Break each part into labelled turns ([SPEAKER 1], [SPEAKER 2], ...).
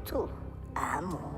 [SPEAKER 1] tu amo.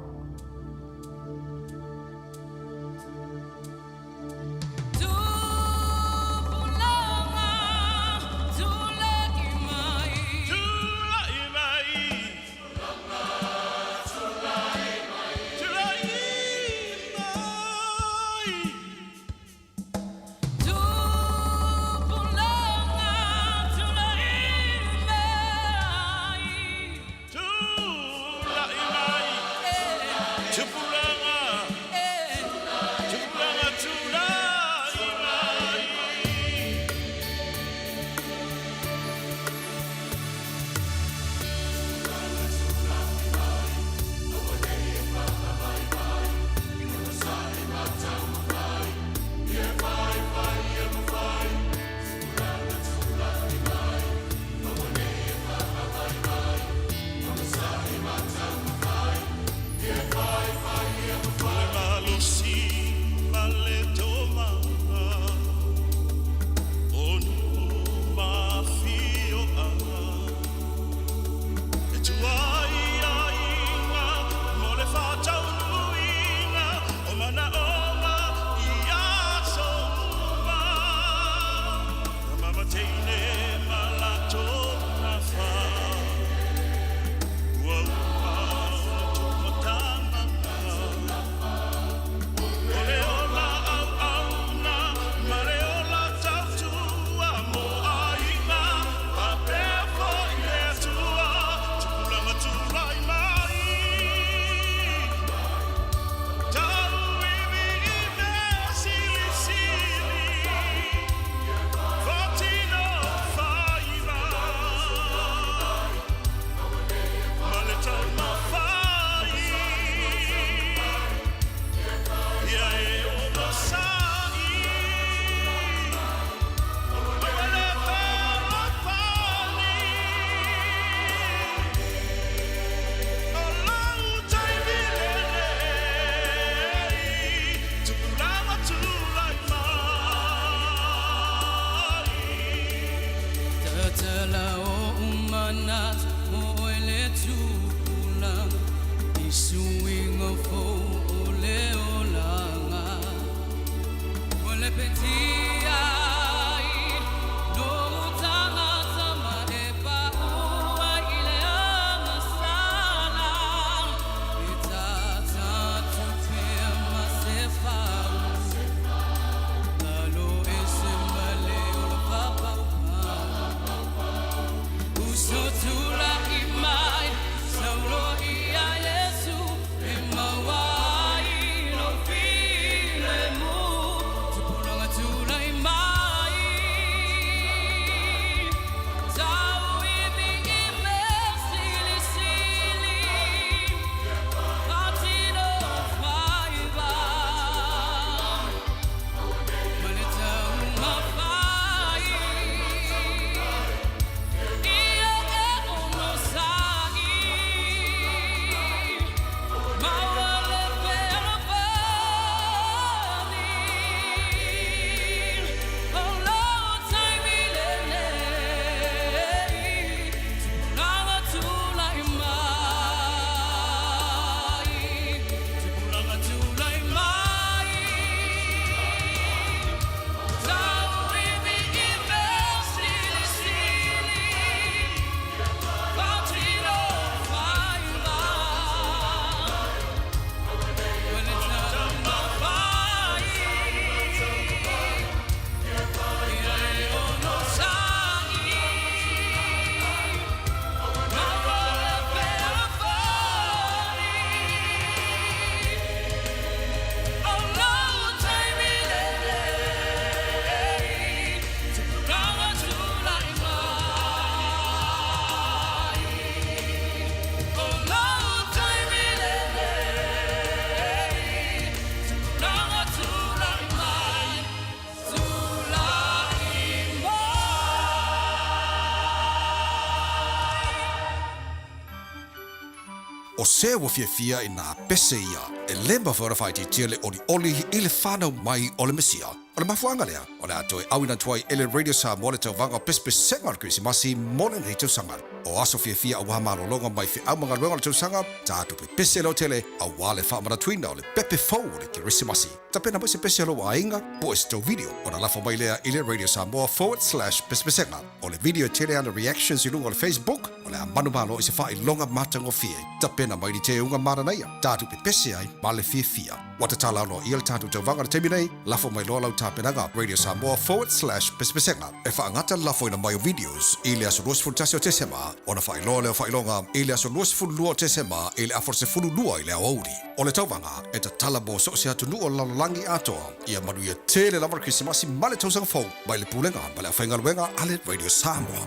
[SPEAKER 2] o se wo fia ina pese ia e lemba fora fai te tele o di oli ile whanau mai o le mesia. O le mafuanga lea, o le atoe awina tuai ele radio Samoa le tau vanga pespe sengar Krisimasi mole nei tau sanga. O aso fia au hamaro longa mai fi au mga luenga le tau sanga, ta atu pe pese lo tele au wale whamara tuina o le pepe fau le Krisimasi. Ta pena mai se pese lo a inga, po es tau video o na lafo mai lea ile radio Samoa /pespe sengar. O le video tele ana reactions i lunga o le Facebook, o le amanu malo i se wha i longa matango fie. Ta pena mai ni te unga mara naia, ta atu pe pese ai ma le fia. Wata tala no i el tatu tau vanga le temi nei, lafo mai loa lau tapenaga Radio Samoa /pespe sengar. E wha angata lafo ina mai o videos, ili aso luasful tasi o te sema, o na wha iloa leo wha ilonga, ili aso luasful lua te sema, ili afor se fulu lua i leo auri. O le tauvanga, e ta tala bo so se atu nua lalolangi atoa, ia manu ia tele lamar Krisimasi male tausanga fau, mai le pulenga, mai le awhainga luenga, ale Radio Samoa.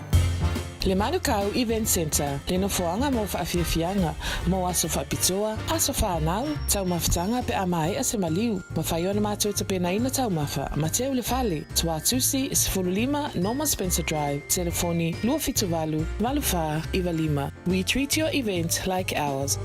[SPEAKER 3] Le Manukau Event Center, le no foanga mo whaafiafianga, mo aso whaapitoa, aso whaanau, tau mawhitanga pe amai a se maliu, ma whaiona mātou te pena ina tau mawha, ma teo le whale, tua tusi, Sifululima, Norman Spencer Drive, telefoni, lua fituvalu, malufa, iwa lima. We treat your event like ours.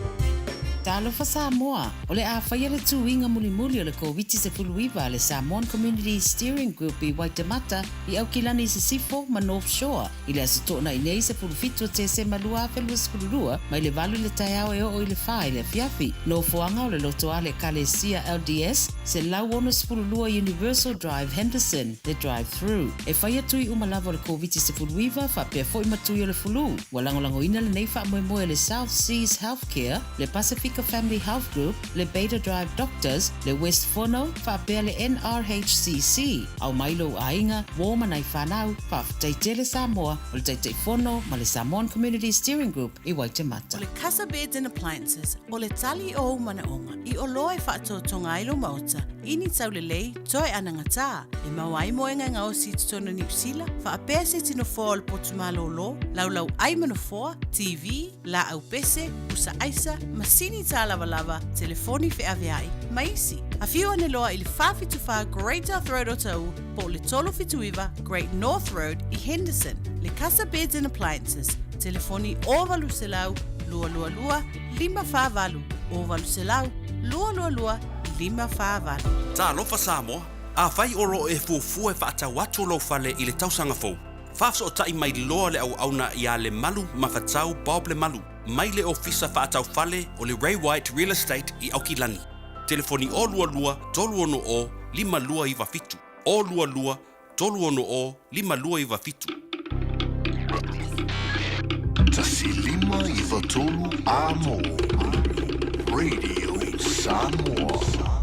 [SPEAKER 4] Talo fa Samoa, o le a whaia le tuinga muli o le COVID-19 le Samoan Community Steering Group i Waitemata i Aukilani se sifo ma North Shore. I le aso tōna i nei se pulufitu te se malua a whelua skulurua, mai le valu le taiao e o i le whae le fiafi. No fuanga o le loto ale Kalesia LDS, se lau ono spulurua Universal Drive Henderson, le drive-through. E whaia tui umalava o le COVID-19 whapea fo i matui o le fulu. Walangolango ina le nei wha moe le South Seas Healthcare, le Pacific Family Health Group, le Beta Drive Doctors, le West Fono, whapea le NRHCC. Au mailo ainga, wōma nei whanau, whawhataitele Samoa, o le Taitei Fono, ma le Samoan Community Steering Group i Waitemata.
[SPEAKER 5] O le Casa Beds and Appliances, o le tali o manaonga, i o loa e whaatotonga ailo mauta, ini tau le lei, toe anangata, e mawai moenga ngao si tutona New Zealand, whaapea se tino fōa o le potumalo o lo, lau ai manafoa, TV, la au pese, usa aisa, masini ta lava, telefoni fe aviai, maisi. A fiu ane loa i le whawhituwha Great North Road o tau, po le tolo fituiva Great North Road i Henderson, le Casa Beds and Appliances, telefoni o valu se lau, lua, lima whavalu, o valu se lau, lua, lima whavalu.
[SPEAKER 6] Ta alofa Samoa, a whai oro e fuafua e whaatau atu lo whale i le tausanga fau. Whafso o tai mai loa le au auna i a le malu mawhatau Bob le malu. Mai le ofisa whaatau whale o le Ray White Real Estate i Aukilani. Telefoni o lua, tolu ono o, lima lua iwa fitu. O lua, tolu ono o, lima lua iwa fitu.
[SPEAKER 7] Tasi lima iwa tolu amo. Radio Samoa.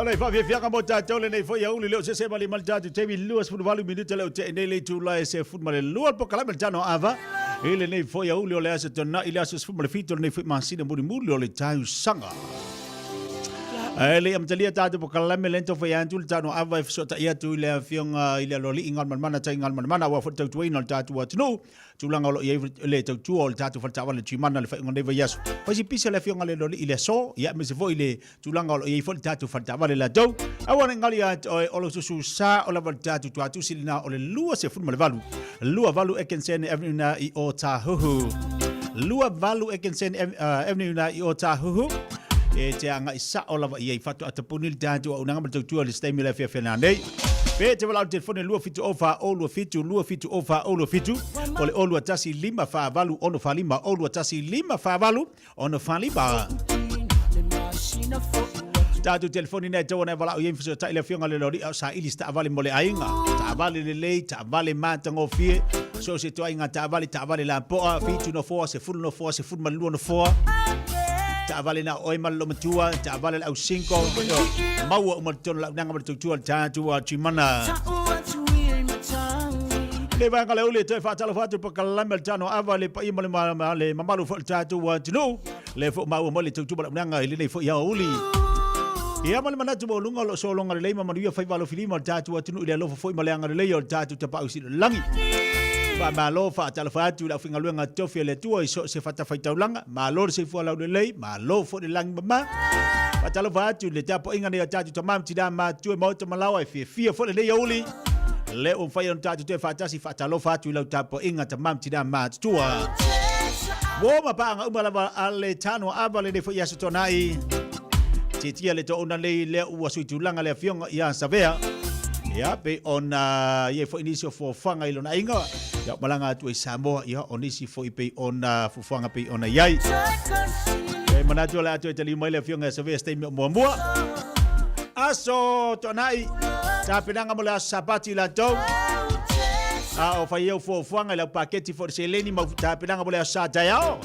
[SPEAKER 8] Ole fa via fianga mo tatou le nei foi uli leo se mali mal tatu te luas fu valu minuto leo te nei le tu la se fu mali lual po kala Tanoa Ava ele nei foi uli ole asa tona ile asa fu mali fito nei foi masina muri muri ole tau sanga ele am talia tatu po kala lento foi antu Tanoa Ava e so ta ia tu le fianga ile loli ingal mana tai ingal mana wa fu tau ina tatu wa tunu tulanga lo ye le tau ol tatu fa tawa le chimana le fa ngonde va yaso fa si pisa le fianga le loli ile so ya me se foi le tulanga lo ye fa tatu fa tawa le la dou awana ngali at o lo su sa o la tatu tu silina o le lua se fu le valu lua valu e kensen evna I o tahu lua valu e kensen evna I o tahu e te anga isa o la ye fa tu atapuni tatu o nanga tu le stay mi le fe na nei pe te wala telefone lua fitu ofa o lua fitu ofa o lua fitu o le olua tasi lima fa valu ono fa lima o lua tasi lima fa valu ono fa lima tatu telefone ne te wana wala o yen fiso taile fionga le lori au sa ilista avale mole ainga ta avale le lei ta avale matango fie so se to ainga ta avale la poa fitu no foa se fulu no foa se fulu malu no foa ta avale na oi malo matua ta avale au 5 mau o maton la nanga matua tatu a chimana le vanga le ule te fatalo fatu pa kalama Tanoa Ava le pa imale le mamalu fo tatu wa tunu le fo mau mo le tutu ba nanga ile fo ya uli ia male manatu mo lunga lo so longa le mama ria fai valo filima tatu wa tunu ile lo fo imale anga le yo tatu te pa usi langi ba malo fa talo fatu la finga luenga tofi le tua so se fata fai taulanga malo se fo la le malo fo de langi mama pa talo fatu le tapo inga ne tatu tamam tida ma tu mo te malawa fie fo le yo uli le o fai on tatu te fatasi fatalo fatu la tapo inga tamam tida ma tua wo ma pa nga umala ale Tanoa Ava le fo ya sotonai Tiatia le to ona le ua suitulanga le fionga ia savea ia pe ona ye fo inisio fo fanga ilona inga ya malanga tu Samoa ia onisi fo ipe ona fo fanga pe ona yai e manatu la tu te lima le fionga savea stay mo aso tonai ta penanga mo la sapati la to o fa eu fo fanga le paketi fo seleni ma ta penanga mo la sa tayao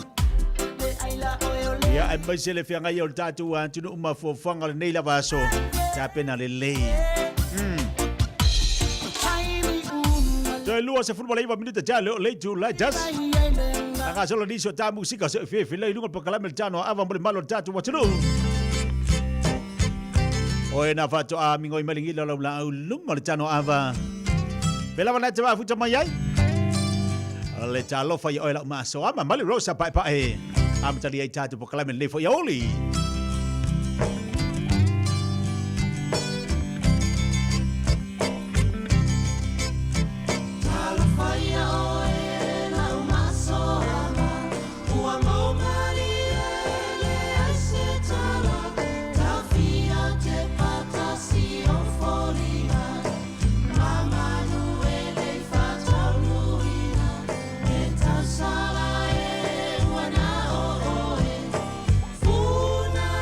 [SPEAKER 8] ya ai mai se le fianga yo tatu an tunu uma fo fanga nei la vaso ta pena le lei lua se futebol aí minuto já le tu la just anga solo diso ta música se fe le lungo por calamel Tanoa Ava mo malo tatu wa tunu o na fato a mingo imelingi la lungo le Tanoa Ava bela wana te va futa mai ai le talo fa yo la ma so ama mali rosa pa e am tali ai tatu por calamel le fo ya oli
[SPEAKER 9] Funa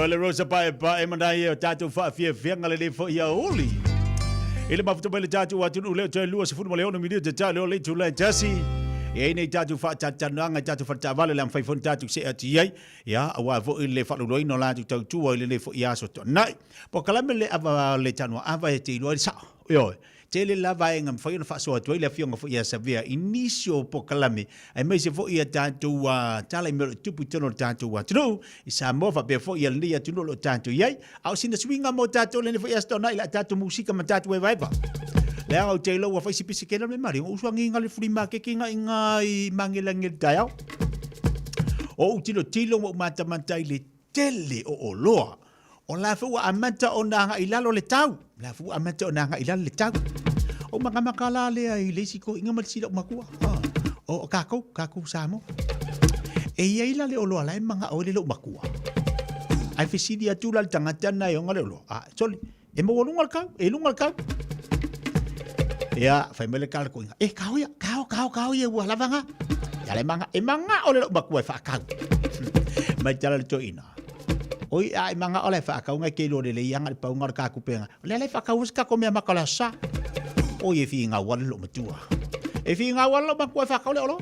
[SPEAKER 8] le rosa pa e mandai o tatu fa fia ngale fo ia oli. Ele mafuta bele tatu wa tunu le te lua se fu mo le ono mi te talo le tu le jasi. E nei tatu fa tatananga tatu fa tavale le fai fon tatu se ati ai. Ya awa vo le fa lo ino la tu tu le fo ia so to. Nai. Po kala le ava le Tanoa Ava e te lo sa. Yo. Tele lava e ngam whai na whaasoa tuai le whionga fo ia sa vea inisio po kalame ai mai se fo ia tātou tala i mero tupu tono tātou tunu i Samoa fa bea fo ia lia tunu lo tātou iai au sina swinga mo tātou lene fo ia stona ila tātou musika ma tātou e vaiva le au te ilo wa whaisi pisi kena me mari usua nginga le frima ke kinga inga i mangilangi tai au o utilo tilo mo matamantai le tele o loa o la fu amanta o nanga ilalo le tau la fu amanta o nanga ilalo le tau o makala le ai le siko inga malsila makua o kako samo e ia ila le olo ala manga o le lo makua ai fisidi atula le tangata na yo ngale lo soli e mo lungal kau ya fai mele kala ko e kau ia wa lavanga ya le manga e manga o le lo makua fa kau mai tala le toina oi ai manga ole fa ka unga ke lo le yanga pa unga ka ku penga le fa ka uska ko me makala sa o ye fi nga wal lo matua e fi nga wal lo ba ko fa ka lo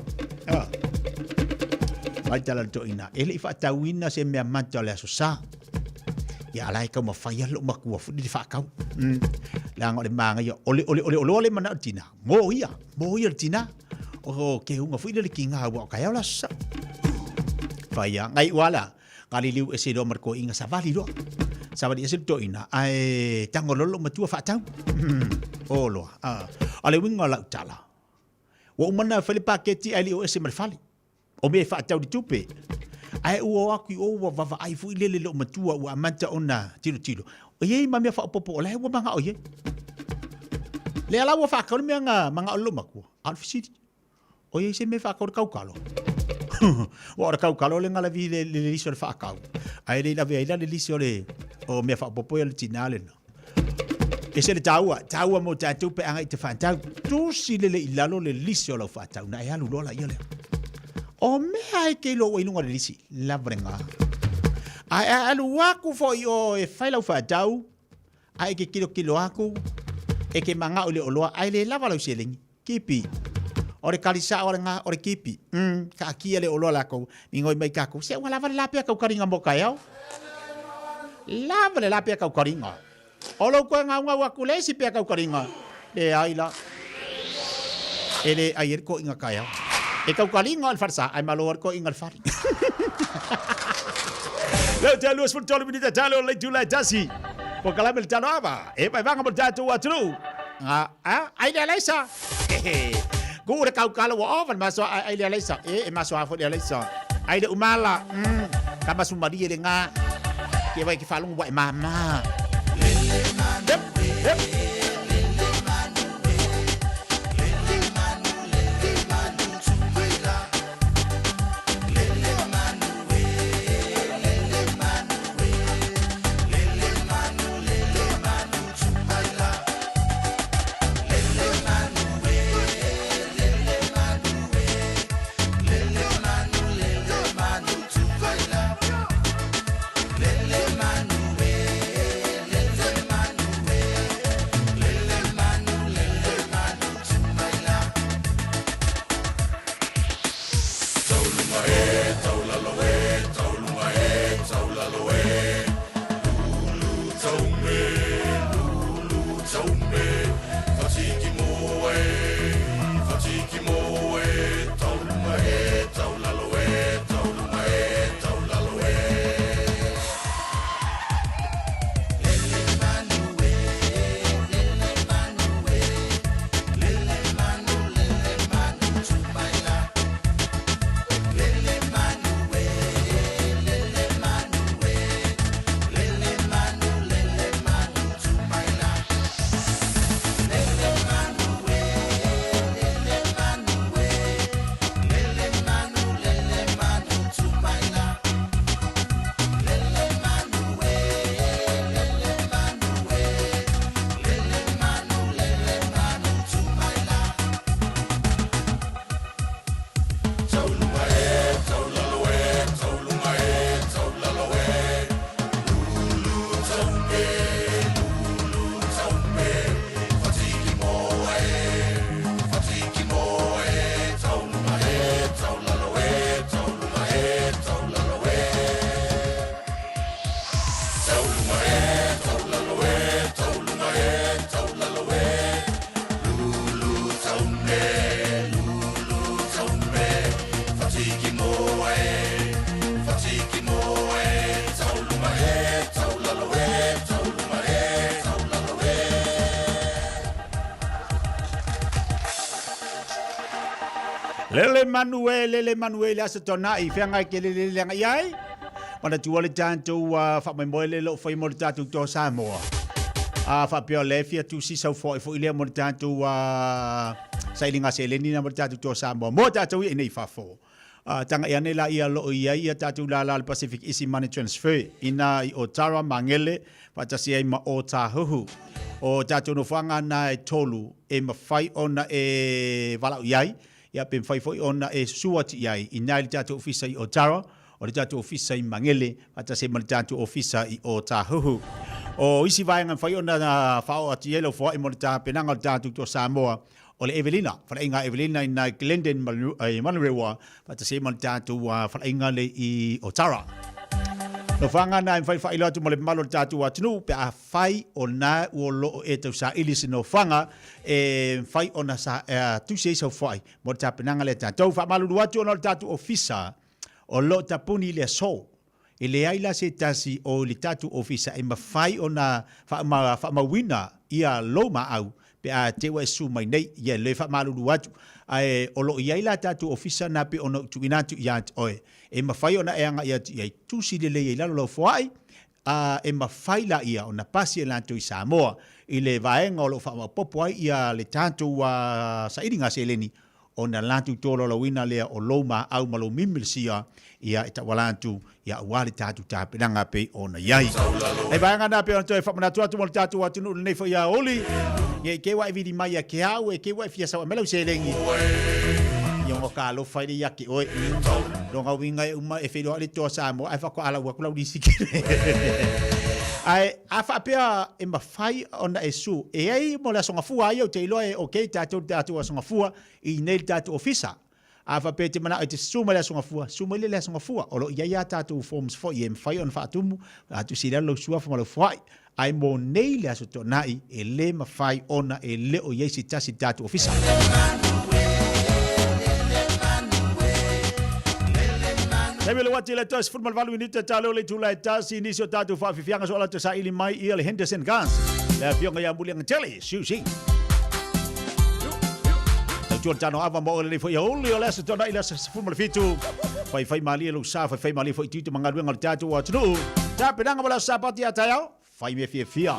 [SPEAKER 8] ai tala to ina ele fa ta wina se me manta le so sa ya lai ka mo fa ya lo makua fu di fa ka la ngole manga yo ole mana tina mo ia tina o ke unga fu le kinga wa ka ya la sa fa ya ngai wala kali liu ese do marko inga savali do savali ese to ina ai tangololo matua fa tau olo ale winga la tala wo mana fali paketi ali o ese marfali o me fa tau di tupe ai o aku o va ai fu ile lo matua wa manta ona tilo o ye ma me fa popo le wo manga o ye le ala wo fa ka me manga lo maku alfisidi o ye se me fa ka kalo ora kau kalo le ngala vi le liso le whaakau. Ai le la vea le liso le o mea whaapopo le tinale no. E se le taua mo tātou pe anga i te whantau. Tūsi le ilalo le liso lau whaatau na e alu lola i ole. O mea e ke lo inunga le lisi, lavrenga. Ai alu waku fo i o e whailau whaatau. Ai ke kilo aku. E ke manga o le oloa. Ai le lava lau selingi. Kipi. Ore kalisa ore kipi. Ka kia le olo lako. Mingoi mai kako. Se wa lava le lapia kau karinga mo kai au. Lava le lapia kau karinga. Olo ko nga waku le si pia kau karinga. Le aila. Ele ayer ko inga kai au. E kau karinga al farsa ai malor ko inga al far. Le talo es tolo minita talo le tu la tasi. Po kala mel Tanoa Ava. E vai vanga mo tatu atru. Ai le lesa. Gure kau kala wa ovan maso ai le lesa e maso afo le lesa ai de umala ka masu maria de nga ke vai ki falung wa mama Lele Manuel asa tona I whenga ke lele lenga iai. Mana tua le tātou whamaimoe le lo whai mo le tātou tō Samoa. Whapea le fia tu si sau fo I lea mo le tātou sailinga se le nina mo le tātou tō Samoa. Mo tātou I nei whafo. Tanga ia nei la ia lo iai ia tātou la le Pacific Easy Money Transfer. Ina I o Tara Mangele, patasi ai ma o Tāhuhu. O tātou no whanga na e tolu e mawhai ona e walau iai. Ia pe fai foi ona e suati iai I nai le tātou ofisa I o Tara, o le tātou ofisa I Mangele, ata se le tātou ofisa I o Tāhuhu. O isi vaenga fai ona na whao ati elo fo I mo le penanga le tātou tō Samoa, o le Evelina, whalainga Evelina I nai Glendon Manurewa, ata se le tātou whalainga le I o Tara. No whanga na fai fai loatu mo le malo le tātou atinu, pe a fai o nā ua loo e tau sa ilisi no whanga, e fai o na sa tusi e sau fai, mo le tāpenanga le tātou. Wha maluru atu o le tātou ofisa, o loo tapuni le so, e le aila se tasi o le tātou ofisa, e ma fai o na wha mawina ia loma au, pe a tewa e su mai nei, ia le wha maluru atu, o loo iaila tātou ofisa na pe ono tu inatu ia oe. E mawhai ona e anga ia tusi le lei lalo lau whaai, e mawhai la ia o na pasi e lanto I Samoa, I le vaenga o lo wha popo ai ia le tātou sa iringa se leni, o na lanto tōlo la wina lea o loma au malo mimilsia, ia e tawalantu, ia wale tātou tāpenanga pe o na iai. E vaenga na pe o na toi whamanatu atu mo le tātou atunu le neifo ia oli, ia ke wa vidi mai ke au e ke wa fia sa melo se lengi ia mo ka lo fai ia ke oi lo nga winga uma e felo ale to sa mo ai fa ko ala wa kula di sikire ai afa pea e ma fai ona e su e ai mo la songa fua ai o te lo e okay tātou songa fua I nei tātou ofisa afa pe te mana te suma le songa fua o lo ia tātou forms fo I fai on fa tumu atu si lo sua fo lo fai ai mo nei le aso tonai e le mawhai ona e le o yeisi tasi tātou ofisa. Nebe le wati le tos futmal valu inita talo le tula e tasi inisio tātou whawhiwhianga so ala te sa ili mai I le Henderson Gans. Le fionga ia muli ang tele, siusi. Tautuan Tanoa Ava mo le fo ia uli o le aso tonai le aso futmal fitu. Fai mali e lo sa, fai mali fo ititu mangaruenga le tātou wa tunu. Tā penanga mo la sa pati atayao. Fai me fia.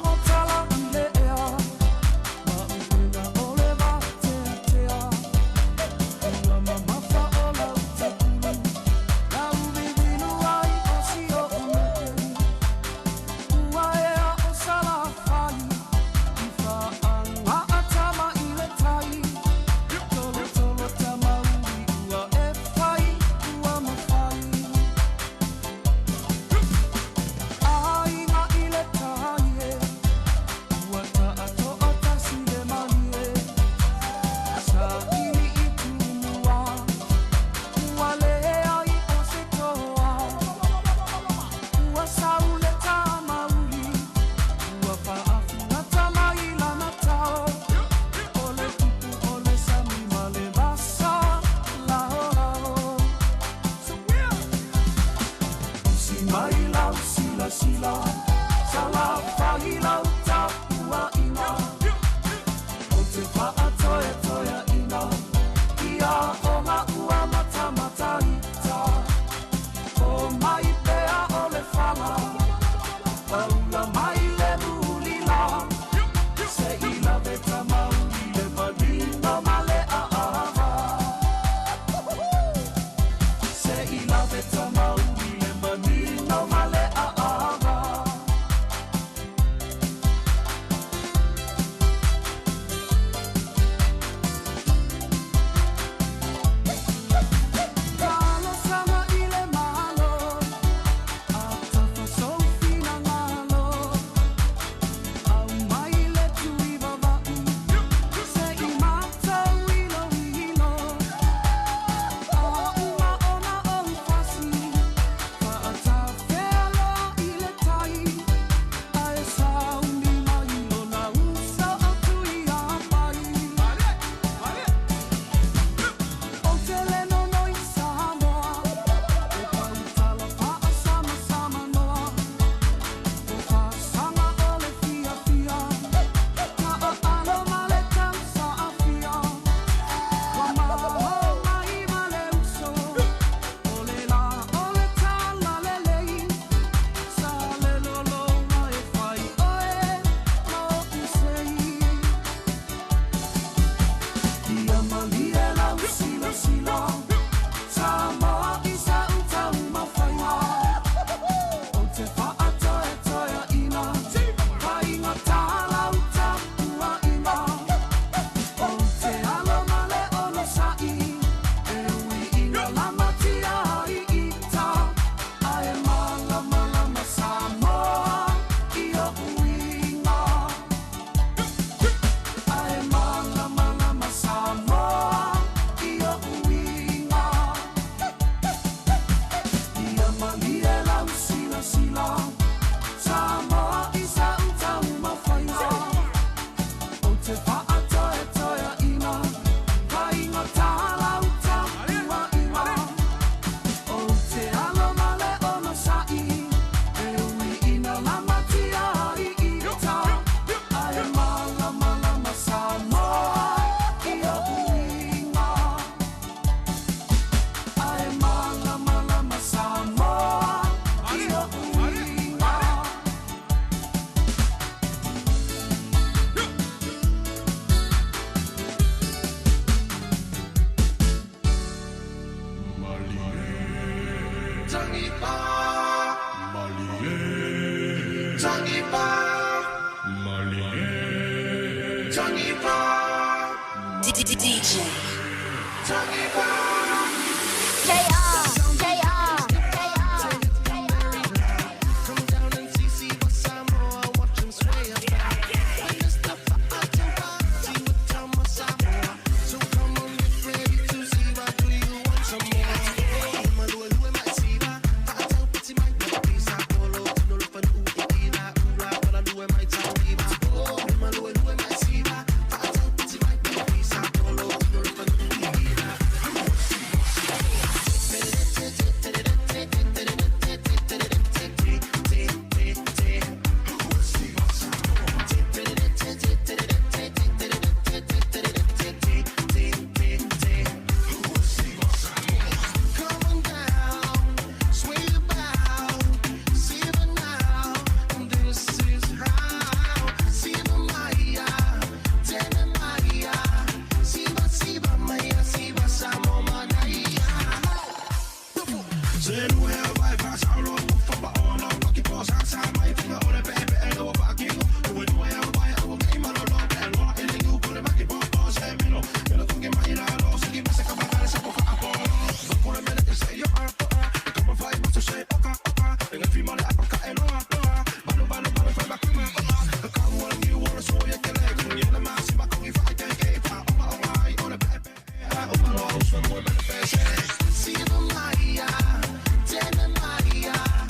[SPEAKER 1] DJ.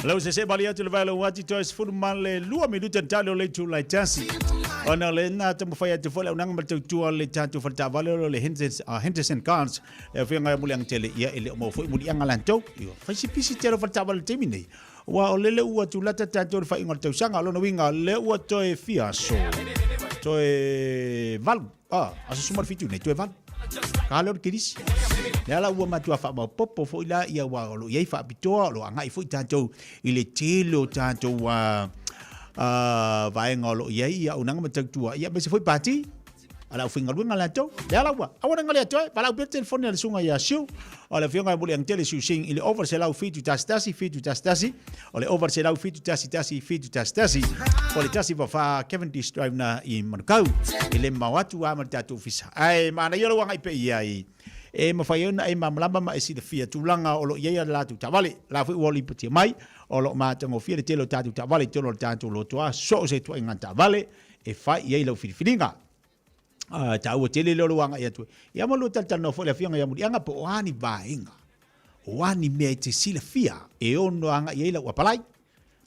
[SPEAKER 1] Lau se bali atu le vai lau wati tois furu man le 2 minuta talo le tu lai tasi. Ona le na tamu fai atu fola unanga matau tua le tatu falta vale le Henderson Carnes. E fia ngai muliang tele ia ele mo foi muliang alantou. Io fai si pisi telo falta vale temi nei. Wa o lele ua tu lata tatu fai ngal tau sanga lo no winga le ua toe fia so. Toe val. Aso sumar fitu nei toe val. Kalau kiris. Nela ua matua fa ma popo fo ila ia wa lo ia fa pitoa lo anga i fo tanto ile telo tanto wa vai ngolo ia unanga matua ia bese foi party ala finga lunga la to nela ua awana ngale to pala u telefone le sunga ya show ala finga buli ang tele sing ile over se la fitu tastasi ole over se la fitu fitu tastasi ole tasi fa Kevin D drive na I Manukau ile mawatu wa matatu fisa ai mana yolo wa ngai pe ia e mawhaiona e mamlama ma e si de fia tūlanga o lo iea la tu tawale la fu wali pati mai o lo mātango fia de telo tātu tawale tolo tātu lo toa so se tua inga tawale e fai iei lau whiriwhiringa ta ua tele lolo wanga ia tu ia malu taltano fo le fianga ia muri anga po oani vaenga oani mea te sila fia e ono anga iei lau apalai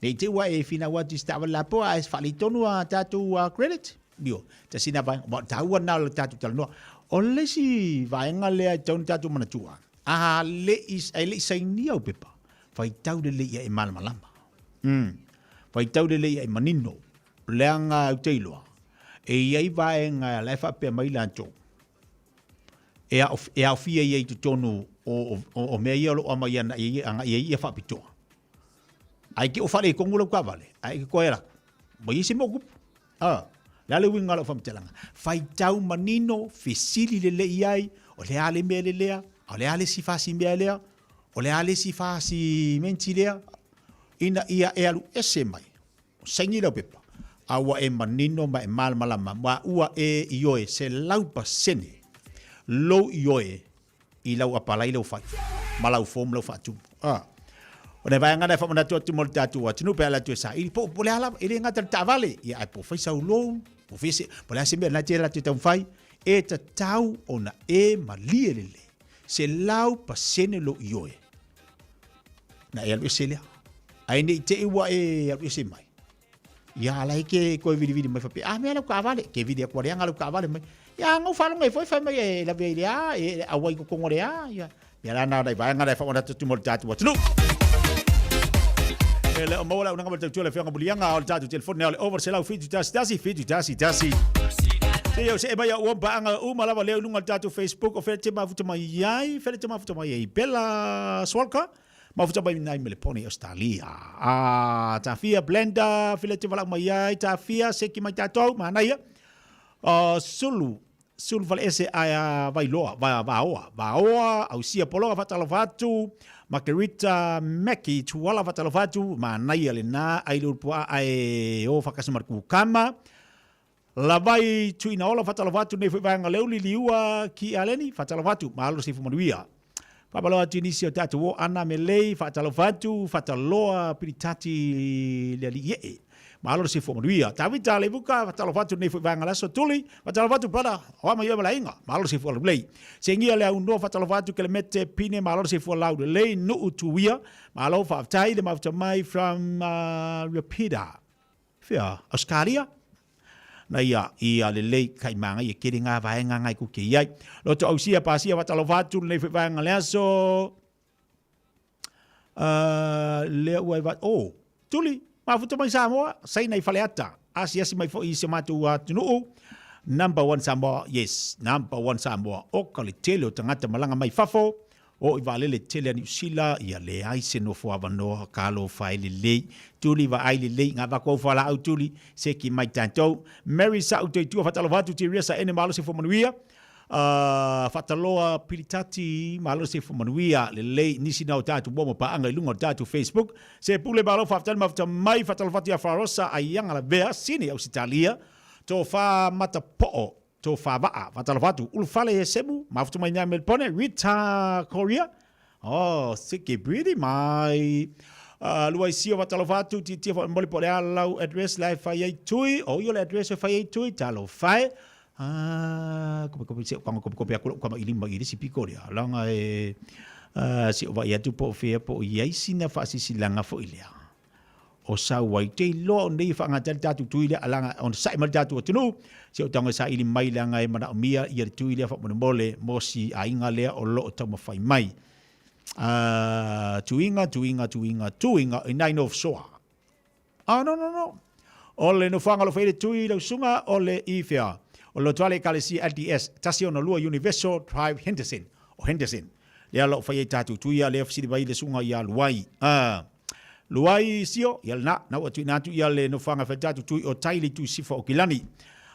[SPEAKER 1] nei te ua e fina watu stawale la poa e fali tonu a tātu credit dio ta sina vaenga ta ua nao le tātu talanoa o le si vaenga lea i taun tatu manatua. Le isai ni au pepa. Fai tau de le ia e malamalama. Fai tau de le ia e manino. Leanga au teiloa. E iai vaenga lai fa pe mai lanto. E au fia iai tu tonu o mea ia lo ama iana iai fa pitoa. Ai ki o fale kongulo kwa vale. Ai ki koera. Mo isi mo kupu. Lale winga lo famtelanga. Fai tau manino fisili le iai o le ale me le lea, o le ale si fasi me lea, o le ale si fasi menti lea. Ina ia e alu ese mai. Sengi lo pepa. Awa e manino ma e mal malama. Ma ua e ioe se laupa sene. Lo ioe I lau apalai lau fai. Ma lau fom lau fatu. O ne vai ngana fa mana tu mo tatu wa tinu pe ala tu sa. Il po le ala ile ngata tavale. Ia po fai sa lo. Po fisi po la sembe na tela tu fai e ta tau ona e malielele. Se lau pa sene lo ioe. Na e alu selia. Ai nei te iwa e alu se mai. Ia lai ke ko vidi mai fa pe. Me ala ka vale ke vidi ko reanga lo ka vale mai. Ia ngau fa ngai foi fa mai la ve ia e awai ko ngorea ia. Ia la na dai vai ngana fa ona tu mo tatu wa tinu. Le mola una ngabal tu le fianga bulianga al tatu telefone le over se la fitu tasi. Se se baya o banga o mala le lunga tatu Facebook o fete ma futa mai ai bella swalka ma futa mai nai me le poni Australia tafia blender filete vala mai ai tafia se ki mai tatu mana ia sulu sulfal ese aia vailoa, vaoa, au sia poloa fatalofatu, Margarita Meki tuala fatalofatu, ma nai ale na ai lupua ai o whakasimarku kama, la vai tuina ola fatalofatu nei whaanga leu liua ki aleni fatalofatu, ma alo se fumanuia. Papaloa tunisio tatu o ana melei fatalofatu, fataloa piritati leli ye. Malo si fumanuia. Tawita le buka fatalofatu nei whaanga laso tuli, fatalofatu pada hoa mai ema lainga, malo si fualau lei. Se ngia le au no fatalofatu ke le mete pine, malo si fualau de lei, no utuia, malo whaaftai le mautamai from Rapida. Fia, Australia? Na ia le lei kai manga ia kere ngā vaenga ngai kuke iai. Loto au sia pasia fatalofatu nei whaanga laso, lea uai tuli, mafuta mai Samoa, sai nei faleata. Asi mai fo i se matu tunuu. Number 1 Samoa, yes, number 1 Samoa. O ka le tele o tangata malanga mai fafo. O i vale le tele a New Zealand, ia le ai se no fo avanoa kalo fai le lei. Tuli va ai le lei, ngā wako fala au tuli, se ki mai tantou. Mary sa au te tua fatalofatu te ria sa ene malo se fo manuia. Fataloa piritati malo se fumanuia le lei nisi na o tatu bomo pa anga ilunga o tatu Facebook se pule malo faftani mafta mai fatalofatu ya farosa ayanga la vea sini au sitalia to fa mata po'o to fa vaa fatalofatu ulfale ye semu mafta mai nyamel pone Rita Korea sike pretty mai luai sio fatalofatu titia fa mboli pole alau address lai fa yei tui o yo le address fa yei tui talo fai kopi aku kama ilima iri si piko dia langa si ova ia tu po fea po ia sina fa silanga fo ilia o sa wai te lo nei fa ngata tatu tuile alanga on sai mal tatu tunu si o tanga sa ili mai langa e mana mia ia tuile fa mole mosi ainga le o lo tama fai mai tuinga nine of soa no ole no fanga lo fere tuile sunga ole ifia o lo tuale kalesi LDS tasio no lua Universal Tribe Henderson le alo fai tatu tuia le fsidi vai le sunga ia luai sio ia na watu natu ia le no fanga fai tui o taili tu sifa o kilani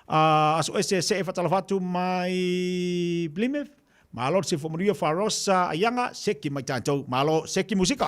[SPEAKER 1] aso se fatalafatu mai Plymouth malo se fomuria farosa ayanga seki mai tatu malo seki musika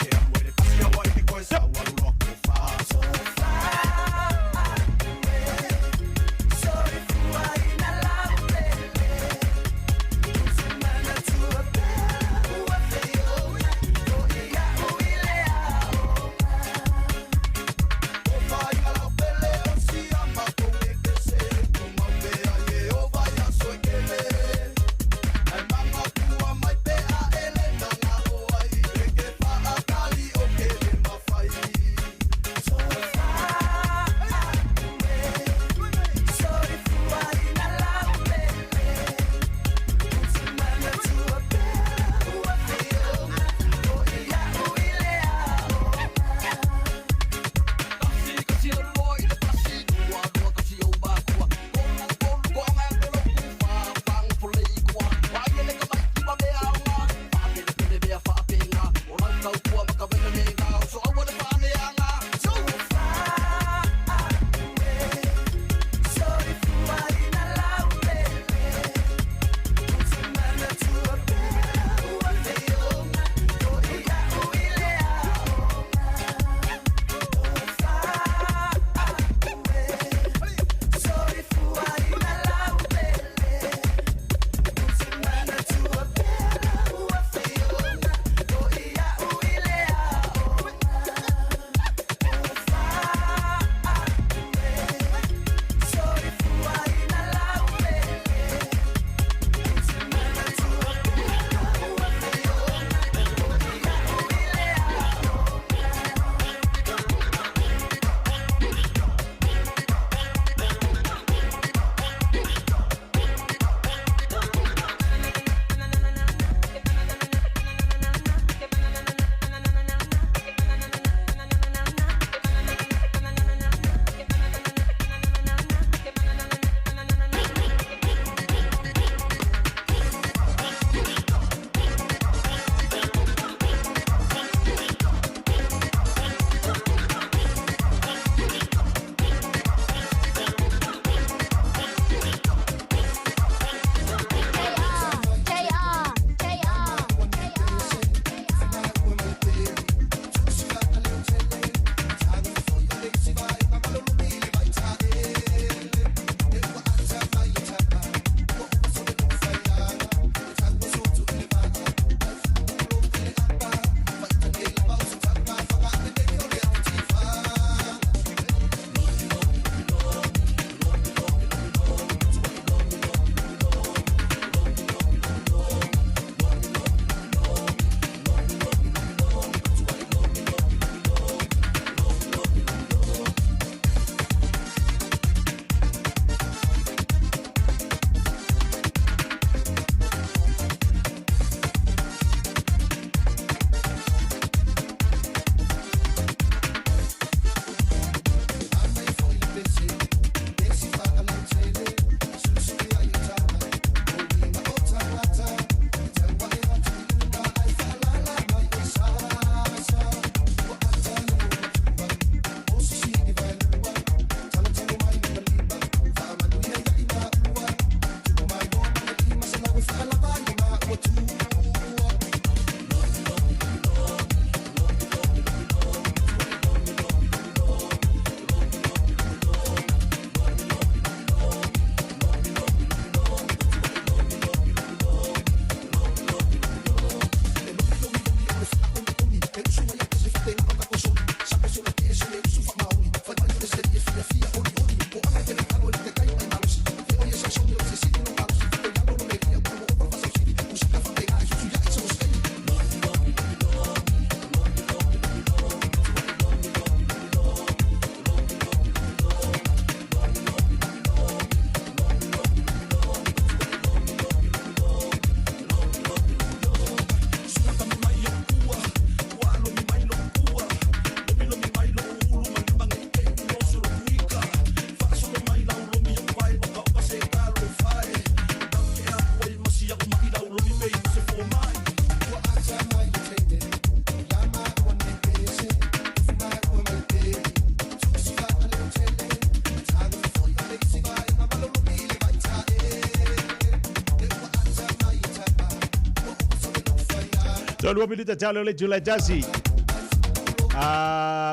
[SPEAKER 8] 2 minuta talo le July Jasi.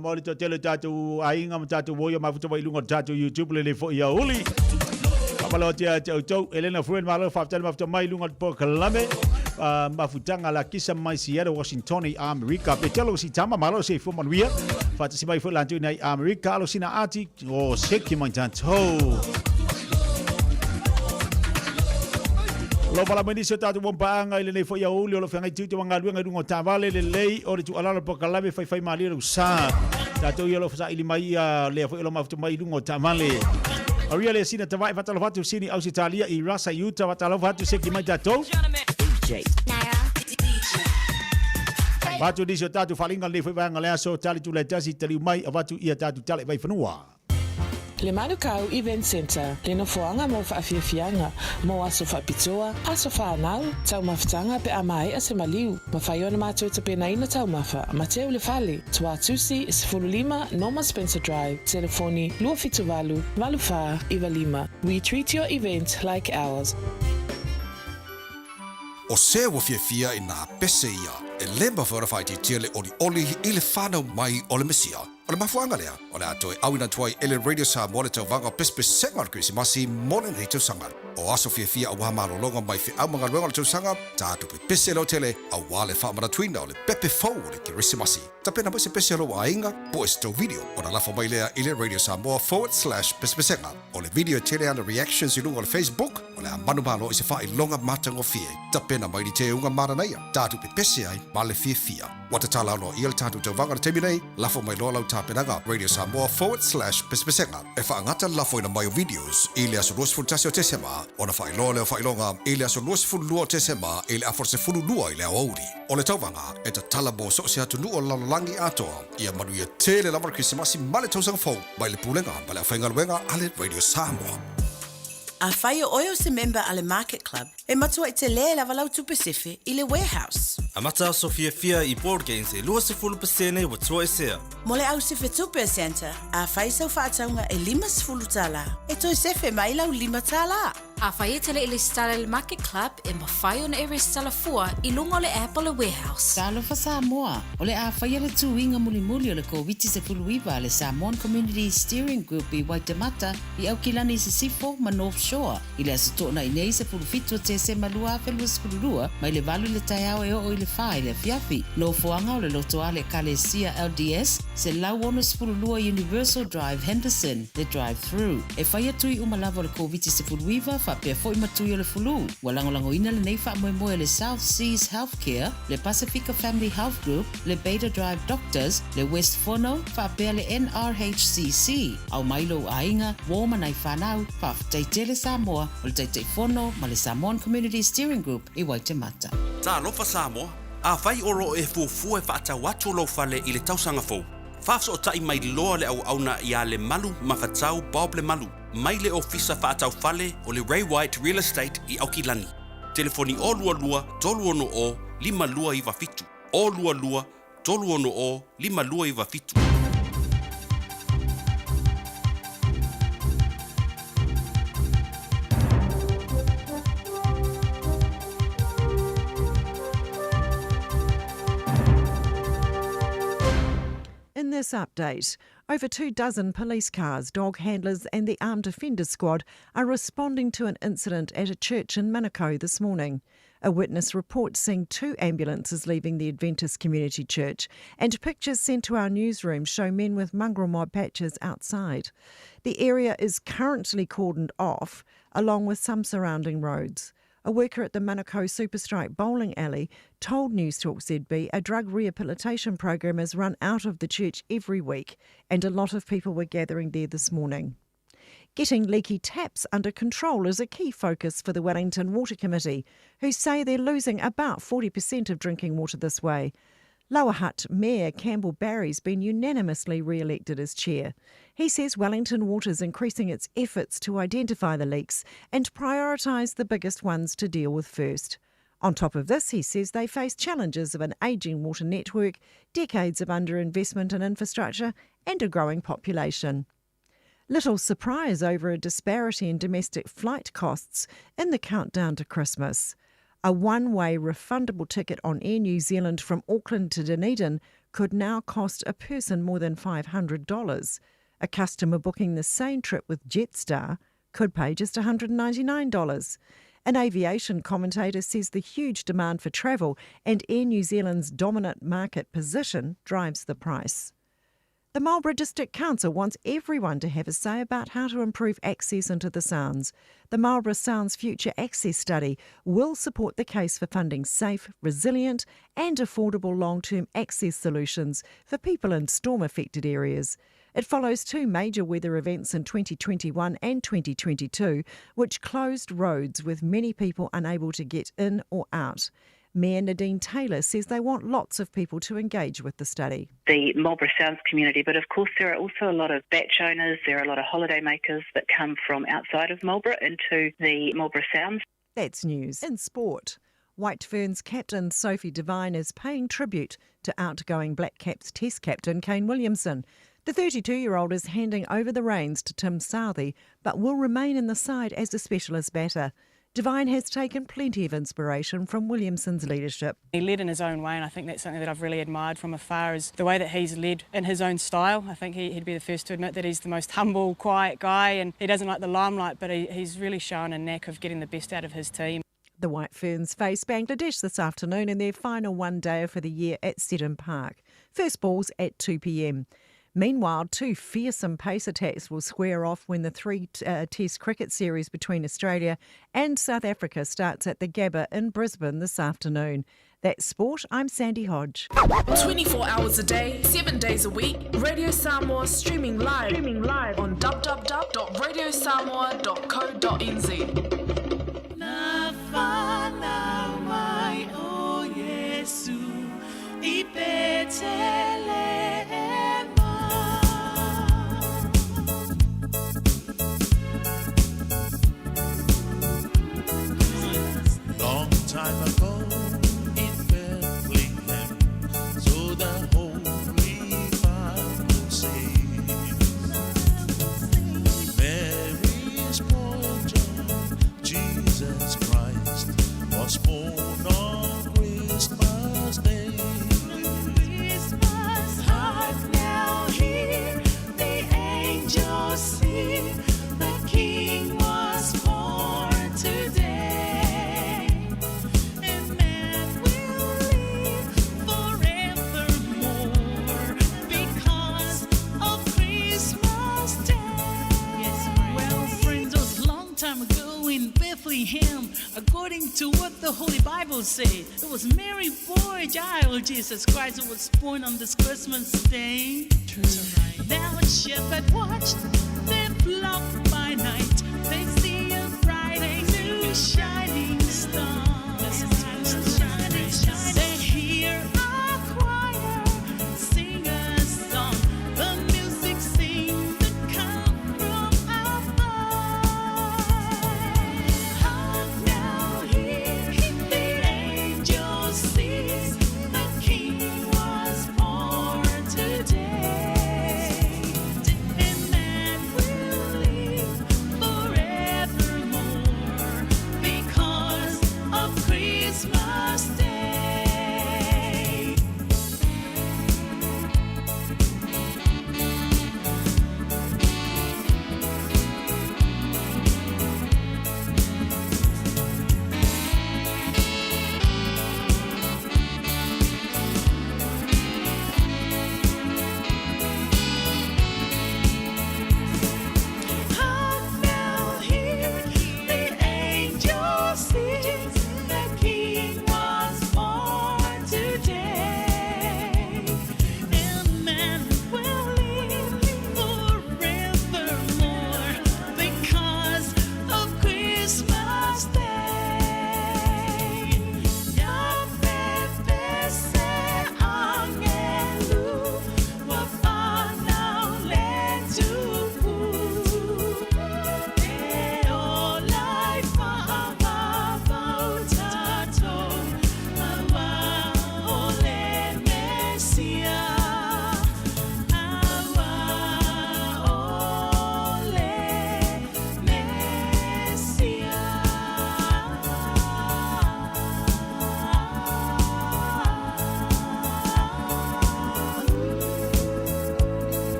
[SPEAKER 8] Mori to tele tatu ainga tatu woyo mafuta wa ilunga tatu YouTube le fo ya uli. Kapalo tia chau Elena Fuen malo faftel mafuta mai ilunga po kalame. Mafutanga la kisa mai Seattle Washington i America. Pe telo si tama malo se fo manuia. Fata si mai fo lantu na America alo sina ati o seki mai tanto. Lo pala meni se tatu bombanga ile nei fo ya uli lo fanga titu wanga luenga dungo tavale le lei o tu alala po kalame fai mali ru sa tatu yo lo fa ili mai le fo lo mafuta mai dungo tavale aria le sina tavai fatalo fatu sini aus Italia i Rasa Utah fatalo fatu seki mai tato Watu diso tatu falinga le fo wanga le aso tali tu le tasi tali mai watu ia tatu tali vai fanua
[SPEAKER 3] Le Manukau Event Center, le nofoanga mo whaafiafianga, mo aso whaapitoa, aso whaanau, tau mawhitanga pe amai a se maliu, mawhaiona mātou te pena ina tau mawha, Mateo le Fale, Tua Tusi, Sifululima, Norma Spencer Drive, telefoni, Lua Fituvalu, Valufa, Ivalima. We treat your event like ours.
[SPEAKER 2] O se wa fia i nā pese ia, e lemba whawhai te le oli i le whanau mai o le mesia. O le mafuanga lea, o le atoe awina tuai ele radio Samoa le tau vanga pespe sengar krisi masi mone nei tau sanga. O aso fia a wahamaro longa mai fi au mga luenga le tau sanga, tātu pe pese lo tele, a wale whamara tuina o le pepe fau o le kirisi masi. Ta pena mai se pese lo a inga, po e sto video, o na lafo mai lea ile radio Samoa /pespe sengar. O le video tele ana reactions i lunga o le Facebook, o le a manu malo i se wha i longa matang o fie. Ta pena mai ni te unga maranaia, tātu pe pese ai, ma le fia. Wata tala no i le tātu tau vanga le temi nei, lafo mai loa lau tāpenaga, radio Samoa /pespe sengar. E wha angata lafo ina mai o videos, i le aso luas fultasio te sema, o na wha iloa leo wha ilonga, i le aso luas fululua te sema, i le afor se fululua i le auri. O le tauvanga, e ta tala mo so se atu nu o lalolangi atoa, ia manu ia tele lamar krisimasi male tausanga fau, mai le pulenga, mai le awhainga luenga, ale radio Samoa.
[SPEAKER 5] A whai o oio se member ale Market Club, e matua i te le lava lau tu Pacific i le warehouse.
[SPEAKER 9] A mata so fia i board games e 20% wa tua e sea.
[SPEAKER 5] Mo le au se fetupe center, a whai sau whaataunga e 5 tala. E toi sefe mai lau 5 tala.
[SPEAKER 10] A whai e tele i le stala le Market Club e mawhai o na ere stala fua i lunga o le app o le warehouse.
[SPEAKER 4] Talo fa Samoa, o le a whai le tuinga muli o le COVID se fuluiva le Samoan Community Steering Group i Waitemata i au kilani se sifo ma North Shore. I le asotona i nei se fulufitu te se malua felua sifululua, mai le valu le taiao e o i le whai le fiafi. No fuanga o le loto ale Kalesia LDS, se lau ono sifululua Universal Drive Henderson, le drive-through. E whai atui umalava o le COVID se fuluiva, fa pe foi matui o le fulu. Walangolango ina le nei fa moe le South Seas Healthcare, le Pacifica Family Health Group, le Beta Drive Doctors, le West Fono, fa pe le NRHCC. Au mailo ainga, woma nai whanau, fa teitele Samoa, o le teitei fono, ma le Samoan Community Steering Group i Waitemata.
[SPEAKER 6] Tā lofa Samoa, a whai oro e fuafua e whaata watu lo fale i le tausanga fau. Whaafso o tai mai loa le au auna i a le malu mawhatau Bob le malu. Mai le ofisa whaatau fale o le Ray White Real Estate i Aukilani. Telefoni o lua lua, tolu ono o, 5 lua iwa fitu. O lua lua, tolu ono o, 5 lua iwa fitu.
[SPEAKER 11] In this update, over 24 police cars, dog handlers and the Armed Defenders Squad are responding to an incident at a church in Manukau this morning. A witness reports seeing 2 ambulances leaving the Adventist Community Church, and pictures sent to our newsroom show men with mongrel mob patches outside. The area is currently cordoned off, along with some surrounding roads. A worker at the Manukau Superstrike bowling alley told News Talk ZB a drug rehabilitation program is run out of the church every week, and a lot of people were gathering there this morning. Getting leaky taps under control is a key focus for the Wellington Water Committee, who say they're losing about 40% of drinking water this way. Lower Hutt Mayor Campbell Barry's been unanimously re-elected as chair. He says Wellington Water's increasing its efforts to identify the leaks and prioritise the biggest ones to deal with first. On top of this, he says they face challenges of an ageing water network, decades of underinvestment in infrastructure and a growing population. Little surprise over a disparity in domestic flight costs in the countdown to Christmas. A one-way refundable ticket on Air New Zealand from Auckland to Dunedin could now cost a person more than $500. A customer booking the same trip with Jetstar could pay just $199. An aviation commentator says the huge demand for travel and Air New Zealand's dominant market position drives the price. The Marlborough District Council wants everyone to have a say about how to improve access into the Sounds. The Marlborough Sounds Future Access Study will support the case for funding safe, resilient and affordable long-term access solutions for people in storm-affected areas. It follows two major weather events in 2021 and 2022, which closed roads with many people unable to get in or out. Mayor Nadine Taylor says they want lots of people to engage with the study.
[SPEAKER 12] The Marlborough Sounds community, but of course there are also a lot of batch owners, there are a lot of holiday makers that come from outside of Marlborough into the Marlborough Sounds.
[SPEAKER 11] That's news. In sport, White Ferns captain Sophie Devine is paying tribute to outgoing Black Caps Test captain Kane Williamson. The 32-year-old is handing over the reins to Tim Southey, but will remain in the side as a specialist batter. Devine has taken plenty of inspiration from Williamson's leadership.
[SPEAKER 13] He led in his own way, and I think that's something that I've really admired from afar, is the way that he's led in his own style. I think he'd be the first to admit that he's the most humble, quiet guy, and he doesn't like the limelight, but he's really shown a knack of getting the best out of his team.
[SPEAKER 11] The White Ferns face Bangladesh this afternoon in their final one-dayer for the year at Seddon Park. First ball's at 2 p.m. Meanwhile, two fearsome pace attacks will square off when the three-test cricket series between Australia and South Africa starts at the Gabba in Brisbane this afternoon. That's sport. I'm Sandy Hodge.
[SPEAKER 3] 24 hours a day, 7 days a week. Radio Samoa streaming live on www.radiosamoa.co.nz.
[SPEAKER 5] Nafana mai o Yesu ipetele.
[SPEAKER 14] Long time ago in Bethlehem, so the Holy Bible says, Mary's born John, Jesus Christ was born on Christmas Day.
[SPEAKER 5] Christmas heart now hear the angels sing, the King was born today.
[SPEAKER 15] Bethlehem, according to what the Holy Bible said, it was Mary, boy, child, Jesus Christ, who was born on this Christmas day. Now a shepherd watched their flock by night. They see a bright new shining star. They hear a choir sing a song. The music seemed to come from above. Now hear the angels sing, the King was born today. And man will live forevermore because of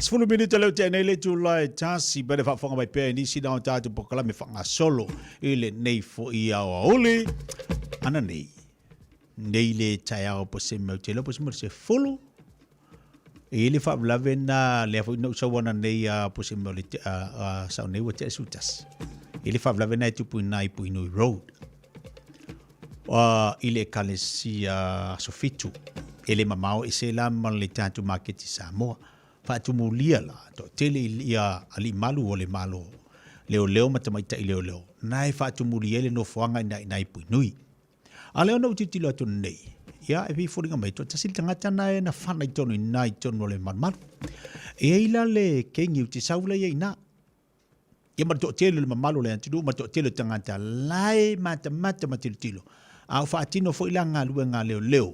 [SPEAKER 8] Sefulu minute leo tēnei le tūlai tāsi bere whaafonga mai pēr nisi nao tātu pokalame whanga solo i le nei fo i awa ole. Ana nei. Nei le tai ao po se mau te lopo se mara se fulu. I le whaamlawe na le hafo ina usawana nei po se mau le sao nei wa te asutas. I le whaamlawe na e tupu ina i Puinui Road. I le kalesi Sofitu. E le mamao e se la man le tātu marketi Samoa. Faatumulia la to tele ia ali malu o le malo leo matamaita i leo nai faatumulia le no foanga nai Puinui a leo no titilo to nei ia e vi foringa mai to tasil tangata na na fana tono nai tono le mal e ila le kengi uti saula ia ina ia mato tele le malo le antidu mato tele tangata lai mata matilo a faatino fo ilanga luenga leo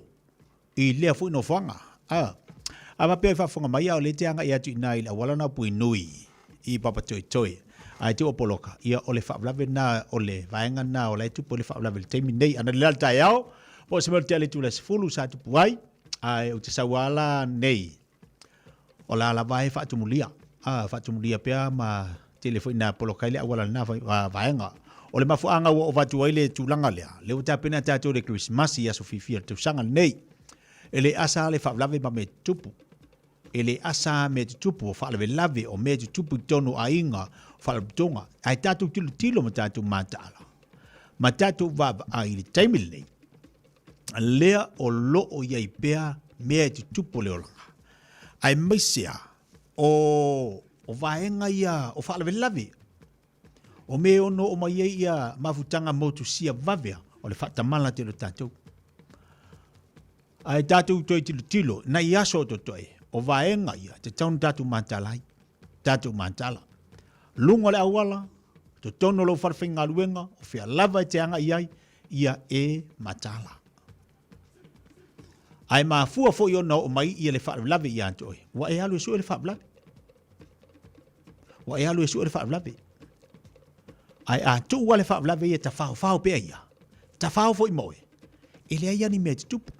[SPEAKER 8] i lea fo no foanga Ava pe fa fonga mai o le teanga ia tu nai la wala na Puinui I papa toi. Ai te opoloka ia o le whaablave na o le vaenga na o le tupu o le whaablave le teimi nei ana le alta iao po se mel te ale tu le sefulu sa tupu ai ai o te sawala nei o la ala vai whaatumulia whaatumulia pia ma telefoni na poloka ile awala na vaenga o le mafuanga o vatu ai le tulanga lea le uta pena tato le Christmas ia so fifia te sanga nei ele asa le whaablave ma me tupu ele asa me tupu o whaalave lave o me tupu tono a inga whaalabutonga. Ai tātou tilo ma tātou mātaala. Ma tātou vava a ili taimile. Lea o loo iai pēa mea tupu leolanga. Ai maisea o vaenga ia o whaalave lave. O me ono o mai ia mafutanga motu sia vavea o le whaatamala te lo tātou. Ai tātou toi tilo na iaso to toi. O vaenga ia, te taunu tātou mātalai, tātou mātala. Lunga le awala, to tono lo wharwhinga luenga, o whia lava te anga iai, ia e mātala. Ai mā fua fo iona o mai ia le whaarulawe ia antoi. Wa e alu e sua le whaarulawe. Wa e alu e sua le whaarulawe. Ai a tu wa le whaarulawe ia ta whao pea ia. Ta whao fo i moe. E lea ia ni mea te tupu.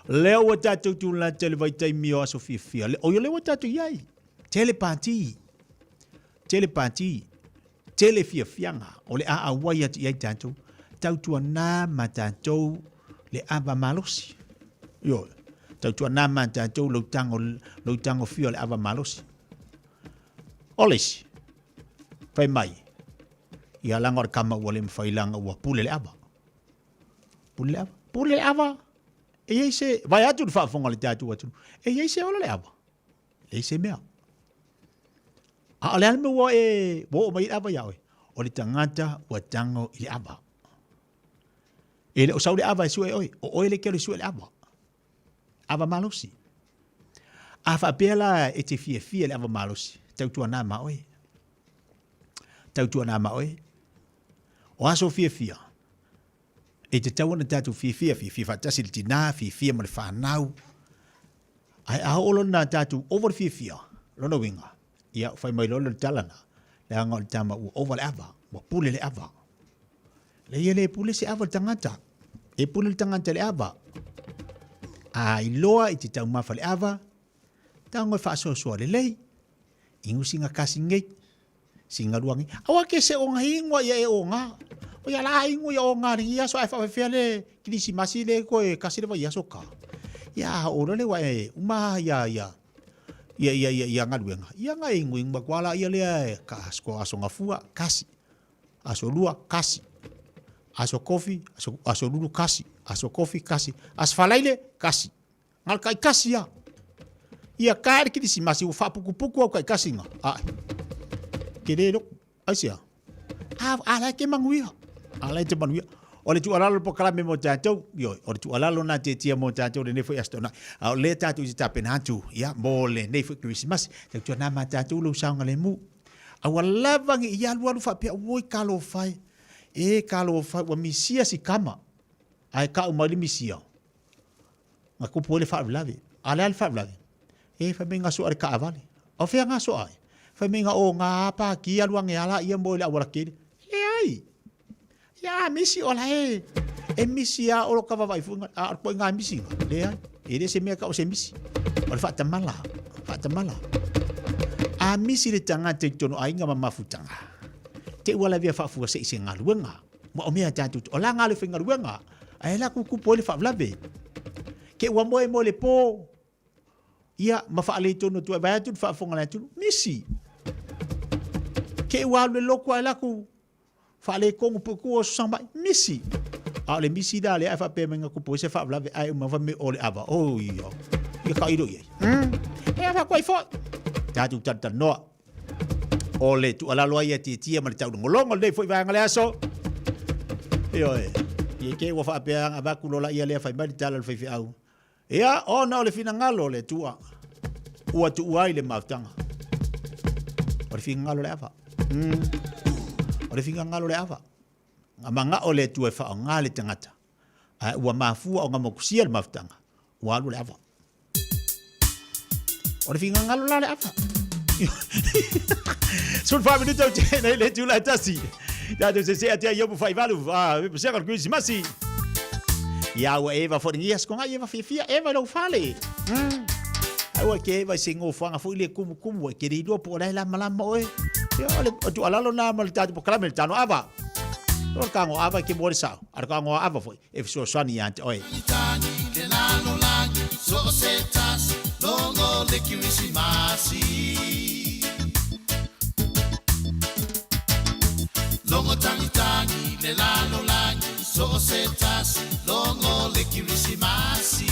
[SPEAKER 8] Leo wa tātou tūla tele vai taimi o aso fia. O yo leo wa tātou iai. Telepati. Tele fianga. O le a wai ati iai tātou. Tautua nā ma tātou le ava malosi. Yo. Tautua nā ma tātou lautango fia le ava malosi. Olesi. Fai mai. Ia langor kama ua le mwhailanga ua pule le ava. Pule le ava. E ei se, vai atu ni whaafonga le tātou atu. E ei se ola le awa. E ei se mea. A le alme ua wo o mai awa iawe. O le tangata ua tango i le awa. E le o sau le awa e sua e oi. O oi le kero sua le awa. Awa malosi. A whaapea la e te fia le awa malosi. Tautua nā ma oi. O aso fia. E te tawana tātou fia whatasi le tina, fia ma le whanau. Ai a olo nā tātou over fia, lona winga. Ia whai mai lolo le talana. Le anga le tama ua over le awa, ua pule le awa. Le ia le pule se awa le tangata. E pule le tangata le awa. A i loa i te tau mafa le awa. Tango e whaasoa le lei. Ingu singa kasi ngei. Singa ruangi. Awa ke se o ngahingwa ia e o ngā. O ia la ingo ia o ngari ia so ai fa le kilisi masi le ko e kasi le vai so ka ia o le wa e uma ia ngaluenga ia nga ingo ingba kwala ia le ka sko aso ngafua kasi aso lua kasi aso kofi aso lulu kasi aso kofi kasi as falaile kasi ngal kai kasi ia ka kilisi masi u fa puku kai kasi nga kedelo asia ala ke manguia ala te manuia o le tu alalo po kala me mo tātou yo o le tu alalo na te tia mo tātou le nefo astona o le tātou i tapenatu ia mo le nefo Christmas te tu na ma tātou lo saunga le mu a walavangi ia lualu fa pe oi kalo fai wa misia si kama ai ka o mali misia ma ko po le fa lave ala al fa lave e fa menga so ar ka avale o fe nga so ai fa menga o nga pa ki aluangi ala ia mo le awala kele ai ya misi ola e misi ya o ka vai fu a po nga misi le e se me ka o se misi o fa tamala
[SPEAKER 1] A misi le tanga te tono ainga mamafutanga. Te wala via whafua se isi ngaluenga. Ma o mea tātou, o la ngale whi ngaluenga. Ai la kukupo le whawlawe. Ke ua moe mo le pō. Ia, ma whaale tono tua vai atu, whaafonga le atu, misi. Ke ua le loko ai laku. Whaale kongu puku o samba, misi. A le misi da le ai whape menga kupo se whawlawe ai umawa me o le awa. Oh, ia. Ia ka iro iei. E awa koe fo. Tātou Tanoa. O le tu alaloa ia Tiatia ma le tau ngolongo le foi vai ngale aso. Io e ke wa fa pe anga ba kulola ia le fai mari tala le fai au. Ia o na le fina ngalo le tua. Ua tu uai le mautanga. O le fina ngalo le ava. O le fina ngalo le ava. Ngama o le tua fa ngale tangata. Ai ua mafua o ngamokusia le mautanga. Ua le ava. O le fina ngalo le ava. Sun 5 minutos nei le tula tasi. Da do se até eu fai valu, me chega com isso, mas sim. Ya o Eva for nias com a Eva fia, Eva não fale. Ai o que vai singo fanga foi le como querido por aí lá malama oi. Eu tu alalo na mal tá por clamel Tanoa Ava. O kango Ava que mori sa. Ar kango Ava foi. E so sani ante oi. So setas longo le kirimasi. Longo tangi tangi le lalo langi so setas longo le kirisimasi.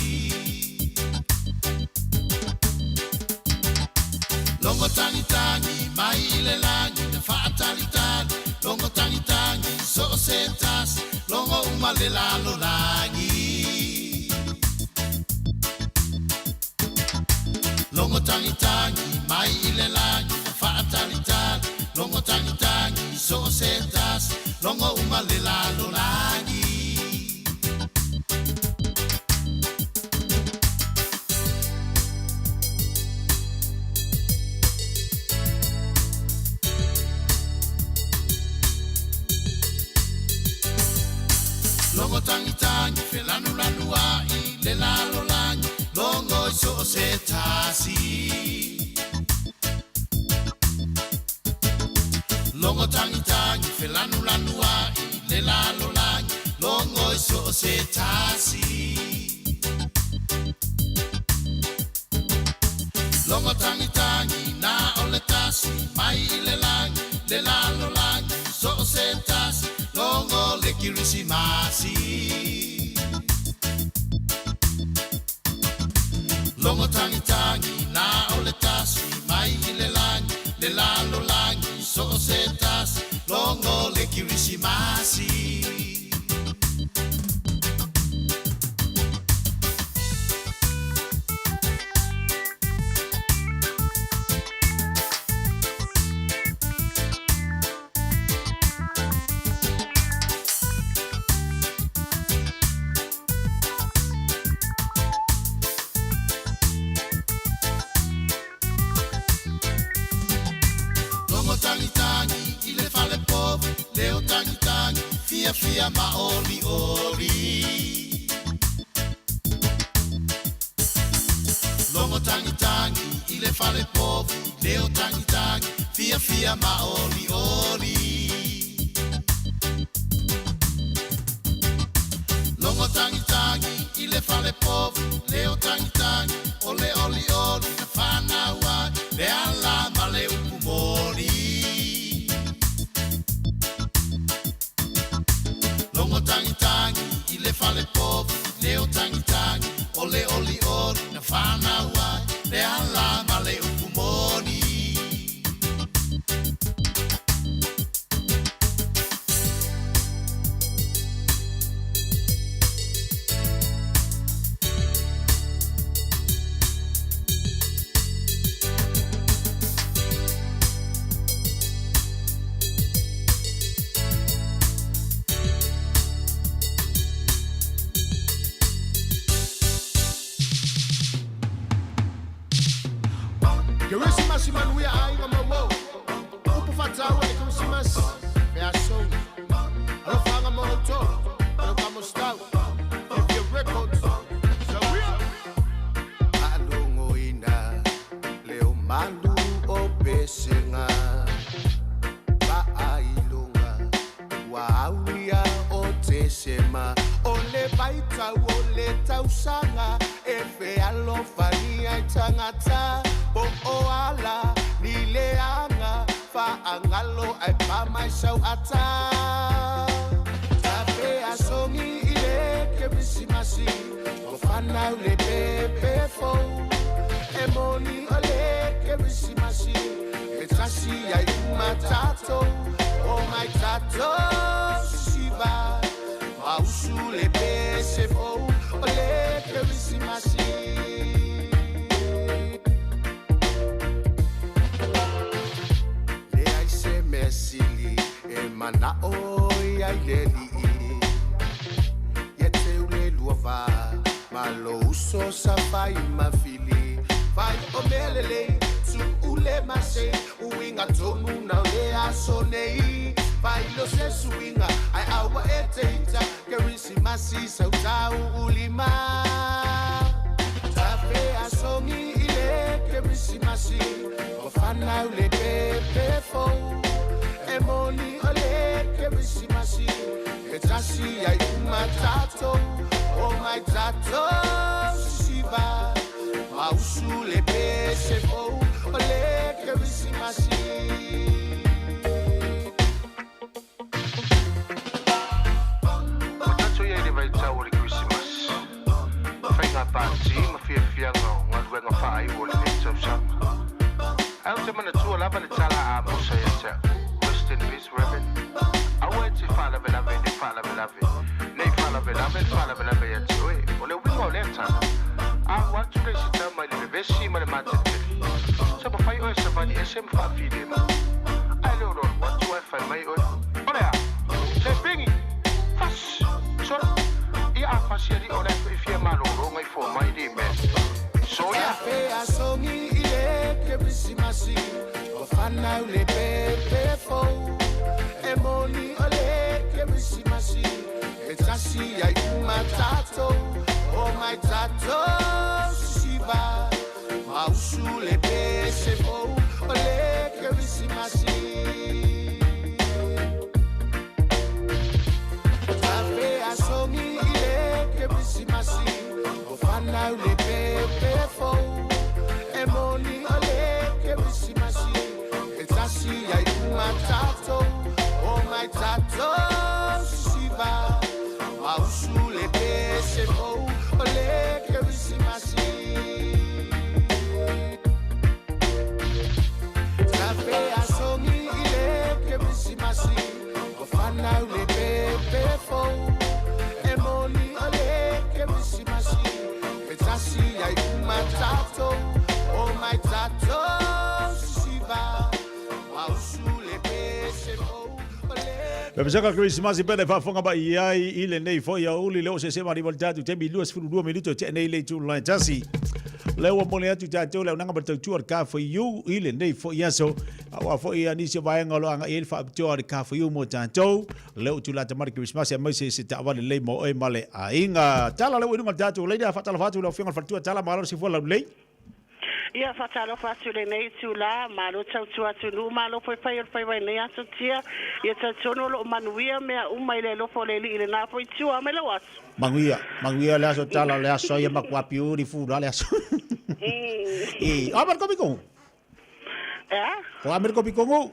[SPEAKER 1] Longo tangi tangi mai le langi le fatali tangi longo tangi tangi so setas longo uma le lalo langi. Longo tangi tangi mai le langi le fatali tangi longo tangi tangi so setas longo uma le lalo langi. Longo tangi tangi felanu lanu ai le lalo langi longo so setasi. Longo tangi tangi felanu lanu ai le lalo langi longo so setasi. Longo tangi tangi na ole tasi mai le langi le lalo langi so setasi longo le kirisimasi. Longo tangi tangi na ole tasi mai le langi le lalo langi so setas longo le kirisimasi. Fia ma oli oli. Longo tangi tangi ile fale povu leo tangi tangi fia ma oli oli. Longo tangi tangi ile fale povu leo tangi tangi ole oli oli na fana wa le ala male upumori. Longo tangi tangi ile fale povu leo tangi tangi ole oli oli na fana wa le ala male upumoni. Man, we are high on my wall. Upu fatawa ni Christmas. Me a song. I don't find a moto. I don't come stop. If you record, so we are. Alungo ina leo mandu ope
[SPEAKER 16] Ole baita ole tausanga efe alofania itangata bo oala nileanga fa angalo ai pa mai sau ata tape asongi ile ke bisimasi ofana ule pepe fo emoni ole ke bisimasi etasi ai matato oh my tato shiba Ausule pese fo ole ke bisimasi Le ai se mesili e mana oi ai leli Yete ule luava malo uso sa fai mafili Fai o melele tu ule mase uinga tonu na le asonei Pai lo se swinga ai awa eteita kerisi masi sautau ulima Tape asongi ile kerisi masi ofana ule pepe fo Emoni ole kerisi masi etasi ai matato oh my tato shiba Ausule pese fo ole kerisi masi Party, ma fia no, ma due nga fai vuole nel sama. Ang tema na tua lava na tala amo sa yata. Rest in peace, Reverend. I went to fala vela vela fala vela vela. Nei fala vela vela yata. Ole wingo leta. I want to raise it down my little vesi ma mate. Sa ba fai o sa ba ni SM fa fide ma. I don't know what to I find my own. Olha. Se pingi. Fas. So I fasieri ole fia malo rongai fo mai di me. So ya pe asongi ile ke bisimasi. Ofana ule pepe fo. Emoni ole ke bisimasi. Etasi ai matato. Oh my tato shiba. Ausule pese fo. Ole ke bisimasi. Tape asongi Bisimasi, ofana ule pepe fo Emoni ole ke bisimasi Etasi ai matato Oh my tato shiba Ausule pese fo Ole ke bisimasi Tape asongi ile ke bisimasi Ofana ule pepe fo Emoni ole ke bisimasi Etasi ai matato Oh my tato shiba Ausule pese fo
[SPEAKER 8] Pepesaka Christmas pele fa fonga ba iai ile nei fo ya uli leo se mari voltatu te milu as 2 minuto te nei le tu line tasi leo mo le atu ta leo nanga ba tu ka fo you ile nei fo ya so awa fo ia ni se ba ngalo anga il fa tu ka fo you mo tanto leo tu la te mari Christmas ya mai se ta wale le mo e male a inga tala leo nunga tatu le dia fa tala fa tu leo finga fa tu tala malo si fo la le
[SPEAKER 17] Ia fatalo fasule nei tula malo tau atu nu malo foi fai nei aso tia ia tatono lo manuia mea ile lo fo le ile na foi tua me lo was
[SPEAKER 8] manguia le aso tala le aso ia makwa piuri fu le aso amer ko biko ko amer ko biko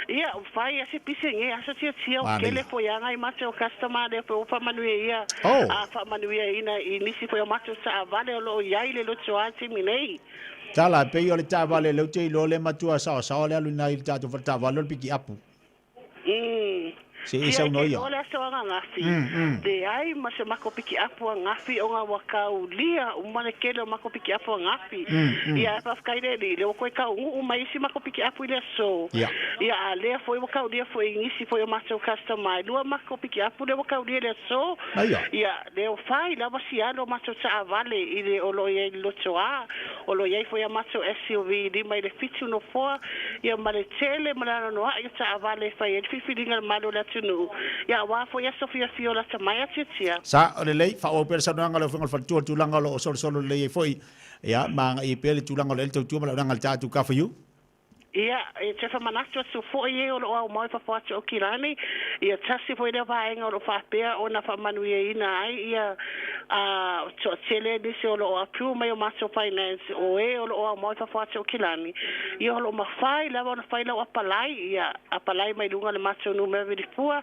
[SPEAKER 17] Ia, fai ase pisengi asa tia o kele foi anga I mate o customer de fo fa manuia a fa manuia ina inisi foi o mate sa vale lo ia ile lo tsoati minei
[SPEAKER 8] Tala pe yo le tavale le te lo le matua sa le aluna il tato fa tavale lo piki apu. Se isa no ia.
[SPEAKER 17] Ole so nga ngafi. De ai ma se mako piki apu ngafi o nga wakau lia o mane kele mako piki apu ngafi. Ia fa kaide le ko ka u mai si mako piki apu ile so. Ia le foi wakau dia foi ngisi foi o maso customer. Lua mako piki apu le wakau dia le so. Ia le o fai la vasialo maso sa vale ile o lo ye lo toa. O lo ye foi a maso SUV di mai le fitu no fo. Ia male tele mala no ia sa vale fai el fifilinga malo la tunu ya wa fo ya sofia fiola tamaya tiatia
[SPEAKER 8] sa le lei fa o persona ngalo fo ngol tu langa lo solo le foi ya ma I pele tu langa le tu mala ngalo ta tu ka for you
[SPEAKER 17] Ia, te whamanatua tu fo i o lo au mai whawhatu o Kirani. Ia tasi fo i rea vaenga o lo whapea o na whamanu i ina ai. Ia to tele nisi o lo apu mai o Maso Finance o o lo au mai whawhatu o Kirani. Ia o lo mawhai lawa o na whai lau apalai. Ia apalai mai lunga le Maso numera viripua.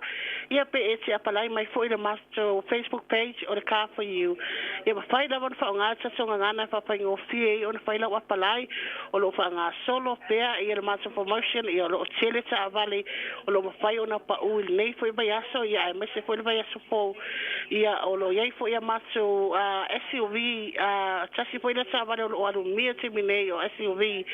[SPEAKER 17] Ia pe e te apalai mai fo i le Maso Facebook page o le Car for You. Ia mawhai lawa o na whaonga tatonga ngana whapai ngofie o na whai lau apalai o lo whaonga solo pea i le Maso promotion i o lo tele ta avale o lo mawhai o na pau i nei fo i bai aso ia e mese fo i bai aso po ia o lo iei fo i a Maso SUV tasi fo i le ta avale o lo alu mia te minei o SUV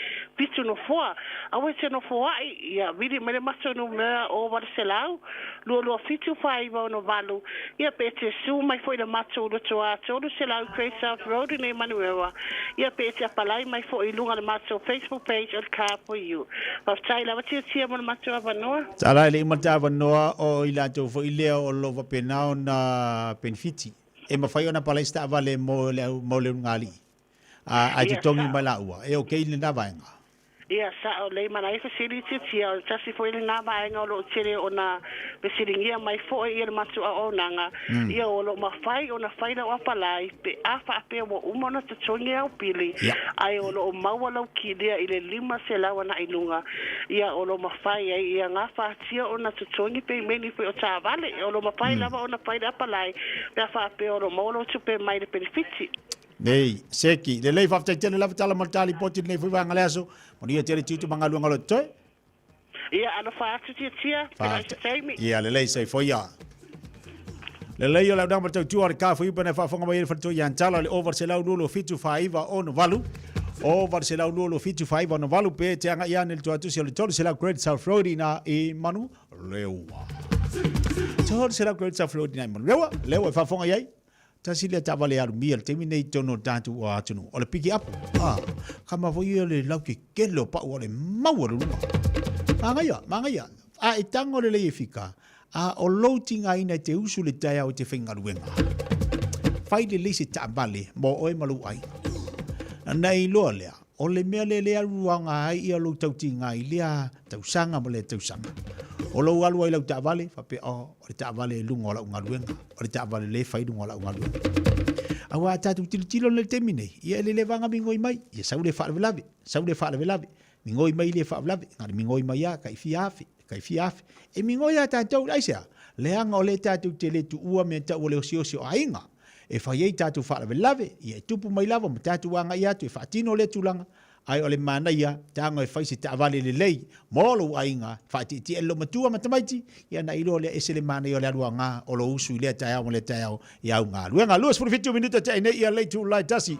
[SPEAKER 17] pitu no fua awe te no fua ia vidi mele Maso no mea o Varselau lua fitu whaiva o no valu ia pe te su mai fo i le Maso lo toa tolu Selau Cray South Road nei Manuewa ia pe te apalai mai fo i lunga le Maso Facebook page o Car for You. Whaftai lawa tia mo le Maso Avanoa.
[SPEAKER 1] Tara le Maso Avanoa o i latou fo i lea o lo vapenao na benefiti. E mawhai ona palaista avale mo le ngali. A te tongi mai laua. E o kei le na vaenga.
[SPEAKER 17] Ia sa o le mana e facility tia o tasi fo ile na vaenga o lo tere o na besiringia mai fo i le Maso o nanga. Ia o lo mawhai o na whaina o apalai pe afa ape o umona te tongi au pili. Ai o lo maua lau ki lea i le 5 selawa na ilunga. Ia o lo mawhai ai ia ngā whaatia o na te tongi pe meni pe o tā vale. O lo mawhai lava o na whaina apalai pe afa ape o lo maulo tupe mai le benefiti.
[SPEAKER 1] Nei, seki, le lei whaftai tele lava tala martali poti nei fui wanga leaso, moni ia tere tiutu mangalu ngalo toi.
[SPEAKER 17] Ia, ana whaatu tia, pera isa teimi.
[SPEAKER 1] Ia, le lei sei foi ia. Le lei o lau dama tau tuare ka fui pana whafonga mai whato i antala le over se lau nulo fitu whaiva o no valu. Over se lau nulo fitu whaiva o no valu pe te anga ia nel tuatusi o le tolu se lau Great South Road na i manu lewa. Tolu se lau Great South Road na i manu lewa e whafonga iai. Tasi le tavale alu mia le temi nei tono tatu o atunu. O le piki apu. Kama foi le lau ke kelo pa o le maua lunga. Mangaia. A e tango le lei fika. A o loutinga ina te usu le taia o te whengaruenga. Fai le lei se tabale mo oe malu ai. Nei loa lea. O le mea le lea ruanga ai ia lo tautinga i lea tausanga mo le tausanga. O lo alu ai lau tavale, whape o le tavale lunga o lau ngaruenga. O le tavale le whai lunga o lau ngaruenga. Awa tatu tilo le temine. Ia le vanga mingoi mai. Ia saure whaarewelave. Mingoi mai le whaarewelave. Ngari mingoi mai a kai fiafe. E mingoi a tātou laisea. Leanga o le tātou te le tu ua mea tau o le osio ainga. E whai ei tātou whaarewelave. Ia e tupu mai lava ma tātou anga ia tu e whaatino le tulanga. Ai ole mana ia tango e faisi ta vale le lei molo ainga fati ti elo matua matamaiti ia na ilo le esele mana ia le aluanga o lo usu le taia mo le taia ia nga luenga luas for 20 minutos te nei ia le tu lai tasi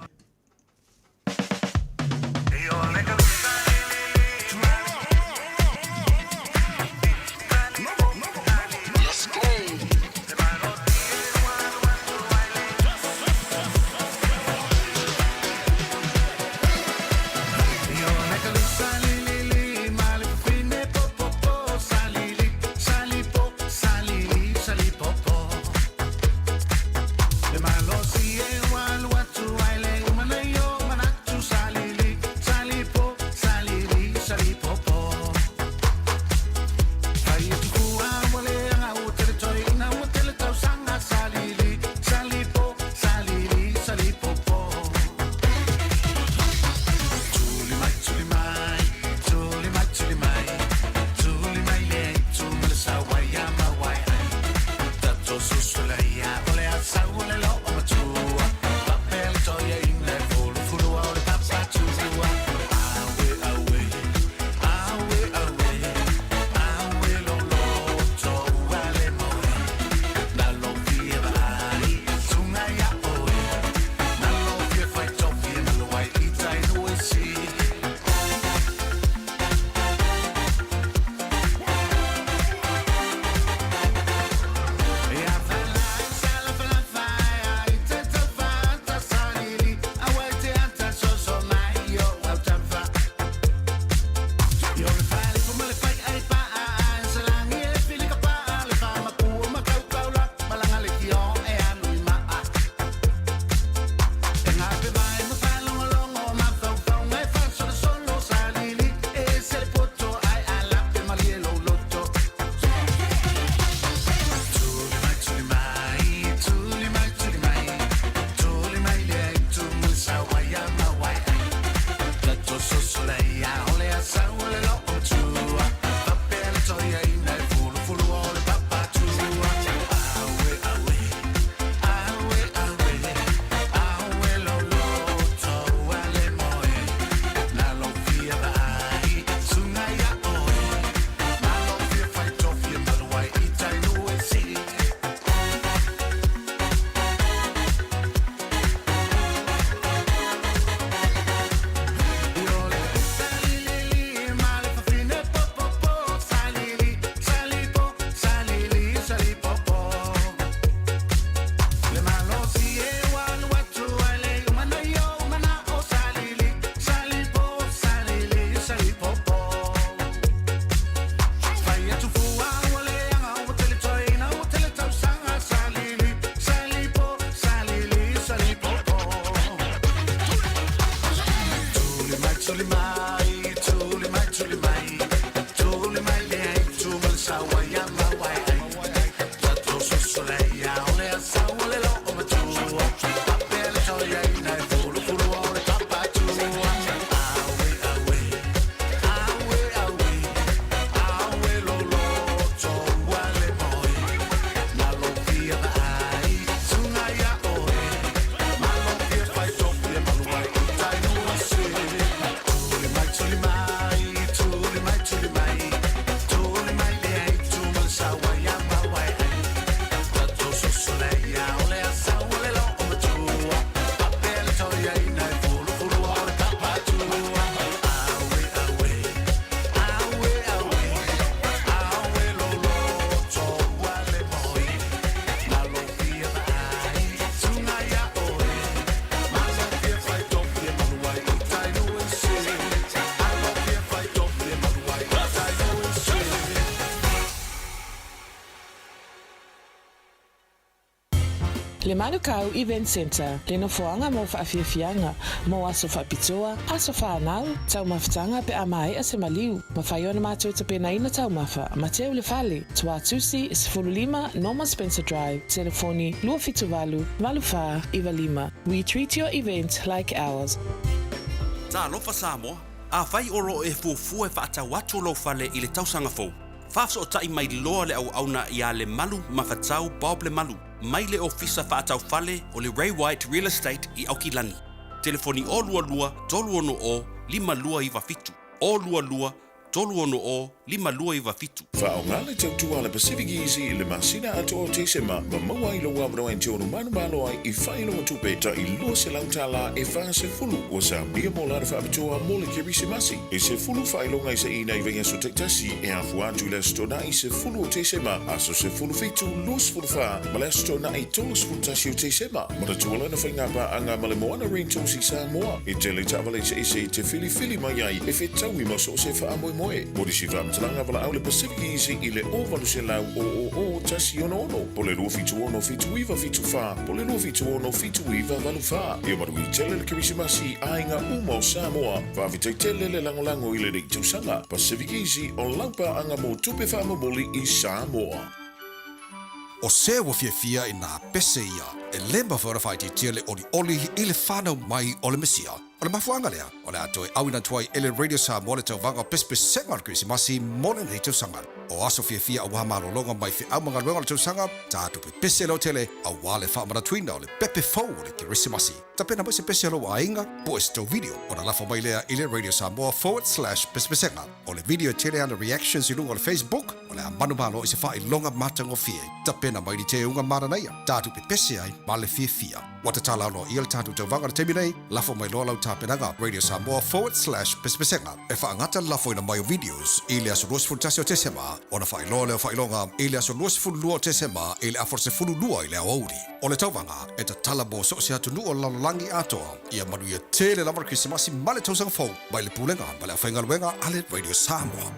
[SPEAKER 14] malo si igual what to baile
[SPEAKER 3] Le Manukau Event Center, le nofoanga mo whaafiafianga, mo aso whaapitoa, aso whaanau, tau mawhitanga pe amai a se maliu, mawhaiona mātou te pena ina tau mawha, Mateo Le Fale, Tua Tusi, Sifululima, Norman Spencer Drive, telefoni, Luafituvalu, Valufa, Iva Lima. We treat your event like ours.
[SPEAKER 6] Ta alofa Samoa, a whai oro e fufu e whaata watu lo fale i le tausanga fau. Whafso o tai mai loa le au auna ia le malu mawhatau Bob le malu. Mai le ofisa whaatau fale o le Ray White Real Estate i Aukilani. Telefoni o lua lua, tolu ono o, 5 lua iwa fitu. O lua lua, tolu ono o, 5 lua iwa fitu.
[SPEAKER 18] Whaongale tautua le Pacific Easy le masina ato o te sema, ma maua ilo wabro en tonu manu malo ai I whailo matupe ta I lua se lautala e wha se fulu o sa mia mo lara whaapitoa mo le kiri se masi. E se fulu whailo ngai se ina I venga so te tasi e a fuatu le stona I se fulu o te sema, aso se fulu fitu lus fulu wha, ma le stona I tolus fulu tasi o te sema. Mara tuala na whainga pa anga male moana rinto si Samoa. E te le tavale se ese te fili mai ai e whetaui ma so se wha amoe moe. Mori si whaamtalanga wala au le Pacific Easy I le ovalu se lau o tasi ono. Po le lua fitu ono fitu iwa fitu wha, po le lua fitu ono fitu iwa valu wha. Ia maru I tele le kirisimasi ainga uma o Samoa, whawitei tele le langolango I le reitu sanga. Pacific Easy o laupa anga mo tupe whamamoli I Samoa.
[SPEAKER 2] O se wa fia I nā pese ia, e lemba whawhawhai tia le oli I le whanau mai o le mesia. O le mafuanga lea, o le ato e awina tuai ele radio Samoa le tau vanga pespe sengar krisimasi mone nei tau sanga. O aso fia a wahamaro longa mai fi amanga luenga le tau sanga, ta tupe pese lo tele, a wale whamara tuina o le pepe fau o le krisimasi. Ta pena mo se pese lo a inga, po e sto video, o na lafo mai lea ile radio Samoa /pespe sengar. O le video tele ana reactions I lunga o le Facebook, o le amanu malo I se wha I longa matango fie. Ta pena mai ni te unga maranaya, ta tupe pese ai, ma le fia. Wata tala no ia le tatu tau vanga le temi nei, lafo mai loa lau tapenaga Radio Samoa /pespe sengar. E whaangata lafo ina mai o videos, ile aso luas fultasi o te sema, o na whailo leo whailonga, ile aso luas fululua o te sema, ile afor se fululua ile auri. O le tau vanga, e ta tala bo so se atu nu o lalolangi atoa, ia manu ia tele lamar krisimasi male tausang fau, mai le pulenga, male a whainga luenga, ale Radio Samoa.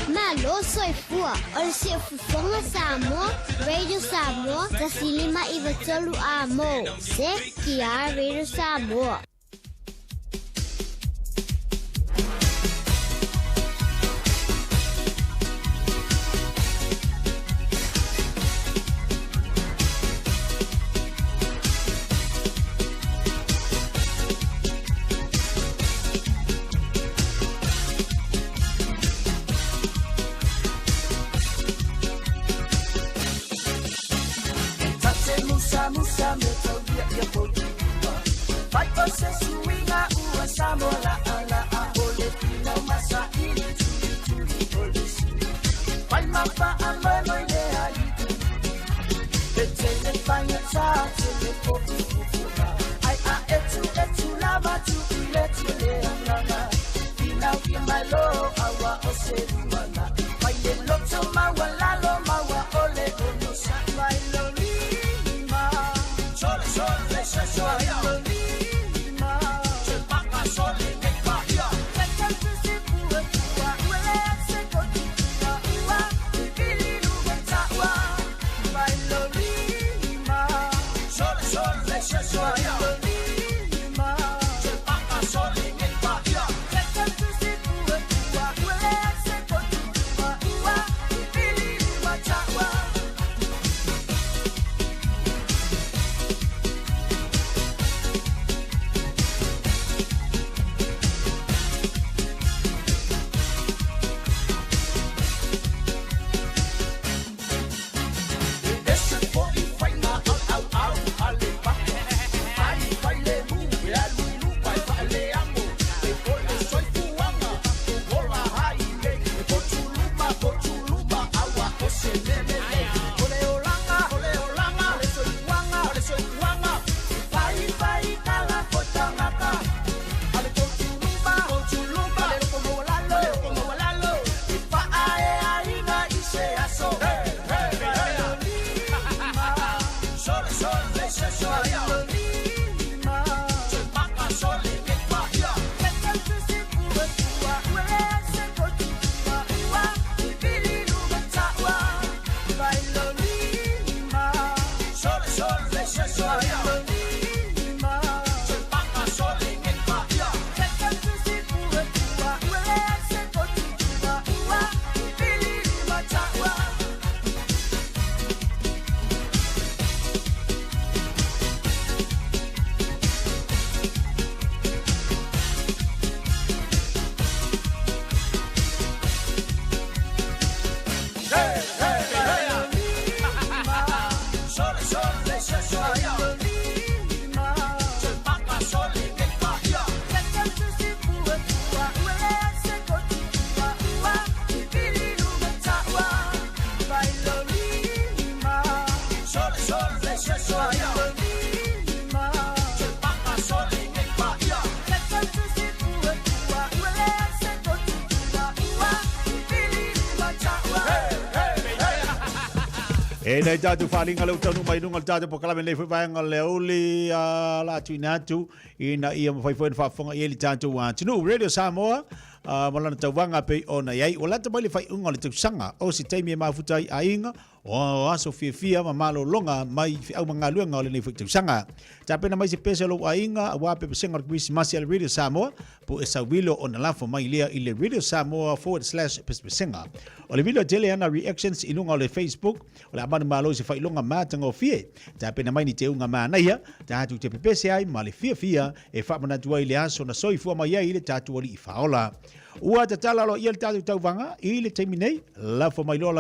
[SPEAKER 19] Malo soy fua, o se fufonga Samoa, Radio Samoa, tasilima iwa tolu a mo, se kia Radio Samoa.
[SPEAKER 20] Musa meto dia potuba vai você suinga ua samola ala a ole pina masa ili tuli polisi vai mapa amano ile ai betele fanya tate le potuba ai a etu lava tu ile tele angana pina my lo awa oseruana vai le loto mawala lo mawa ole ono sa vai lo
[SPEAKER 8] E nei tātou wharinga leo tanu mai nunga tātou pokalame nei whaiwanga leo li la tuinatu ina ia mawhaifoen whafonga i eli tātou tunu Radio Samoa malana tauwanga pe ona iai o lata mai le whaiunga le tausanga o si teimi e mafutai a inga o aso fia mamalo longa mai au mga luenga o le nei tausanga tapena mai se pese lo a inga a wape pesenga kwisi masi al Radio Samoa po e sa wilo ona lafo mai lea i le Radio Samoa /pesenga o le wilo tele ana reactions inunga o le Facebook o le amanu malo se whailonga mātanga o fie tapena mai ni te unga mānaia tātu te pepese ai ma le fia e whamanatu ai le aso na soifua mai ai le tātu oli i whaola ua te tala lo ia le tātou tauwanga i le teimi nei lafo mai loa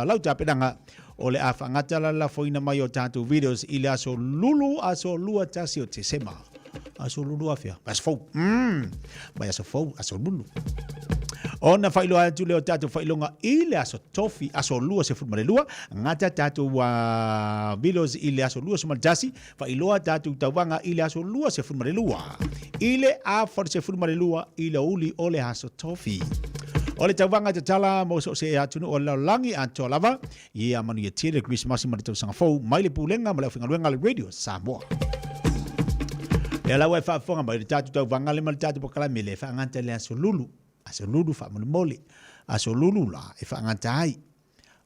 [SPEAKER 8] lauta pedanga o le awhangata la lafo ina mai o tātou videos i le aso lulu aso lua tasi o te sema aso lulu afia aso fau mai aso fau aso lulu ona whailoa atu leo tātou whailonga i le aso tofi aso lua se fulmare lua ngata tātou videos i le aso lua se maltasi whailoa tātou tauwanga i le aso lua se fulmare lua i le afar se fulmare lua i le uli o le aso tofi o le tauwanga te tala mo so se atunu o le langi anto lava i a manu i tire Christmas i maritau sanga fau mai le pulenga ma le whingaluenga le Radio Samoa le lau e whaafonga mai le tātou tauwanga le mali tātou pokala me le whaanganta le aso lulu aso lulu fa mole aso lulu la e fa ngata ai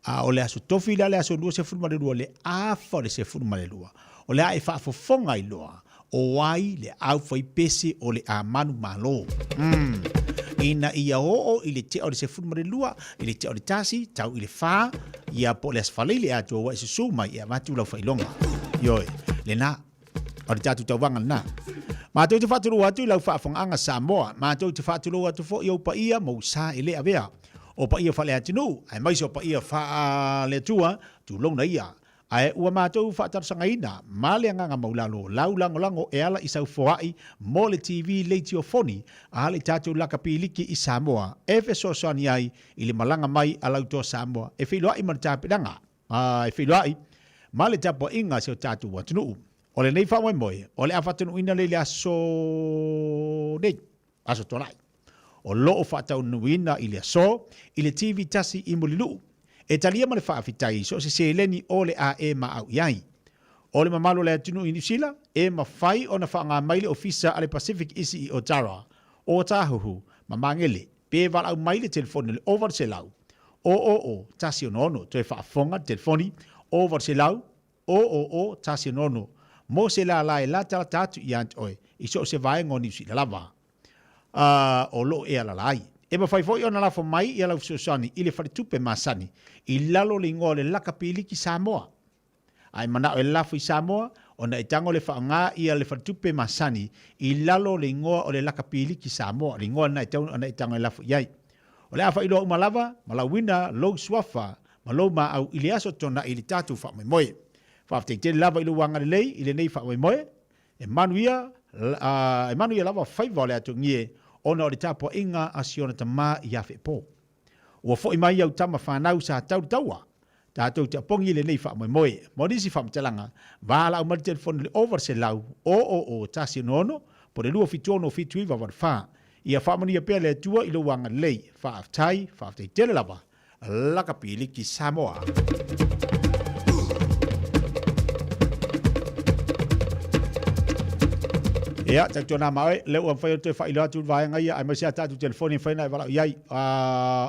[SPEAKER 8] a ole aso tofi la le aso lua se fulma le lua le a fa le se fulma le lua o le a e fa fofonga i loa o wai le au fai pese o le a manu malo ina ia o i le te o le se fulma le lua i le te o le tasi tau i le fa ia po le asfale le a to wa se suma ia matu la failonga yoi le na o le tatu tauwanga na Mātou te whāturu atu lau whaafonga Samoa. Mātou te whāturu atu fo i au pa ia mau sā e lea vea. O pa ia whale atinu, ai mai so pa ia whaale tua, tu launa ia. Ai ua mātou whātarusanga ina, māle anganga maulalo, lau lango e ala i sau foai, mo le TV leiti o foni, a hale tātou laka piliki i Samoa, e fe sosani ai, i le malanga mai a lau tō Samoa, e whiloa i marutapidanga, e whiloa i, māle tapo inga se o tātou atinu. O le nei whawe moe, o le awhatanu ina le aso nei, aso tonai. O loo whatau nuina i le aso, i le TV tasi i mulilu. E talia ma le whaafitai, so se leni o le a e ma au iai. O le mamalo le atunu i Nisila, e ma whai o na whaanga maile ofisa ale Pacific isi i Otara. O tāhuhu, ma mangele, pe wala au maile telefoni le over se lau. O, tasi o nono, to e whaafonga telefoni, over se lau, o, tasi o nono. Mo se la e la tatu i ant oe, i so se vae ngoni usi la lava. O lo e ala lai. E ma fai foi ona la fo mai i ala usosani, i le faritupe masani, i lalo le ingo le laka piliki Samoa. Ai mana o e lafo i Samoa, ona e tango le whaanga i ale faritupe masani, i lalo le ingo o le laka piliki Samoa, le ingo na e tango e lafo iai. O le afa ilo umalava, malawina, lo swafa, malo ma au ili aso tona ili tatu wha mai moe. Whafte te lava i luanga le lei, i le nei whawe moe, e manuia lava whaiva le atu ngie, ona o le tapo inga a siona ta maa i afe po. Ua fo i mai au tama whanau sa tau taua, tātou te apongi le nei whawe moe, monisi whamtelanga, wala au mali telefoni le over se lau, o tasi nono, po le lua fitono fituiva warwha, ia whamani a pia le atua i luanga le lei, whaaftai, whafte te lava, laka piliki Samoa. Ia, tātou nā maoe, leo am whai o te whailo atu vāenga ia, ai maisia tātou telefoni whaina e wala iai,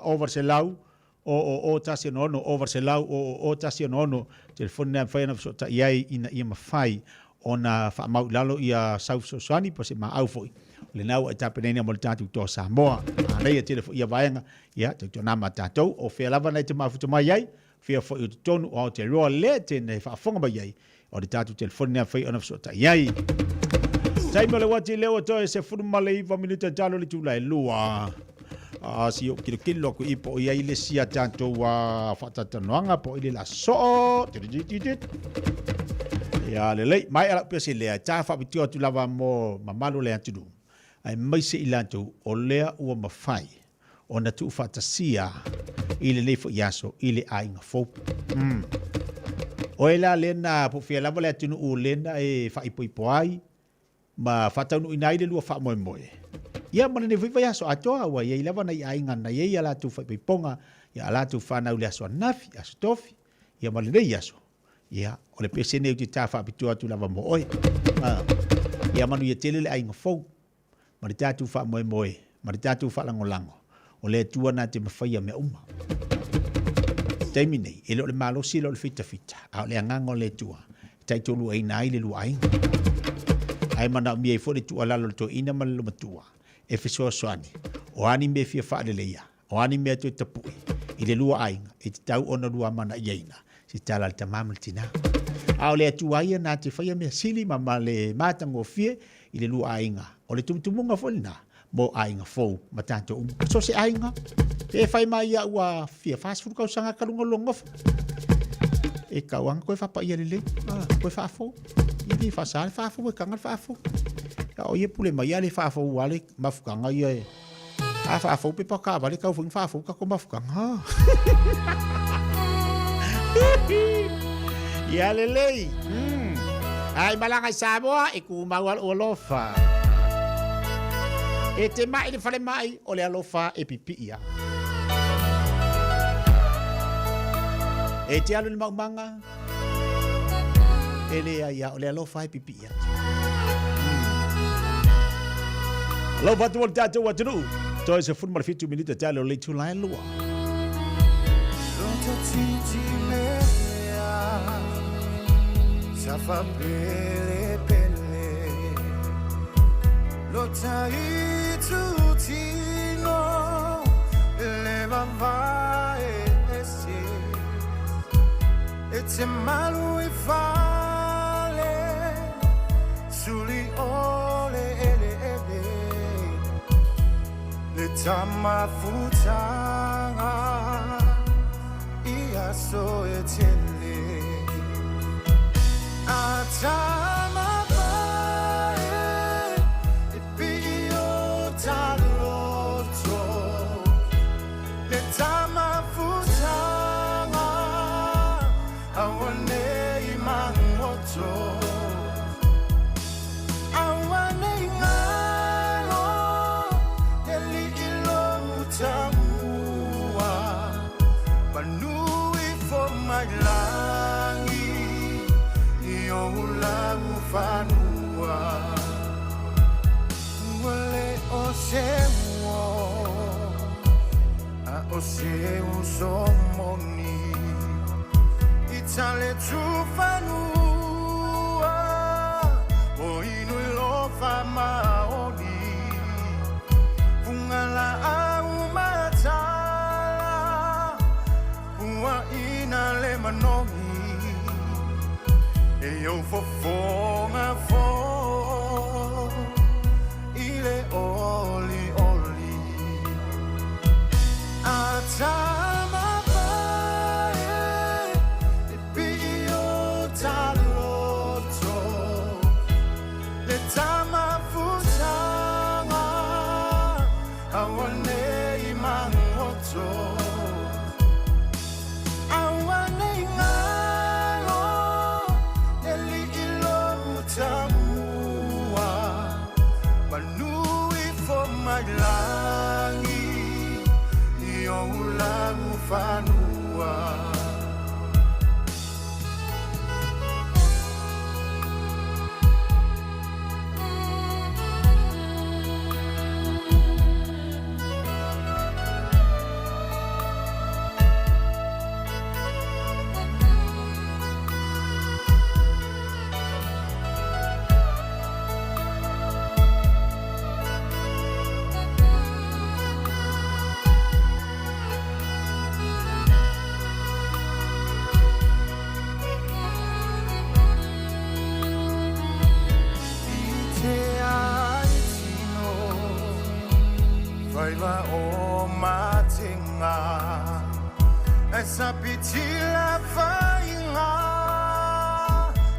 [SPEAKER 8] over se lau, o tasi ono, over se lau, o tasi ono, telefoni nā whaina whasota iai ina ia mawhai, o nā whaamau lalo ia South Sosani, pa se maa au foi. Le nau e tāpeneni a mole tātou tō Samoa, anei a telefoni ia vāenga, ia, tātou nā ma tātou, o whea lava nei te mafuta mai iai, whea whai o te tonu, o te roa le tēnei whaafonga mai iai, o te tātou telefoni nā whai ona whasota iai. Taima le wati leo toe se furuma le iwa minuta talo le tula e lua. Si o kilo ko ipo ia ile sia tanto wa whatatanoanga po ile la so. Ia le lei, mai ala pese lea, tā whapitio atu lava mo mamalo le antunu. Ai maise ilanto o lea ua mawhai. O na tu whatasia ile nefo iaso, ile a inga fōpu. O e la lena, po fia lava le antunu o lena e whaipo ai. Ma whataunu inai le lua wha moe moe. Ia mana ne whiwai aso atoa wa ia ilawa na ia inga na ia la tu whaiponga, ia la tu whanau le aso nafi, aso tofi,
[SPEAKER 1] ia ma le nei aso ia o le pese nei te tā whaapitua tu lava mo oi ia manu ia tele le ainga fou ma le tātu wha moe moe ma le tātu wha lango lango o le tua nā te mawhaia me uma taimi nei e lo le malosi lo le fita fita a le angango le tua tai tolu ai nai le lu ai ai mana mi e fo le tua lalo to ina ma le matua e fiso soani o ani me fia fa le leia o ani me to tapu i le lua ai e te tau ona lua mana iaina si tala le tamamul tina a le tua ia na te faia me sili ma le matango fie i le lua ainga o le tumtumunga fo na mo ainga fo matanto so se ainga e fai mai ia ua fia fast food kau sanga kalunga longa e kawang koe fa pa ia le koe fa fo i fa sal fa fo e kanga fa fo ya o ye pule mai ale fa fo wale mafukanga ia a fa fo pe pa ka vale kau fo fa fo ka ko mafukanga ia le lei ai malanga Samoa e ku mawal olofa e te mai le fale mai o le alofa e pipi ia e te alu le maumanga e le ia o le alofa e pipi ia alofa tu volta tu watru to se fun mar fitu minuto talo le tu lai lua
[SPEAKER 20] Safa pele pele lo tai tutino le va e si e te malu e fale suli ole ele le tama futanga ia so e tele atama vai e pio taloto le tama futanga awane imangoto awane ngalo eli ilo utamua manui for my life fanua wale o sewo a o sewo somoni itale tu fanua o inu lo fama oni fungala au matala fua ina le manoni e eu fofonga fo ile oli oli atama vai e pio taloto le tama futanga awane imangoto langi io lagu fanua Vai o matinga esa pitila fainga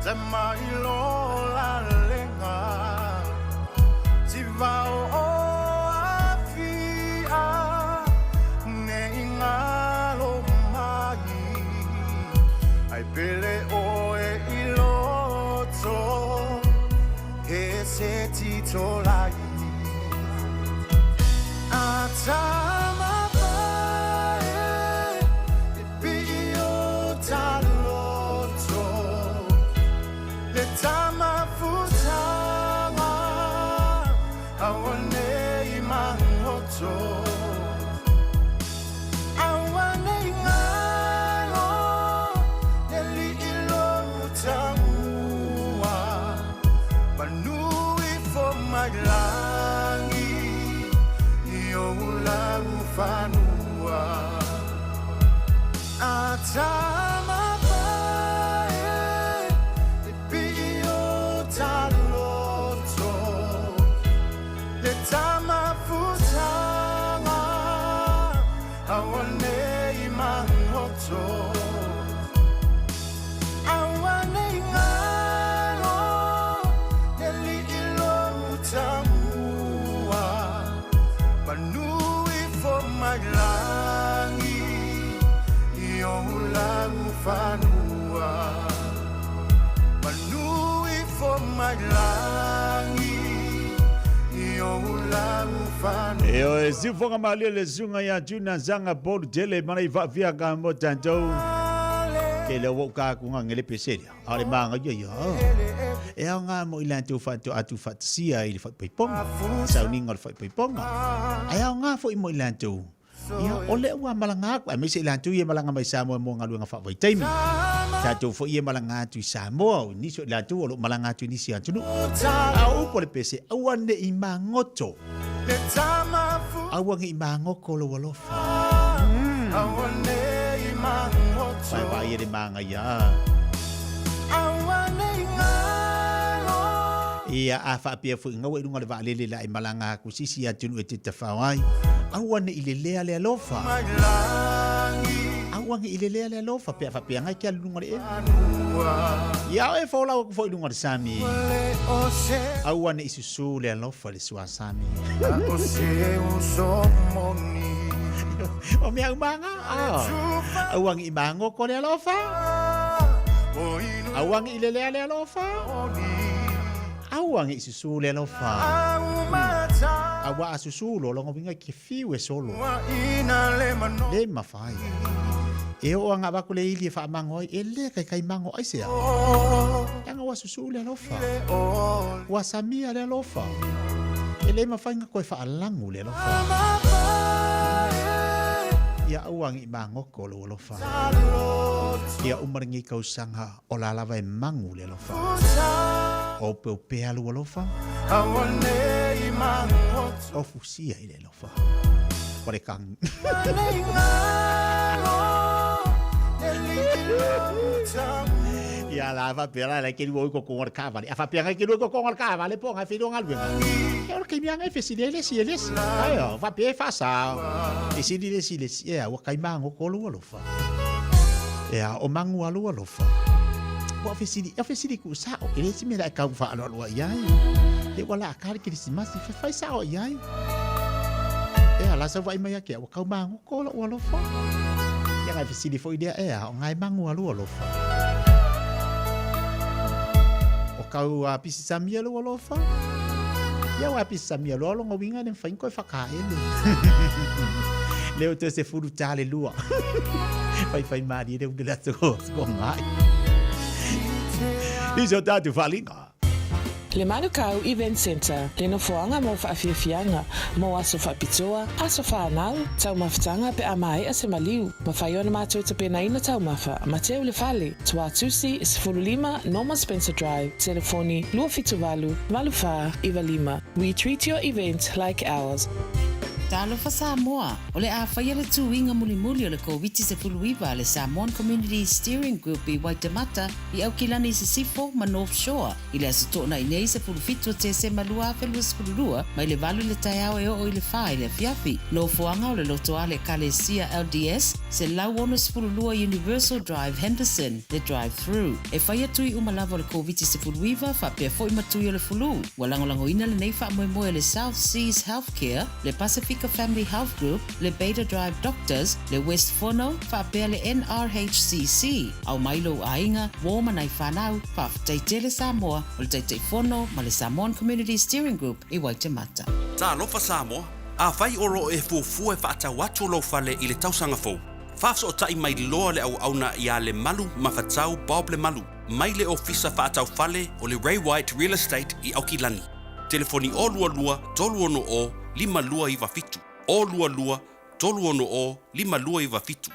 [SPEAKER 20] zama ilo la lenga si va o afia ne ingalo mai ai pele o e iloto e se titolai atama vai e pio talo fanua manui for my langi io ulangu fanua
[SPEAKER 8] Eo e sifonga malia le sunga ya juna zanga bolu jele mana I via ka mo tantou. Ke le woka ku ngele peseria. Ale manga ya. E nga mo ilantu fatu atu fatsia I fat pipong. Sa ninga fat pipong. Ai nga fo mo ilantu. Ia ole wa malanga ku me se ilantu ia malanga mai Samoa mo ngalu nga fa vai taimi. Tatu fo ia malanga tu Samoa ni so ilantu o malanga tu ni sia tunu. Au po le pese awane I mangoto. Awang I mangoko lo walofa.
[SPEAKER 20] awane imangoto
[SPEAKER 8] Pai pai ia de manga ia.
[SPEAKER 20] awane ngalo
[SPEAKER 8] Ia afa pia fu ngawe lunga le valele la I malanga ku sisi atunu e te tafawai. Awane I le lea le lofa. Awangi I le lea le lofa pia fa pia ngai kia lunga le e. Ia e fola ku fo lunga le sami. Awane I susu le lofa le sua sami.
[SPEAKER 20] ose usomoni
[SPEAKER 8] O mea umanga. Awangi I mango ko le lofa. Awangi I le lea le lofa. Awangi I susu le lofa. Awa susu lo longo winga ki fiwe solo. Le mafai. E o anga ba kule ili fa mango e le kai mango ai se. Anga wa susu le lofa. Wa samia le lofa. E le mafai nga ko fa alangu le lofa. Ia uang I mango ko lo lofa. Ia umaringi kau sanga o la lava e mangu le lofa. O pe o pe alu lofa. O fusia I le lofa. Pare kang. Ia la fa pera la ke luo ko ngor kava. A fa pera ke luo ko ngor kava le ponga fi donga alwe. E ora ke mianga fe si le si le. Ayo, fa pe fa sa. E si le si le. Ia wa kai mango ko lo lofa. Ia o mangu alu lofa. Wa fe si ku sa o ke si me la ka fa alo lo ia. Le wala ka ke si mas fe fa sa o ia. Ia la sa vai mai ke wa ka mango ko lo lofa. Ia ngai fe si foi dia ia o ngai mangu alu lofa. Kau pisi samia lo lofa. Ya wa pisi samia lo ngo winga nem fain ko fa ele. Leo te se furu tale lua. Fai mari de ungela to ko ngai. Iso tatu falinga.
[SPEAKER 3] Le Manukau Event Center, le no foanga mo fa afiafianga, mo aso fa pitoa, aso fa anau, tau mafutanga pe amai ase maliu, mafaiona mato te pena ina tau mafa, mateo le fale, tua tusi is fululima, Norma Spencer Drive, telefoni, lua fituvalu, malufa, ivalima. We treat your event like ours.
[SPEAKER 4] Talo fa Samoa, o le a whaia le tuinga muli o le COVID-19 le Samoan Community Steering Group I Waitemata I au kilani se sifo ma North Shore. I le aso tōna I nei se pulufitua te se malua whelua spulurua, mai le valu le taiao e o I le whae le fiafi. No fuanga o le loto ale Kalesia LDS, se lau ono spulurua Universal Drive Henderson, le drive-through. E whaia tui umalava o le COVID-19 whapea fo I matui o le fulu. Walangolango ina le nei wha moe le South Seas Healthcare, le Pacific Family Health Group, le Beta Drive Doctors, le West Fono, whapea le NRHCC. Au mailo ainga, wōma nei whanau, whawhataitele Samoa, o le Taitei Fono, ma le Samoan Community Steering Group I Waitemata.
[SPEAKER 6] Tā lofa Samoa, a whai oro e fuafua e whaata watu lo fale I le tausanga fau. Whafso o tai mai loa le au auna ia le malu mawhatau Bob le malu. Mai le ofisa whaatau fale o le Ray White Real Estate I Aukilani. Telefoni o lua tolu ono o 5 iwa fitu. O lua tolu ono o 5 iwa fitu.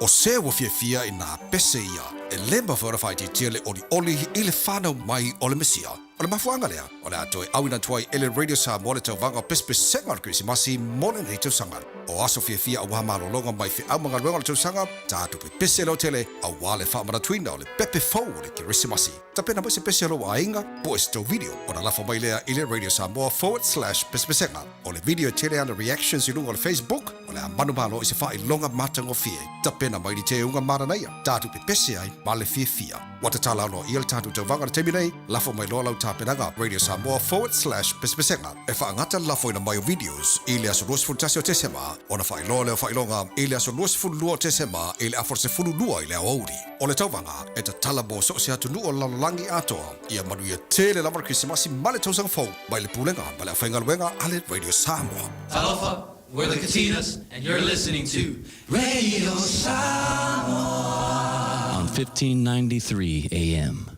[SPEAKER 2] O se wa fia ina pese ia e lemba whawhai te tiele oli I le whanau mai o le mesia. O le mafuanga lea, o le atoe awina tuai ele radio sa mo le tau vanga pespe sengar krisi masi mole nei tau sanga. O aso fia a wahamalo longa mai fi au mga luenga le tau sanga, ta atu pe pese lo tele, a wale whamara tuina o le pepe fau o le kirisi masi. Ta pena mai se pese lo a inga, po es tau video, o na lafa mai lea ele radio sa mo /pespe sengar. O le video tele ana reactions I lunga o le Facebook, o ole manu malo i se fa longa matango fie ta pena mai te unga mara nei tatu pe pese ai male fia wata tala no il tatu te vanga te binei la fo mai lola ta penanga Radio Samoa /pespesenga e fa ngata la fo ina mai videos ile aso los funtasio te sema ona fa lola fa longa ile aso los fu luo te sema ile afor se fu luo ile auri ole tawanga e ta tala bo so se atu no la langi ato ia manu ia tele la Christmas male tosang fo mai le pulenga male afenga wenga ale Radio Samoa.
[SPEAKER 21] Talofa, we're the Katinas, and you're listening to Radio Samoa on 1593 AM.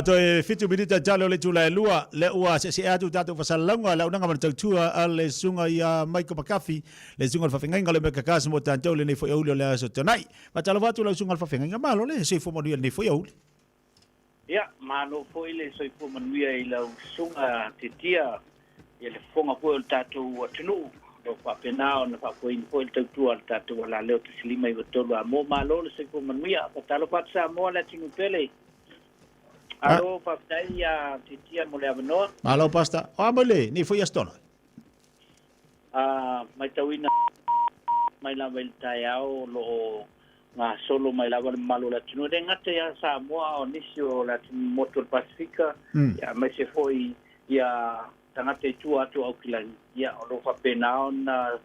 [SPEAKER 8] Toi fitu minita jalo le tula e lua le ua se atu tatu fasalonga la unanga mana tautua le sunga ia Michael Makafi le sunga alfafengainga le mekakasi mo tantou le nei foi auli le aso tanai ma talo watu le sunga alfafengainga malo le se fo manuia nei foi auli
[SPEAKER 22] ia malo foi le soi fo manuia i la sunga titia ia le fonga po le tatu atunu do fa penao na fa foi po le tautua le tatu la leo te silima i tolu amo malo le soi fo manuia pa talo pat sa mo la tingu pele. Alo, papai ya titia mo le avanoa.
[SPEAKER 8] Malo pasta. O mole, ni foi astona.
[SPEAKER 22] Mai tawina mai la vel taiao lo nga solo mai la malo la tino de ngate ya Samoa o nisio la motor Pacifica. Ya mai se foi ya tangate tu atu au kilani. Ya lo fa penao na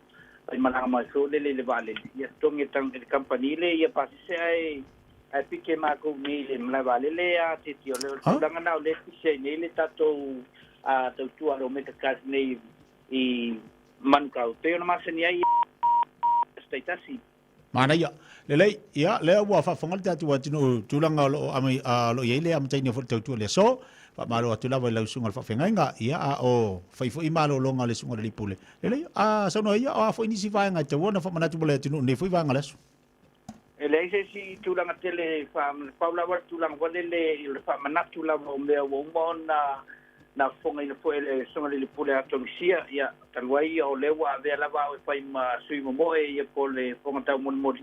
[SPEAKER 22] ai mana mai so le vale. Ya tonge tang company le ya pasise ai ai pike mako mile mla vale le a titio le tanga na le pise ne le tato a tu alo me ka nei I mankau te ona masani ai staitasi
[SPEAKER 8] mana ia le ia wa fa fongal tatu wa tino tulanga lo ami lo ia le am taini fo tu le so pa malo atu la la sunga fa fenga ia a o fa fo I malo longa le sunga le pule le so no ia a fo inisi va nga te wona fa manatu bole tino ne fo va nga leso
[SPEAKER 22] ele ise si tulanga tele fa paula wa tulanga wale le fa manatu la mo me wo na fonga ina po ele songa le pule atomisia ya talwai o le wa ve la va o fa ma sui mo e po le fonga ta mo mo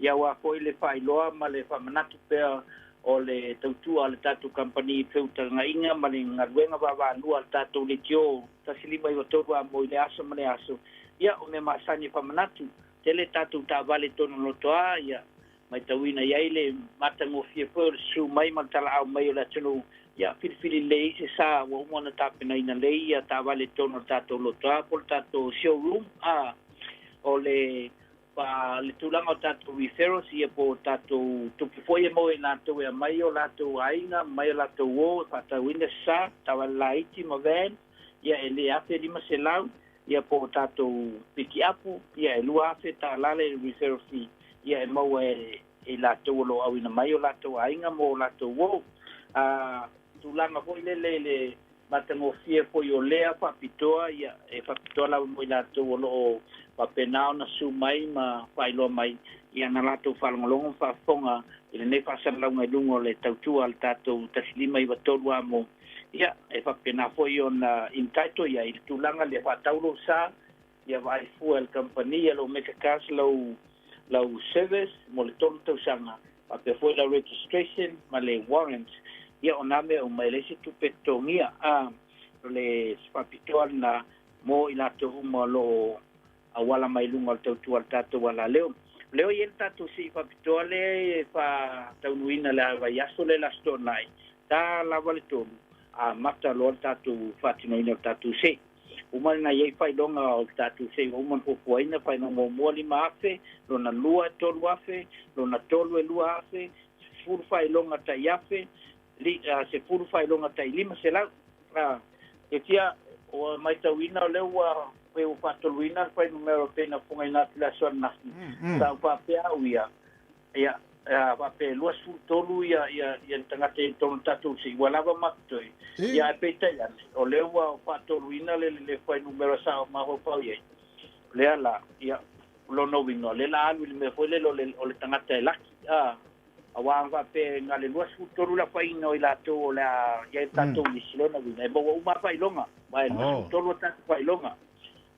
[SPEAKER 22] ya wa po ile fa loa ma le fa manatu pe o le tautu al tatu company filter nga inga ma le ngarwenga va lu al tatu le tio ta silima I to wa mo le aso ma le aso ya o me masani fa manatu tele tatu ta vale tono lo toa ya mai tawina ya ile matango fie po su mai mantala au mai la tunu ya fili le se sa wo mona tapina ina le ya ta vale tono tato lo toa por tato showroom o le pa le tulanga tato referral si po tato tu foi mo ina to ya mai o la to ainga mai la to wo pa ta winda sa ta la iti mo ven ya ele ape di maselau ya po tato piki apu ya lu afe ta la le referral fee ya mo e la to lo au ina mai o la to ainga mo la to wo tulanga ko le matango fie po yo lea pa pitoa ya e pa pitoa la mo la to lo pa penao na su mai ma pa ilo mai ya na la to falongolongo fa fonga ile ne fa sa la ngalungo le tautu al tato taslima I batolu amo ya e fa pena fo yo na intaito ya il tulanga le fa taulo sa ya vai fuel company ya lo meka kas lo service mo le tolu tau sanga pa pe foi la registration ma le warrant ya oname o mai lesi tu petongia le spapitoal na mo ila to mo lo awala mai lunga al tau tato wala leo yen tato si papitoal e fa taunuina la vayaso le la stonai ta la vale to mata lo tato fatino ina tato se uma na ye fa longa o tato se uma po poina fa no mo li mafe lo na lua to luafe lo na tolu e lua afe fur fa longa ta yafe se furu fai longa tai lima se la e tia o mai tawina le wa pe o patoluina fai numero pena funga ina la sona sa pa pe awia ya pa pe lo su tolu ya tanga te ton tatu si wala ba maktoi ya pe ya o le wa patoluina le fai numero sa ma ho pa ye le ala ya lo no vino le la alu me foi le o le tanga te la awang va pe ngale luas futuru la fa ino ila to la ya tanto ni silona vi e bo uma fa ilonga mai futuru ta fa ilonga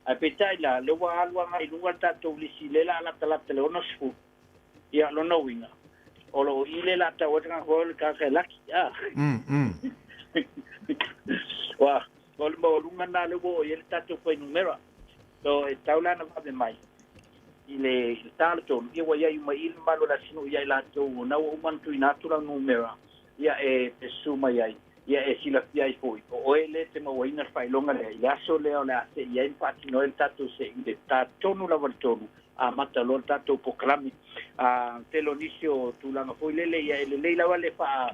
[SPEAKER 22] Ai petai la le wa alwa ngai lunga tatou lisi le la lata le ono sifu. Ia lo no winga. O lo ile la ta wata ko ka laki a. Wa ko mo lunga na le bo ile tatou ko numero. So taula na va mai. Ile tarto ia wa ia mai il malo la sino ia la to na o man tu ina tu la numero. Ia suma ia. Ia sila pia I foi. O ele te mo ina fai longa le. Ia so le ona se ia in pati no el tatou se inde tonu la vartonu. A mata lo tatou proclami. A telonisio tu la foi lele ia ele la wale fa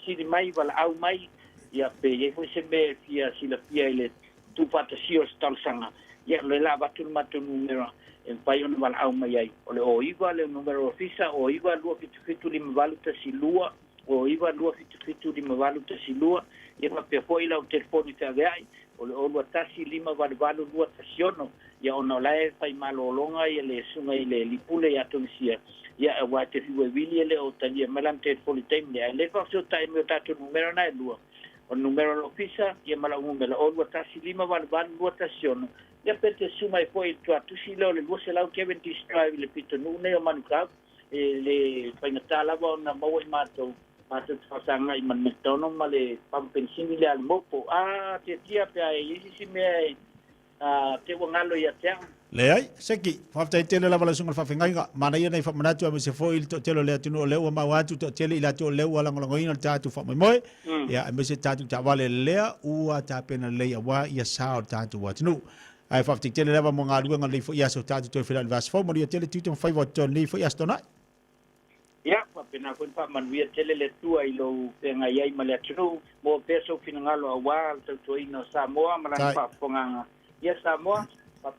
[SPEAKER 22] sidi mai wala au mai ia pe ia foi se me fia sila pia ile tu pata sio stal sanga. Ia le la batul matu numero en pai ona wala au mai ai. Ole o iwa le numero ofisa o iwa lua fitu lima valuta silua o iwa lua fitu lima valuta silua ia ma pe foi la o telefoni te aveai o le olua tasi lima valu lua tasiono ia ona lae fai malolonga ia le sunga ile lipule ia tonisia ia e wa te fiwe wili le o tania malam telefoni time le fa so time o tatu numero na lua o numero ofisa ia mala umela olua tasi lima valu lua tasiono ia pe te suma e foi tu atusi le lua se lau Kevin Drive le pito nune o manuka le paingata lava ona maua mato mato fasanga I manetono male pampensini le almopo Tiatia pe ai isi me te wangalo ia te
[SPEAKER 1] Le ai, seki, whaftai tele lava la sunga whawhingainga, mana ia nei whamanatu ama se fo ili to telo lea tunu o leo ma watu to tele ila to leo ala ngolongoina tātu whamoimoe, ia me se tātu ta wale lea ua ta pena lea wa ia sao tātu watunu. Ai whaftai tele lava mo ngā luenga lei fo ia so tātu toi whira le vasi fo, mori ia tele tūtong whaiwa ton lei fo ia stonai.
[SPEAKER 22] Ia, pena koe whamanuia tele le tua I lo penga iai ma le atunu, mo peso finangalo a wā, tau ino Samoa, marang whaponganga. Ia Samoa,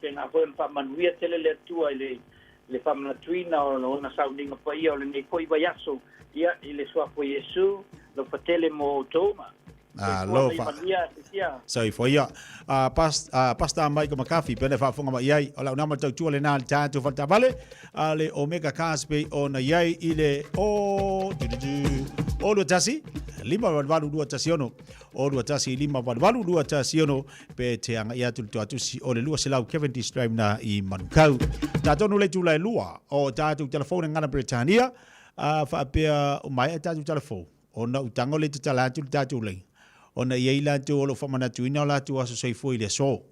[SPEAKER 22] pena koe whamanuia tele le tua I le whamanatuina o lo na sauninga pa ia o le nei koi vaiaso, ia I le sua po Yesu, lo patele mo toma.
[SPEAKER 1] Lofa. So for ya pasta mai ko makafi pene fa fonga mai ai ola na mata tu le na tanto fa vale ale omega caspe on ai ile o lo tasi lima valu dua tasiono o lo tasi lima valu dua tasiono pe te anga ia tu si o le lua se lau Kevin Drive na I mankau tato no le tu le lua o tatu telefone ngana Britania fa pe o mai tatu telefone ona utango le tala tu tatu le ona ia ila tu o lo whamanatuina o la tu aso seifo I le so.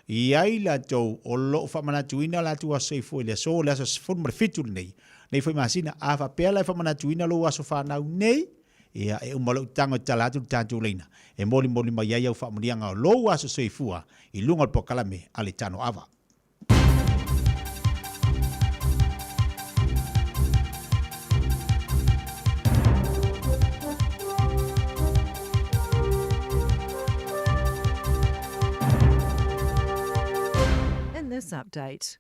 [SPEAKER 1] Ia ila tu o lo whamanatuina o la tu aso seifo I le so, le aso sifon marfitu nei. Nei fai masina, a whapea la whamanatuina lo aso whanau nei, ia e umalo utango talatu tātu leina. E moli mai ia au whamurianga o lo aso seifua I lunga o pokalame ale Tanoa Ava.
[SPEAKER 11] This update.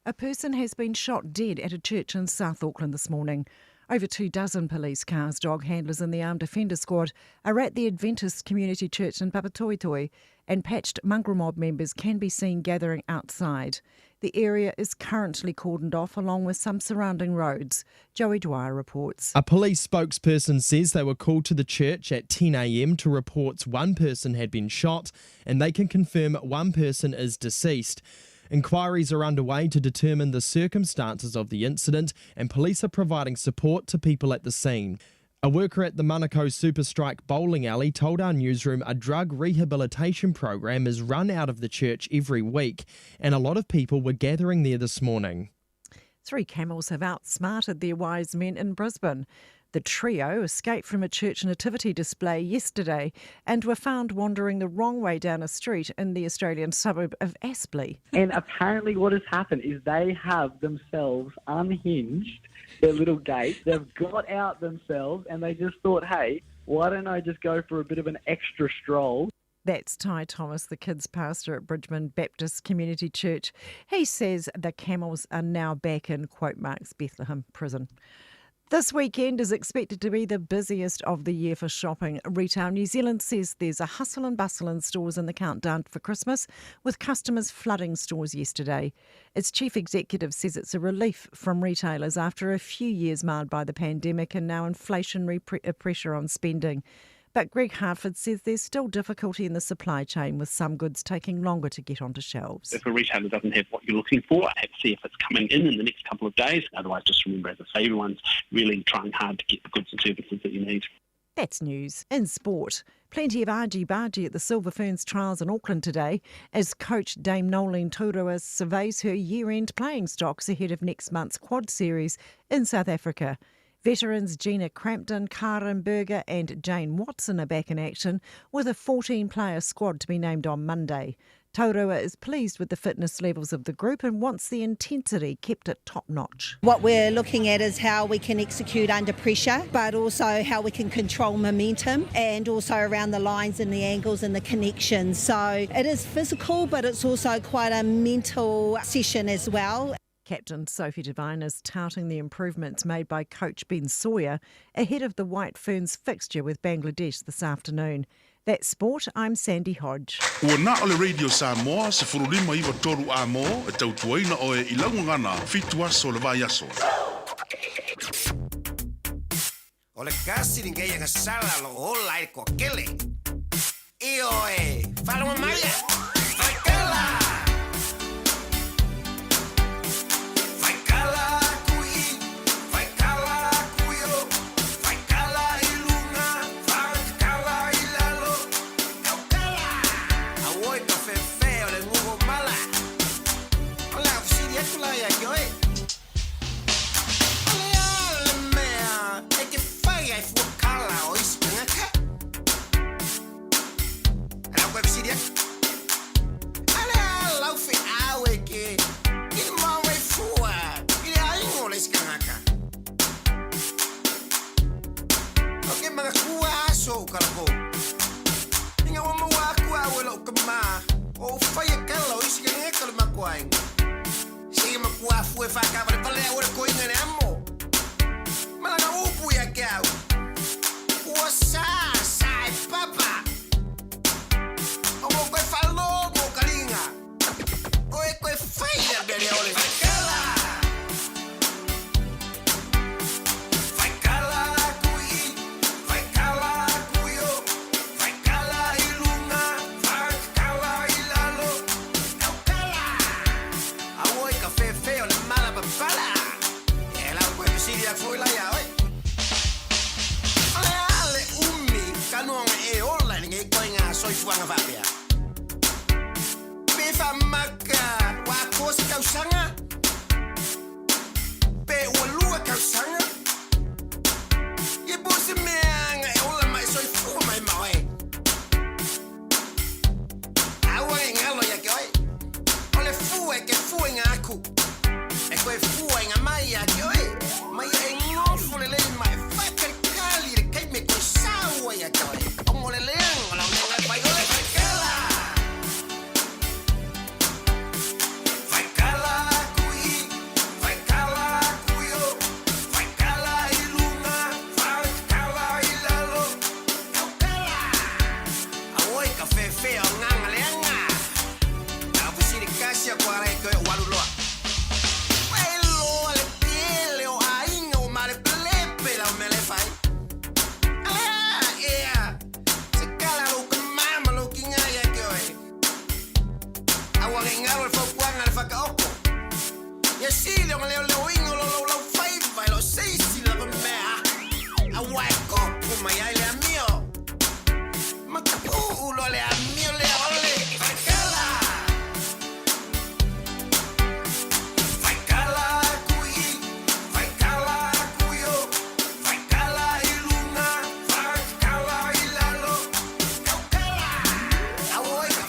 [SPEAKER 11] A person has been shot dead at a church in South Auckland this morning. Over 24 police cars, dog handlers and the Armed Defender Squad are at the Adventist Community Church in Papatoetoe, and patched mongrel mob members can be seen gathering outside. The area is currently cordoned off along with some surrounding roads. Joey Dwyer reports.
[SPEAKER 7] A police spokesperson says they were called to the church at 10 a.m. to reports one person had been shot, and they can confirm one person is deceased. Inquiries are underway to determine the circumstances of the incident, and police are providing support to people at the scene. A worker at the Manukau Super Strike bowling alley told our newsroom a drug rehabilitation program is run out of the church every week, and a lot of people were gathering there this morning.
[SPEAKER 11] 3 camels have outsmarted their wise men in Brisbane. The trio escaped from a church nativity display yesterday and were found wandering the wrong way down a street in the Australian suburb of Aspley.
[SPEAKER 9] And apparently what has happened is they have themselves unhinged their little gate. They've got out themselves and they just thought, hey, why don't I just go for a bit of an extra stroll?
[SPEAKER 11] That's Ty Thomas, the kids pastor at Bridgman Baptist Community Church. He says the camels are now back in, quote marks, Bethlehem prison. This weekend is expected to be the busiest of the year for shopping. Retail New Zealand says there's a hustle and bustle in stores in the countdown for Christmas, with customers flooding stores yesterday. Its chief executive says it's a relief from retailers after a few years marred by the pandemic and now inflationary pressure on spending. But Greg Hartford says there's still difficulty in the supply chain, with some goods taking longer to get onto shelves.
[SPEAKER 10] If a retailer doesn't have what you're looking for, have to see if it's coming in the next couple of days. Otherwise, just remember, as I say, everyone's really trying hard to get the goods and services that you need.
[SPEAKER 11] That's news. In sport, plenty of argy-bargy at the Silver Ferns trials in Auckland today as coach Dame Nolene Turua surveys her year-end playing stocks ahead of next month's quad series in South Africa. Veterans Gina Crampton, Karen Berger and Jane Watson are back in action, with a 14-player squad to be named on Monday. Taurua is pleased with the fitness levels of the group and wants the intensity kept at top-notch.
[SPEAKER 12] What we're looking at is how we can execute under pressure, but also how we can control momentum and also around the lines and the angles and the connections. So it is physical, but it's also quite a mental session as well.
[SPEAKER 11] Captain Sophie Devine is touting the improvements made by coach Ben Sawyer ahead of the White Ferns fixture with Bangladesh this afternoon. That's sport, I'm Sandy Hodge.
[SPEAKER 23] Ua na ole Radio Samoa, se furulima iwa toru a mo, e tautuaina o e ilangungana, fitu aso le vai aso.
[SPEAKER 24] O le kasi ninguém ia sala lo ola e kokele. Io fala uma maia. Vai cala. Vai cala kui, vai cala kuio, vai cala iluna, vai cala ilalo. Eu cala. A oi café feo le mugo mala. Olha, oficina é tula ya que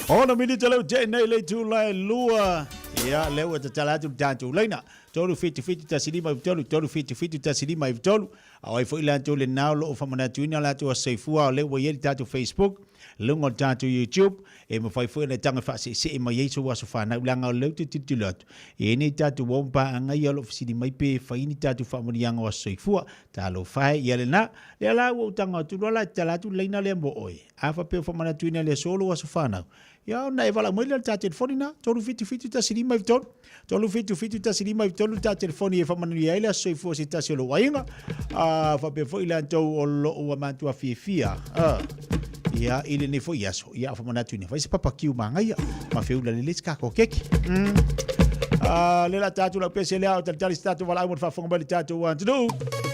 [SPEAKER 1] Ona mini talo nei le tu lai lua ya lewa te talatu tantu leina tolu fiti ta silima tolu fiti ta silima tolu ai foi la tu le nau lo fa mana tuina la tu seifua le wo yeli tatu Facebook lungo tatu YouTube e mo fai foi le tanga fa se ma yesu wa so fa na langa le tu titulat e ni tatu bomba anga yelo fisi mai pe fa ini tatu fa mo yanga wa seifua talo fa yele na le la wo tanga tu la talatu leina le mo oi afa pe fa mana tuina le solo wa so fa na ya na evala mo le ta telefoni na tolu fiti ta silima vitol tolu fiti ta silima vitol ta telefoni e fa manu ya ile so ifo se ta se lo wainga Whape fo ila tau o lo ua mantua fia. Ia ile ne fo yaso. Ia fa manatu ne. Vai se papa kiu mangaia. Ma feula le leska ko keki. Lela tatu la pese lea o talitali statu wala umon whafonga bali tatu wan tunu.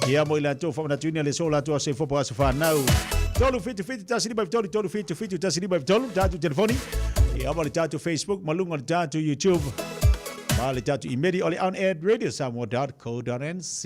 [SPEAKER 1] Ia mo ila tau whamana tuini le sola tua se fopo asa whanau. Tolu fitu tasi liba vitolu, tolu fitu tasi liba vitolu, tatu telefoni. Ia mo le tatu Facebook, malunga le tatu YouTube. Ma le tatu imedi ole on air radio samoa.co.nz.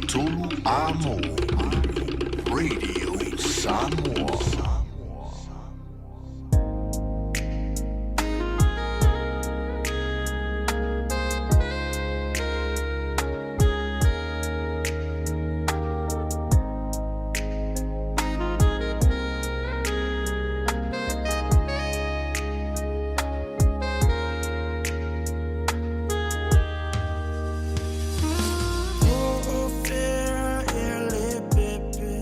[SPEAKER 5] Tanoa Ava Radio Samoa.
[SPEAKER 14] Oh, fair, ele, pepe,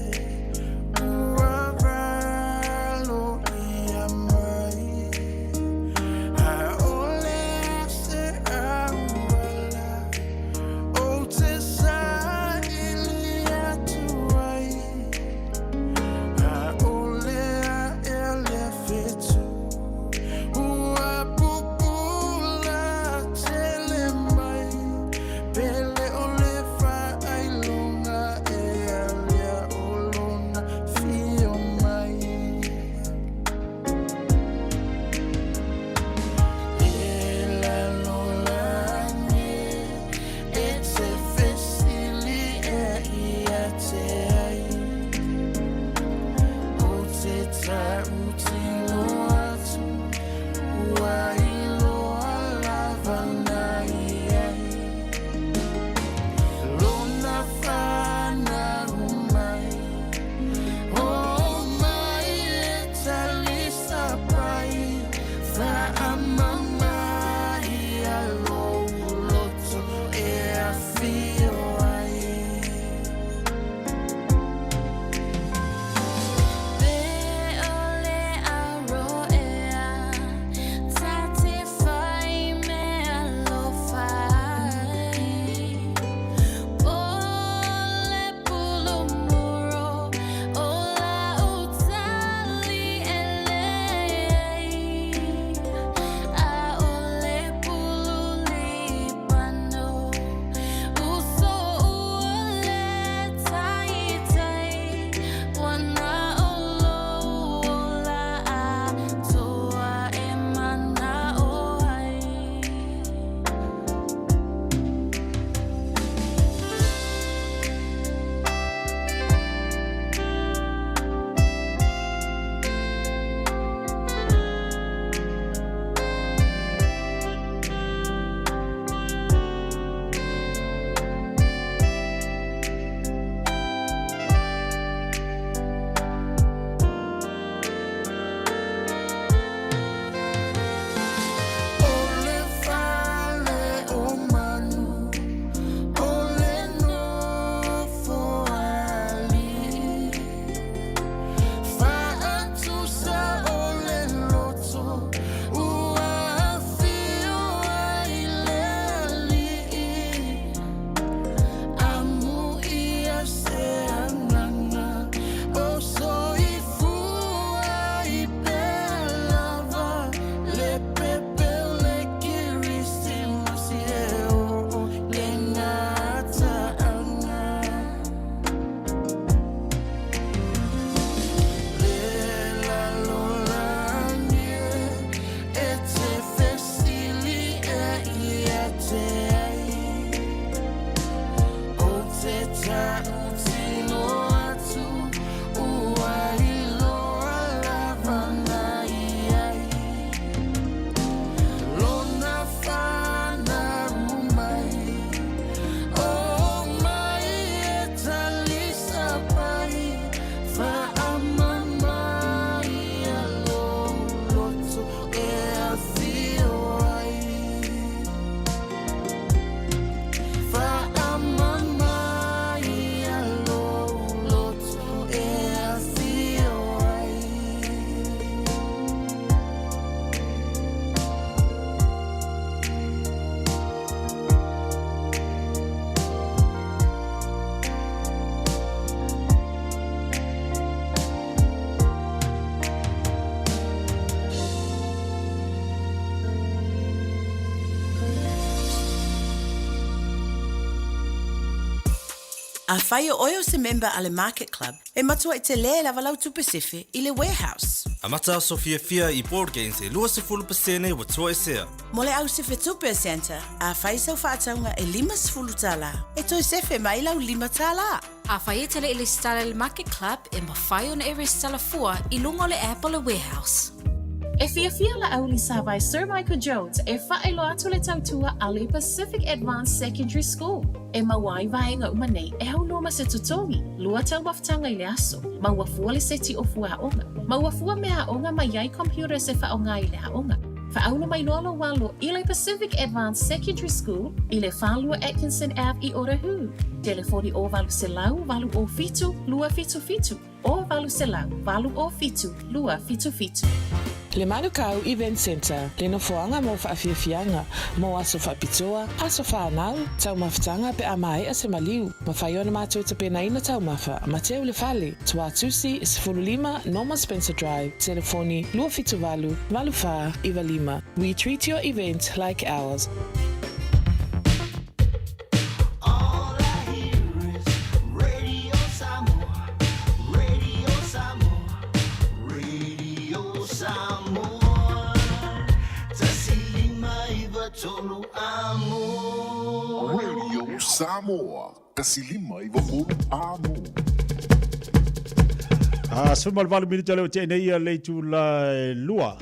[SPEAKER 13] A whai o oio se member ale Market Club e matua I te le lava lau tupesefe I le warehouse.
[SPEAKER 15] A mata Sofia Fia I board games e 20% wa toa e sea.
[SPEAKER 13] Mole au sefe tupe center, a whai sau whaataunga e 5 tala. E toi sefe mai lau 5 tala.
[SPEAKER 16] A whai e tele I le stala le Market Club e mawhai o na ere stala fua I lungo le Apple warehouse.
[SPEAKER 17] E fia la auli savai Sir Michael Jones e whaelo atu le tautua a le Pacific Advanced Secondary School. E mawai vaenga umanei e hau loma se tutongi, lua tau maftanga I le aso, mawafua le seti o fua onga, mawafua mea onga maiai computer se whaonga I le haonga. Whauna mai lolo walo I le Pacific Advanced Secondary School I le Whalua Atkinson Ave I Otahu. Telefoni o valu se lau, valu o fitu, lua fitu fitu, o valu se lau, valu o fitu, lua fitu fitu.
[SPEAKER 3] Le Manukau Event Center, le no foanga mo whaafiafianga, mo aso whaapitoa, aso whaanau, tau mawhitanga pe amai a se maliu, mawhaiona mātou te pena ina tau mawha, Mateo le Fale, Tua Tusi, Sifululima, Norma Spencer Drive, telefoni, lua fitu valu, valu wha, iwa lima. We treat your event like ours.
[SPEAKER 5] Radio Samoa, kasilima I vafulu amo.
[SPEAKER 8] Sumal valu minuto leo te nei le tu la lua.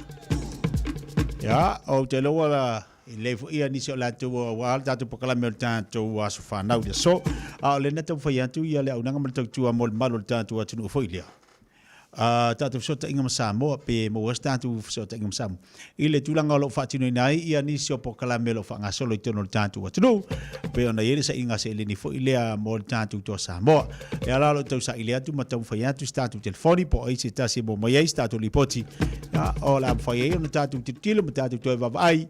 [SPEAKER 8] Ya, o te loa la le fu ia nisi o la tu wa datu pakala me tanto wa sofa na u so a le neta fa ya tu ia le unanga mal tu amol mal tanto wa tunu fo ilia. Tatu sota inga Samoa pe mo tatu sota inga Samoa ile tulanga lo fatino nai ia ni so pokala melo fa ngasolo itono tatu watu pe ona yele sa inga se le ni fo ile mo tatu to Samoa e ala lo to sa ile atu matam fa ya tu statu telefoni po ai se tasi mo mai statu lipoti ya ola fa ye no tatu titilo tatu to va ai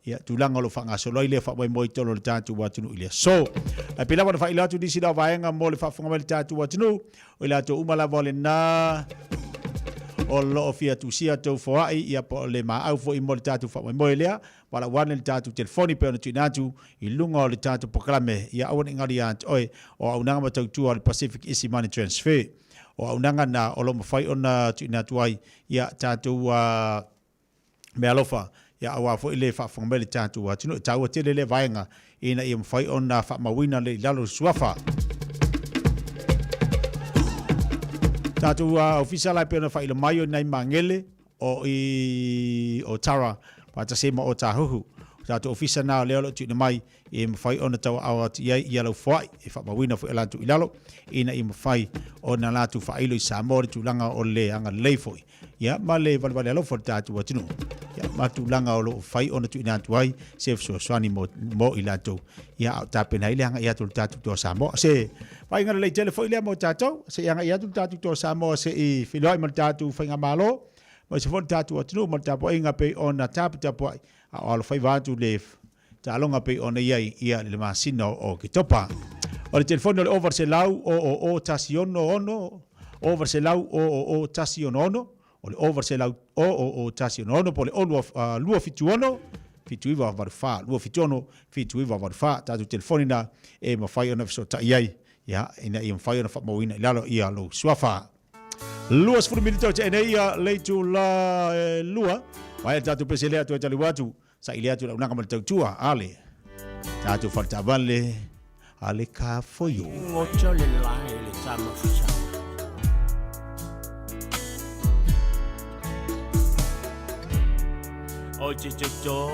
[SPEAKER 8] ya tulanga lo fa ngasolo ile fa mo itono tatu watu ile so pela wa fa ile atu disi da vaenga mo le fa fonga tatu watu ile to umala vole na o lo fia tu sia to foai ia po le ma au fo I mo tatu fa mo lea wala wan le tatu telefoni pe ona tinatu I lunga le tatu proklame ia awan ngari ant oi o unanga ma tu al Pacific Easy Money Transfer o unanga na o lo mafai ona tinatu ai ia tatu me alofa ia awa fo ile fa fo le tatu wa tino tau tele le vaenga ina I mafai ona fa mawina le lalo suafa Tatu official ai pena fa ila mayo nai mangele o Tara pa ta sema o tahuhu. Tatu official na leo tu mai I mfai ona tau awa ia yellow foi e fa mawina fo elantu ilalo ina I mfai ona la tu fa ilo Samoa tu langa o le anga le foi. Ya male valvale lo for tatu watino. Ya matu langa o lo fai ona tu ina tu ai se so swani mo ilato. Ya ta pena ile anga ia tu tatu to Samoa se vai ngale le telefoni le mo tatu se anga ia tu tatu to Samoa se I filoi mo tatu fa ngamalo mo se for tatu watino mo tapo inga pe ona tapo ai o fai vatu le talonga pe ona ia le masina o kitopa o le telefono le over se lau o tasiono ono over se lau o tasiono ono o le over se lau o tasiono ono po le ono lua fitu ono fitu iwa varfa lua fitu ono fitu iwa varfa tatu telefoni na e mafai ona so ta ia ya ina I mafai ona fa mawina lalo ia lo swafa lua sfuru minuto te ia leitu la lua vai tatu peselea tu tali watu sa ile atu unanga mal tua ale tatu falta vale ale ka foyo
[SPEAKER 25] ngocho le lai le sama fisa o chicho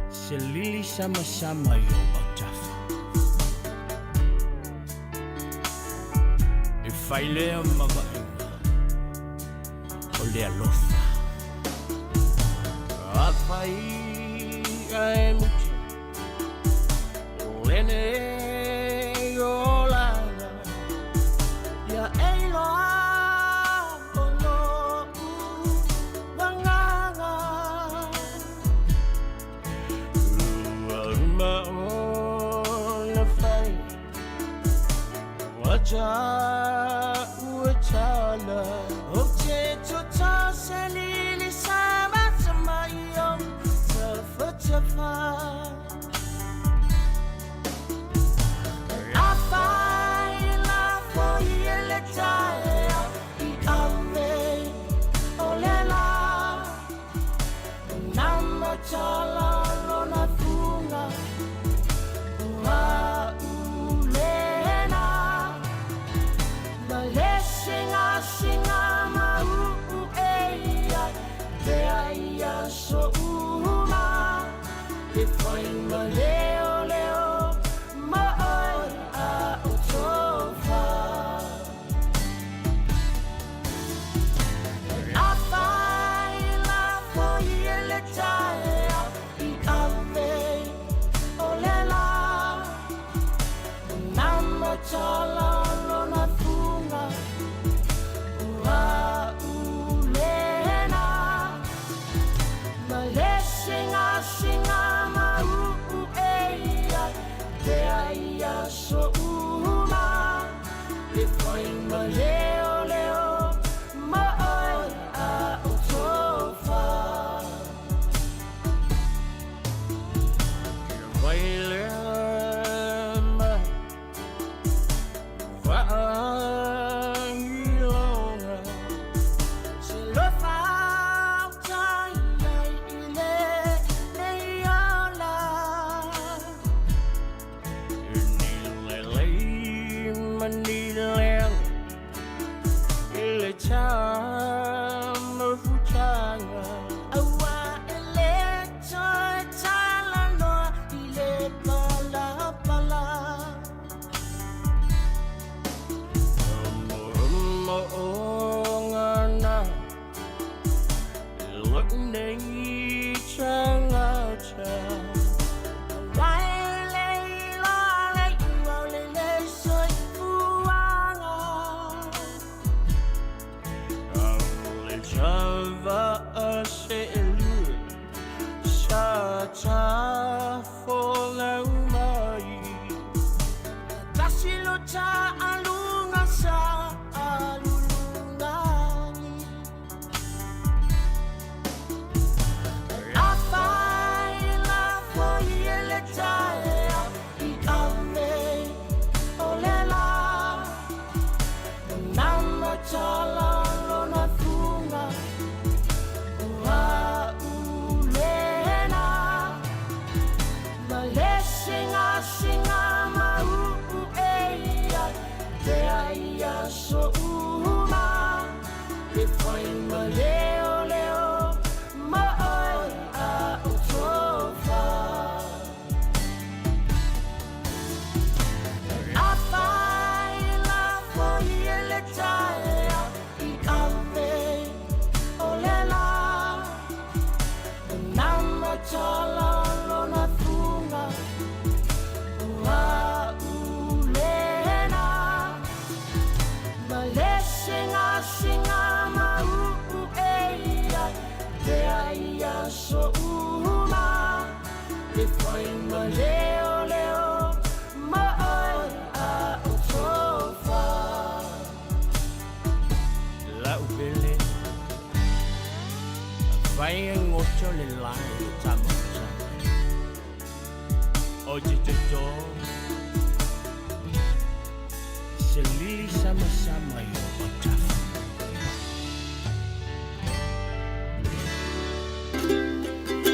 [SPEAKER 25] se lili sama yo batafa e faile mama o le alofa Afai ai mucho Lene yola Ya eilo ono Wanganga Uma ona fai Wacha Wachala Oche chota selili sama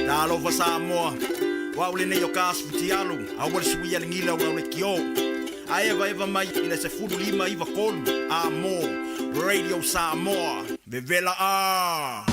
[SPEAKER 4] Talofa Samoa, wa ule nei o kasu tialu, a wale sui ala ngila wa ule kio. A eva mai ina se furu lima iwa kolu, a mo, Radio Samoa, vevela a.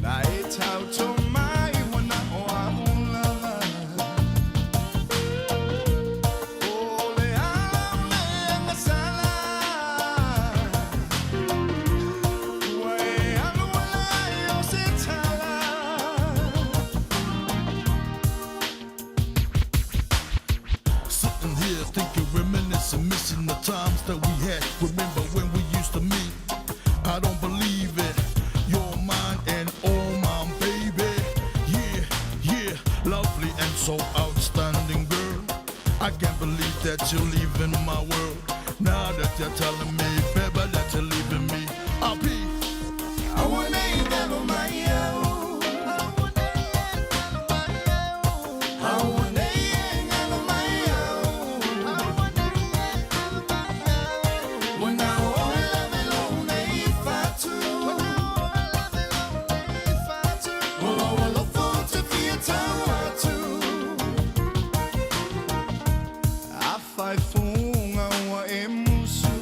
[SPEAKER 24] Na e tau tō mai wana o a ulava. Ole ala mea ngasala. Wai anu alai o se tala.
[SPEAKER 14] Sitting here thinking, reminiscing, missing the times that we had. Remember when we used to meet? I don't believe it. You're mine and all mine, baby. Yeah, yeah, lovely and so outstanding, girl. I can't believe that you're leaving my world. Now that you're telling me, baby, that you're leaving me, I'll be.
[SPEAKER 24] I wanna eat that on my own. I wanna eat that on my own. When I all love it alone, if I do. Well, I will look forward to be a tower too. I fight for wa emusu.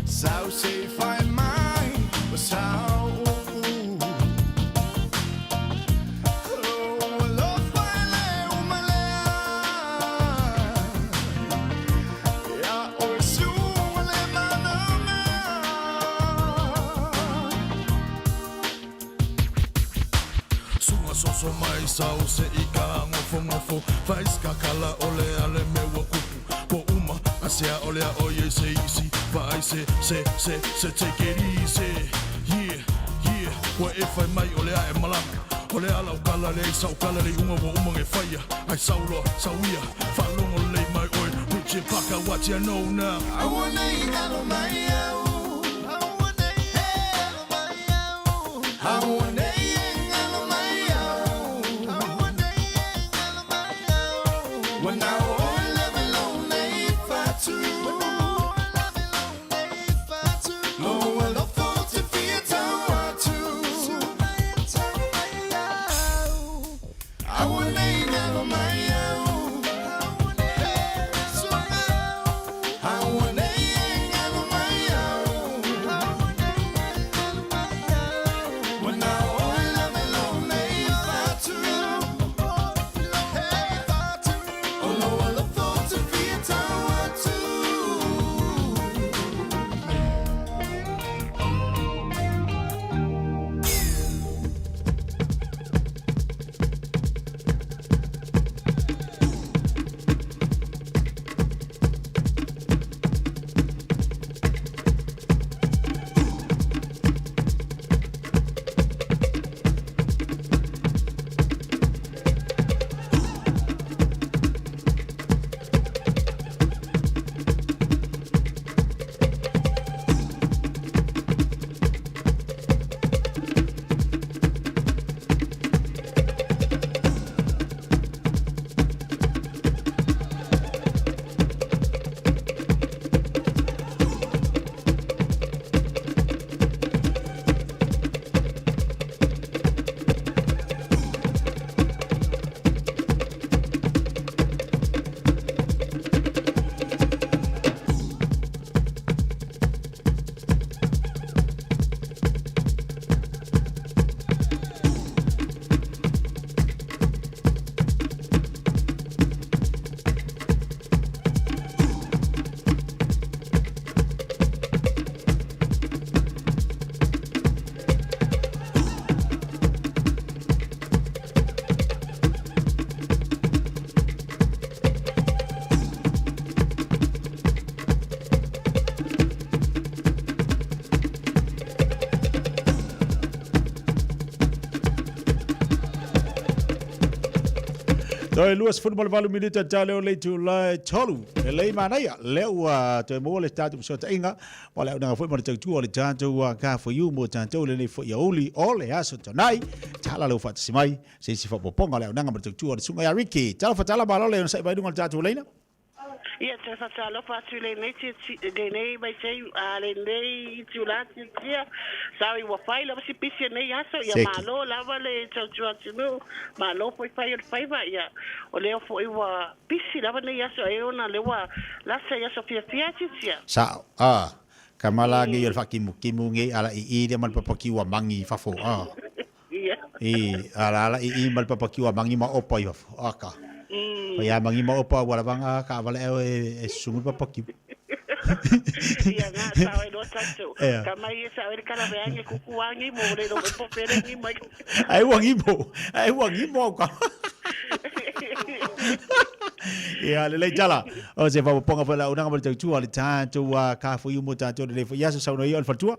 [SPEAKER 24] Sao say find mine, but sao.
[SPEAKER 14] Sunga soso mai sau se ika ngofo ngofo fais kakala ole ale me wakupu po uma asia ole a oye se isi vai se take it easy yeah yeah wa if I mai ole a e malanga ole ala ukala le sau kala le unga wo uma nge fire ai saulo sauia falongo le mai oi puche paka what you know now
[SPEAKER 24] I wanna eat that on my own. I wanna eat that on my own. I wanna eat that on my own. I wanna eat that on my own. When I all love alone, if I do. No, I look forward to be a tower too. I wanna eat that on my own. I wanna eat that on my own. When I all love alone, if I do. Oh no, I look forward to be a tower too.
[SPEAKER 8] Toi luas football valu minuta tale o le tu la tolu e le mana ya le wa te mo le tatu so te inga wala una football te tu o le tatu wa ka for you mo tatu le ne fo ya oli o le aso tonai tala lo fat simai se si fo ponga le una mo te tu o sunga ya Ricky tala fa tala ba le sa ba dunga tatu le na
[SPEAKER 2] Ia te whatalo whatu le nei te nei mai sei le nei tu la tia sawi wa fai la si pisi nei aso ia malo lava le tau tunu malo foi fai o fai va ia o le foi wa pisi lava nei aso e ona le wa la sei aso fia tia
[SPEAKER 8] sa
[SPEAKER 1] Kamala ngi yor kimu ngi ala I dia man papaki wa mangi fafo. Ala I mal papaki wa mangi ma opa yo. Aka. Ya mangi ma opa wala banga ka wala e sungu papaki.
[SPEAKER 2] Ia nga sawe do tato. Kama ia sawe kala beange kukuangi mo le do popere ngi mai.
[SPEAKER 1] Ai wangi mo ka. Ia le jala. O se va ponga fa la una mal tu ali tanto wa ka fu yumo tanto le fu yaso sa no yo al fatua.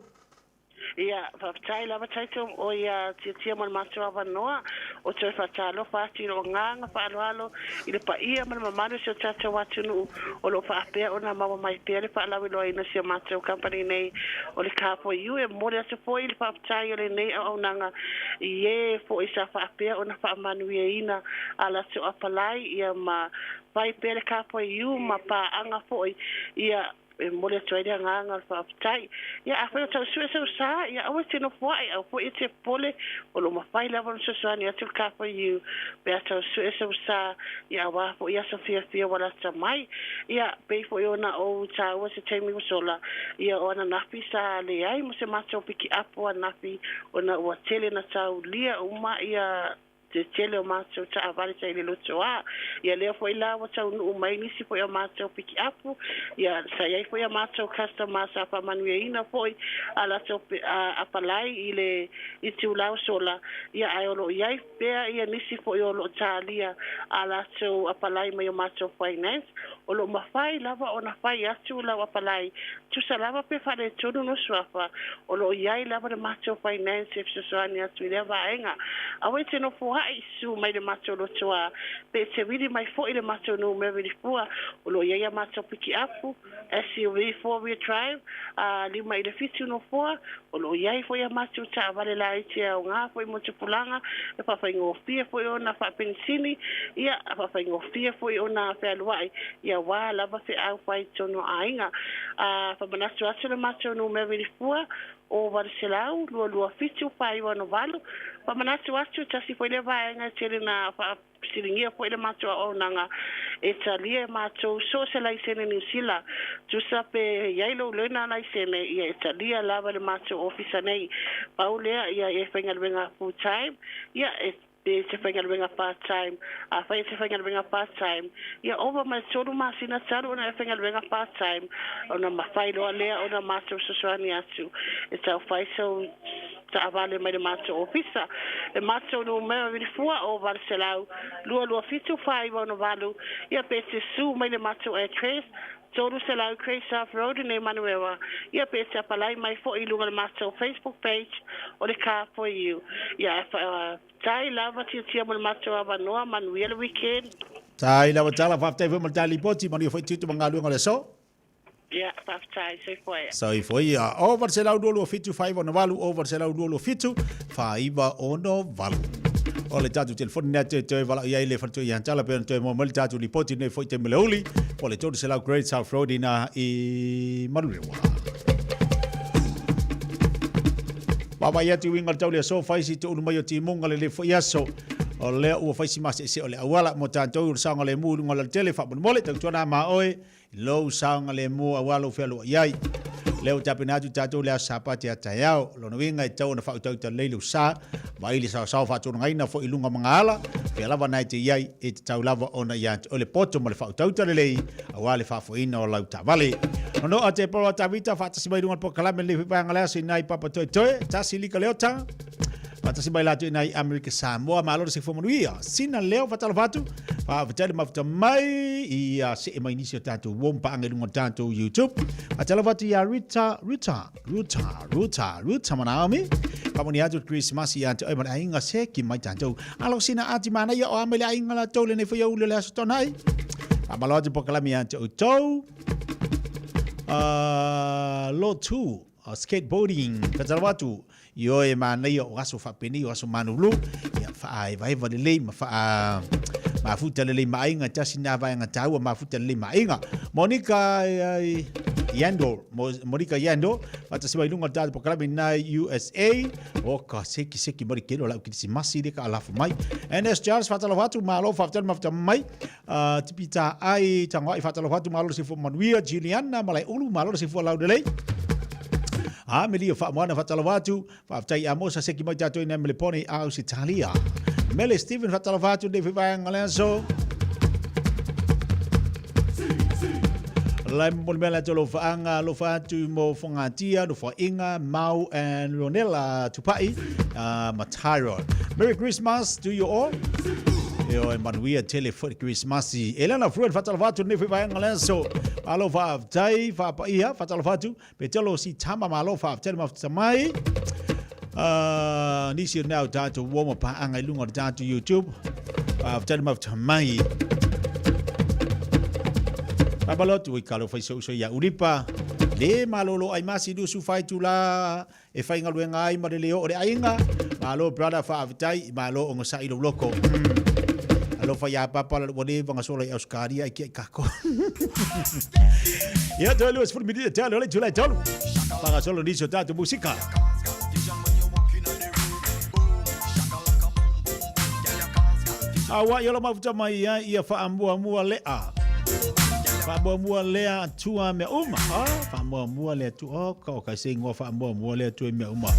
[SPEAKER 2] Ia, whaptai lava taito o ia Tiatia man matu awa noa o toi whatalo whati no nganga whaaloalo I le pa ia man mamanu si o tata watunu o lo whaapea o na mawa mai pia le whaalawi loa ina si o matu company nei o le kapo iu e mole atu po I le whaptai o le nei au nanga I e fo I sa whaapea o na whaamanu ia ina ala si o apalai ia ma vai pia le kapo iu ma pa anga fo ia e mole toi dia nganga whaptai ia a whai o tau sue sau sa ia awe tino fuai au po I te pole o lo mawhai lava no susuani atu kapa iu pe a tau sue sau sa ia awa po ia sa fia wala sa mai ia pei fo I ona o ta ua se teimi usola ia o ana nafi sa le ai mo se mato piki apo a nafi o na ua tele na tau lia uma ia te tele o mato ta avale sa ile loto a ia leo foi la wa tau no mai nisi foi o mato piki apu ia sa ia foi o mato customer sa pa manuina foi ala to apalai ile itu la sola ia ai lo ia pe ia nisi foi o lo talia ala to apalai mai o mato finance o lo mafai lava ona fai atu la apalai tu sa lava pe fa de todo no swafa o lo ia lava de mato finance if so ania tu le va enga awe te no fo ai su mai le mato lo toa pe te wili mai fo ile mato no me wili fua o lo ia mato piki apu SUV 4-wheel drive li mai le fitu no fo o lo ia fo ia mato ta vale la ite o nga fo mo tupulanga e pa fa ngofia fo ona fa pensini ia pa fa ngofia fo ona fa luai ia wa lava fe au fai tono ainga fa manasu atu le mato no me wili fua o Varselau lua fitu pai wa no valu pa manasu atu tasi foi le vai nga tele na fa siringia foi le mato o nanga Italia mato so se la isene ni sila tu sape yailo lena na isene ia Italia lava le mato office nei paulea ia e fengal venga full time ia se fengal venga part time a fai se fengal venga part time ia over my solo masina tsaro na fengal venga part time ona mafai lo lea ona mato sosani atu it's fai so ta avale mai mato officer e mato no me vi fua o Varselau lua fitu 5 ono valu ia pese su mai mato e trace Toru Selau Cray South Road in Emanuela. Ia pesa palai mai fo I lunga mato Facebook page o le car for you. Ia tai lava Tiatia mo mato ava noa Manuela weekend.
[SPEAKER 1] Tai lava tala faftai fo maltali poti mani fo titu mangalu ngale so.
[SPEAKER 2] Ia faftai so foi.
[SPEAKER 1] So foi over Selau dolo fitu 5 ono valu over Selau dolo fitu 5 ono valu. O le tatu telefoni na te wala ia ile fatu ia tala pe te mo mal tatu li poti ne foi te meleuli o le Toru Selau Great South Road ina I Manurewa. Baba ia tu winga tau le so fai si tu mai o timunga le foi aso o le u fai si mas se o le awala mo tanto u sanga le mu ngala telefa mo le tau tona ma oe lo sanga le mu awalo felo iai leo tapinatu tatu le sapa te atayao lo no winga tau na fa tau te leilu sa mai le sa fa tu ngai na fo ilunga mangala pe lava nai te iai e tau lava ona ia o le poto mo le fa tau te lei awale fa fo ina o lau tavale no ate po tavita fa tasi mai lunga po kala me le pa ngala sinai papa toi tasi lika leota Patasi bai latu nai Amerika Samoa malo se fomo ia sina leo fatalo fatu fa fatale mafta mai ia se mai nisio tanto wompa angelunga tanto YouTube atalo fatu ia ruta manami pamoni atu Christmas ia to ai mana inga se ki mai tanto alo sina ati mana ia o amele inga la tole ne fo ia ule la stonai amalo atu pokalami anto to lo tu skateboarding fatalo fatu yo e mana yo aso fa peni yo aso manulu ya fa ai vai va le ma futa le mai nga tasina vai nga tau ma futa le mai nga Monica Yando ata se vai lunga tatu pokala na USA o ka seki mari kelo la kisi masi de ka ala mai NS Charles fatalo watu malo fatal mafta mai tipita ai tangwa fatalo watu malo se fo manuia Juliana malai ulu malo se fo la de
[SPEAKER 8] Meli fa moana fa talavatu fa tai amosa seki mai tato ina mele poni au si Italia. Mele Steven fa talavatu de vai ngalenso. Lai mo mele tolo fa anga lo fa tu mo fongatia do fa inga mau and Ronella tupai Mataro. Merry Christmas to you all. Yo e manuia tele for Christmas. Elena Fruit fa talavatu ne vai ngalenso. Alo fa tai fa pa ia fa talavatu pe telo si tama malo fa tele ma samai. Nisi now to warm up ang ilunga down to YouTube. Tell them of Tamai. Babalot, we call for so ya Uripa. Le malolo ay masidu sufai tula. E fainga luengai marileo o ainga. Malo brother fa avtai, malo on sa ilo loco. Alo fa ya papa la wone vanga solo ya Oscaria ai ki kako. Ya tolo es for media telo le tula tolo. Para solo diso tanto música. Awa yolo mafuta mai ia fa ambua mua lea. Fa ambua mua lea tua me uma. Fa ambua mua lea tu ka ka singo fa ambua mua lea tu me uma.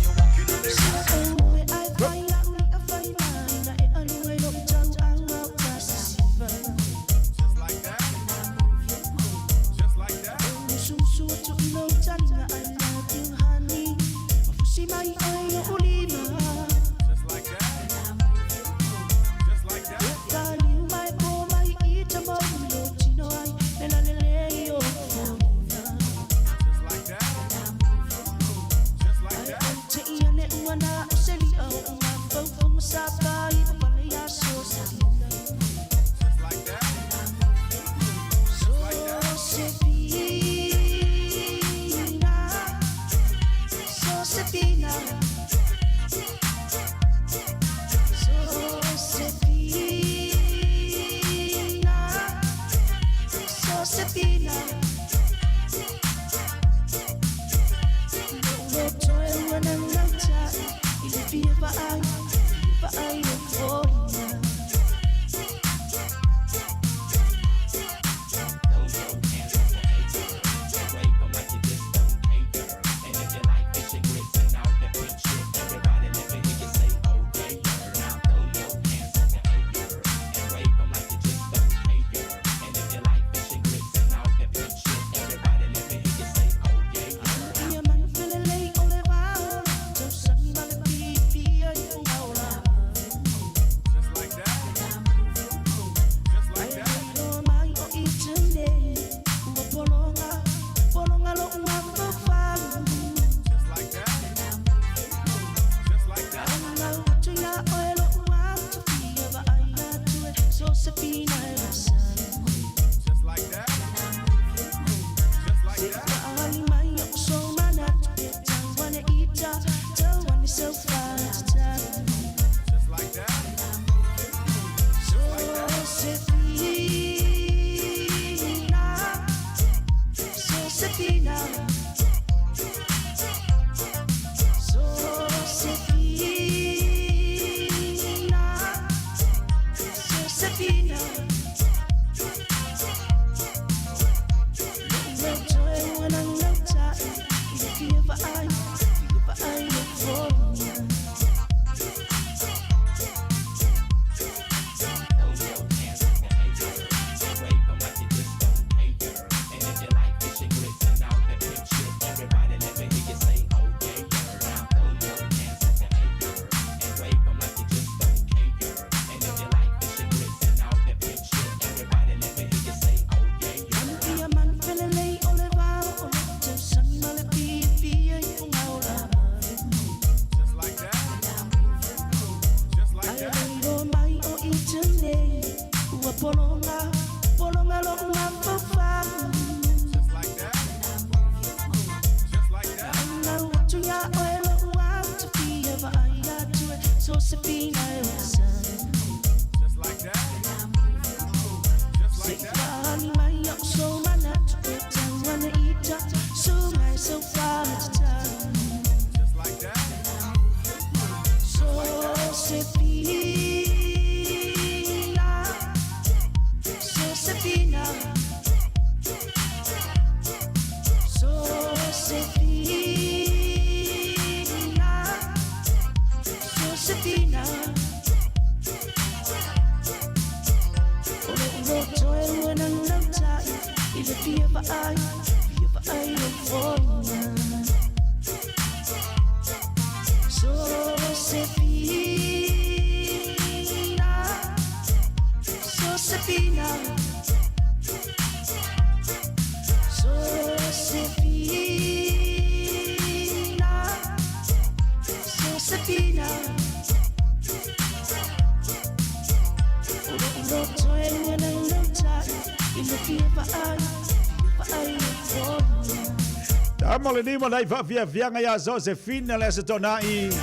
[SPEAKER 8] Kamole ni mo lai via nga ya Josephine le se tonai.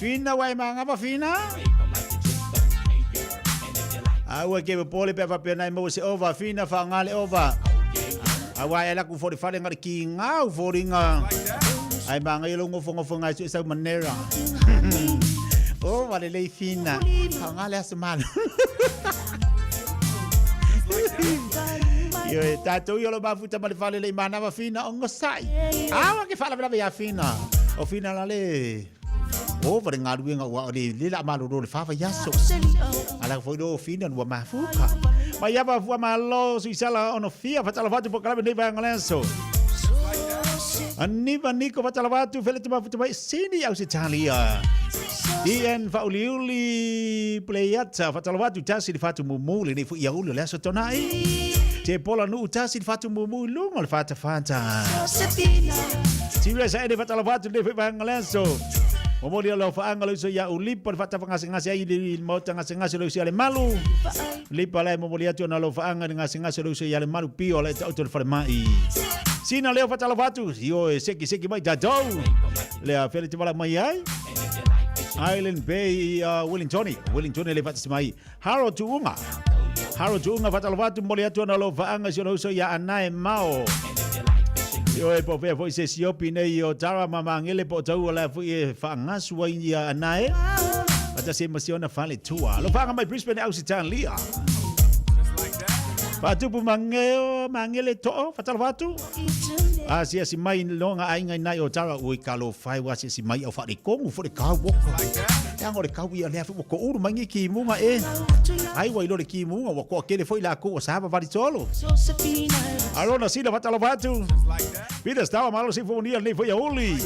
[SPEAKER 8] Fina wai manga pa fina. Awa ke pole pe pa pe nai mo se over fina fa ngale over. Awa ela ku 45 ngari ki ngau foringa. Ai manga yelo ngofo ngai su sa manera. Oh, vale le fina. Fa ngale as malo. Yo tato yo lo ba futa ma le fale le mana va fina on sai. Awa ke fala bla ya fina. O fina la le. O va nga ruenga wa le la malo ro le fa yaso. Ala foi do fina no ma fuka. Ma ya ba fu ma lo si sala ono fia fa tala fatu po kala ne ba ngalenso. Aniva Nico fa tala fatu fele ma futa ba sini au se Italia. Dien fa uliuli playata fa tala fatu tasi di fatu mumu le ne fu ya ulu le so tonai. Te pola nu utasi fatu mumu lungo fata. Tiwe sa ede fata fatu de fe bangalenso. Omoli lo fa angalo so ya ulipa fata ngasi ai di mota ngasi lo so le malu. Lipa le momoli atu na lo fa anga ngasi lo so ya le malu pio le auto fa mai. Sina leo fata fatu yo seki mai dadou. Le afele te bala mai ai. Island Bay Wellington le fata mai. Haro tuunga. Haro tunga fatal fatu moli atu na lo faanga so ya anae mao. Yo e po fe foi se siopi nei o tara mama ngele po tau la foi faanga sua ya anae. Ata se emociona fale tua. Lo faanga mai Brisbane Ausitan lia. Fatu pu mangele to fatal fatu. Asia si mai longa ainga nai o tara ui kalo fai wasi si mai o fari kongu fo de ka woko. Yang o de ka wi le fo ko uru mangi ki munga e. Ai wai lo de ki munga wa ko kele foi la ko sa vari solo. Alona si la fatalo fatu. Pida stava malo si fo ni le foi oli.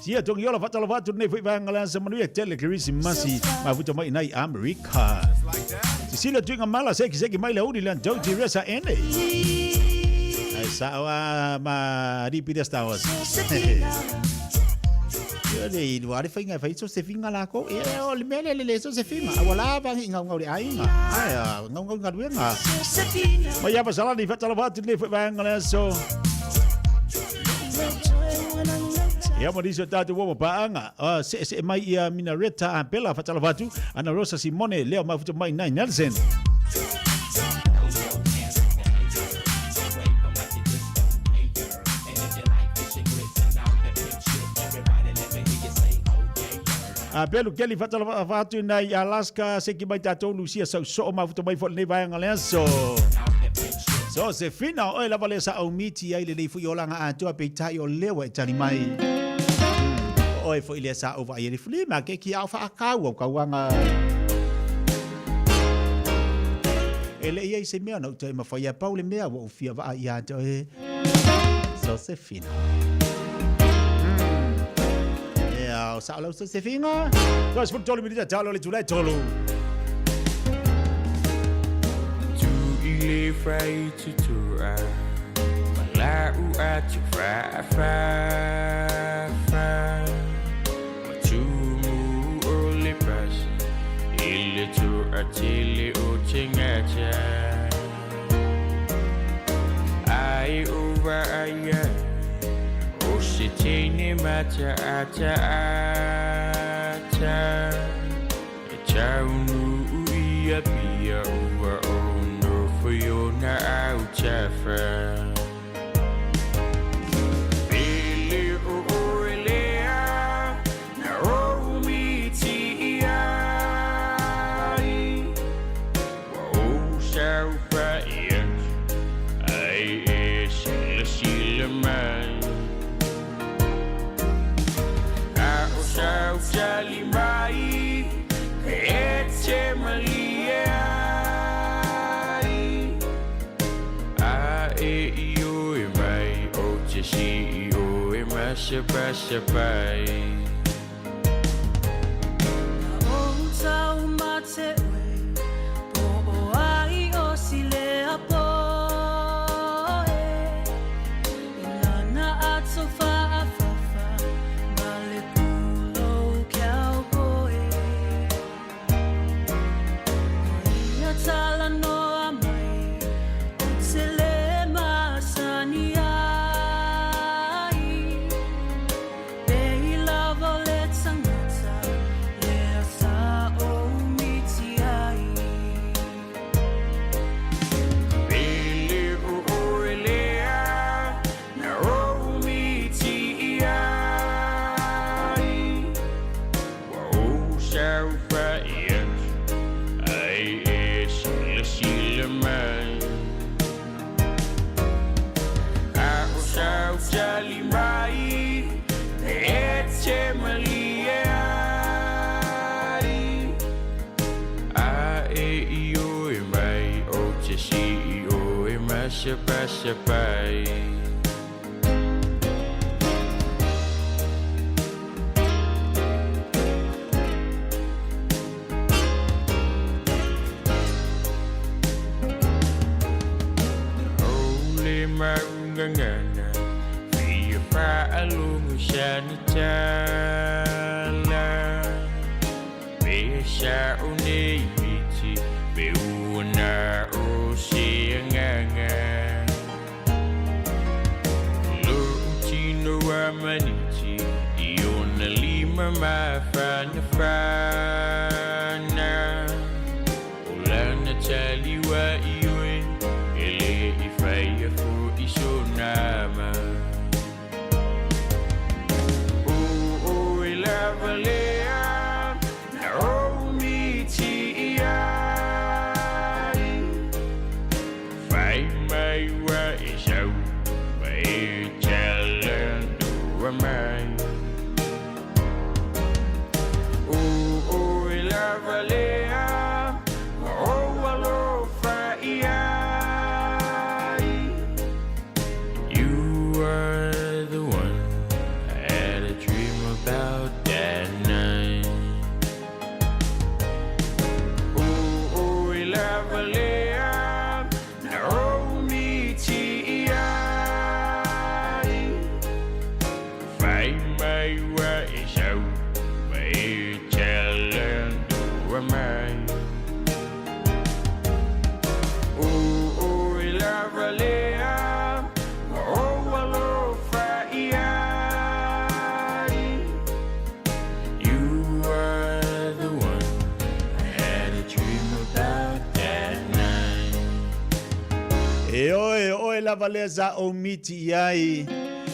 [SPEAKER 8] Sia tong yo la fatalo fatu ne foi bangala sa manu e tele krisi masi ma futa mai nai America. Sila tuinga mala seki mai le uri lan dau tiresa ene. Sawa ma ripi das tawas. Yo le luar finga fai so se finga la ko e o le mele le so se finga. Wala ba ngau de ainga. Ai ngau ngaduenga. Ma ya pasala ni fatala fatu le bangala so. Ya mo diso tatu wo paanga. Se mai ia minareta a pela fatala fatu ana Rosa Simone leo ma futu mai nai Nelson. Pelo que ele fatu nai Alaska se ki mai tatou Lucia so ma futu mai fo ne vai ngalenso. So se fina o la valesa au miti ai le fu yolanga a to pe tai o lewa tani mai. Oi fo ile sa over ai fli ma ke ki alfa akau ka wanga. Ele ia se mea no te ma fa ia Paul mea wo fia va ia to e. So se fina. Ya sa lo se fina. Dos fu tolo mi dia talo le tulai tolo.
[SPEAKER 6] Ile frai tutura Malau atu fa Matumu ole pas Ile tu atile o tingacha Ai uwa aya O sitini mata ata E chaunu uia pia uwa Fiona out Jaffa. Billy O'Reilly, Naomi Tiatia. Oh, so bright, I see man. I so jolly mai, it's Maria. CEO e mashabai
[SPEAKER 25] O tau mate po ai o sile apo Ilana atsofa afafa male pulo cowboy Ia tala no amai sile masania
[SPEAKER 6] pressure pai. Holy maungangana, via paalungu shani chala. Besha unimiti, beuna osianganga. Lutino amaniti, iona lima mafana fana. Ulana taliwa iwe, ele ifaya fu isonama. Ilavalea, Naomi Tiai. Fight my way is out, my challenge to a man. Ilavalea, Olo Fai. You are the one I had a dream about that night. Ilavalea, Naomi Tiai. Fight my way out, my challenge to a man. Ilavalea, Olo Fai. You are the one I had a dream about that night.
[SPEAKER 8] E oe la valeza o miti iai.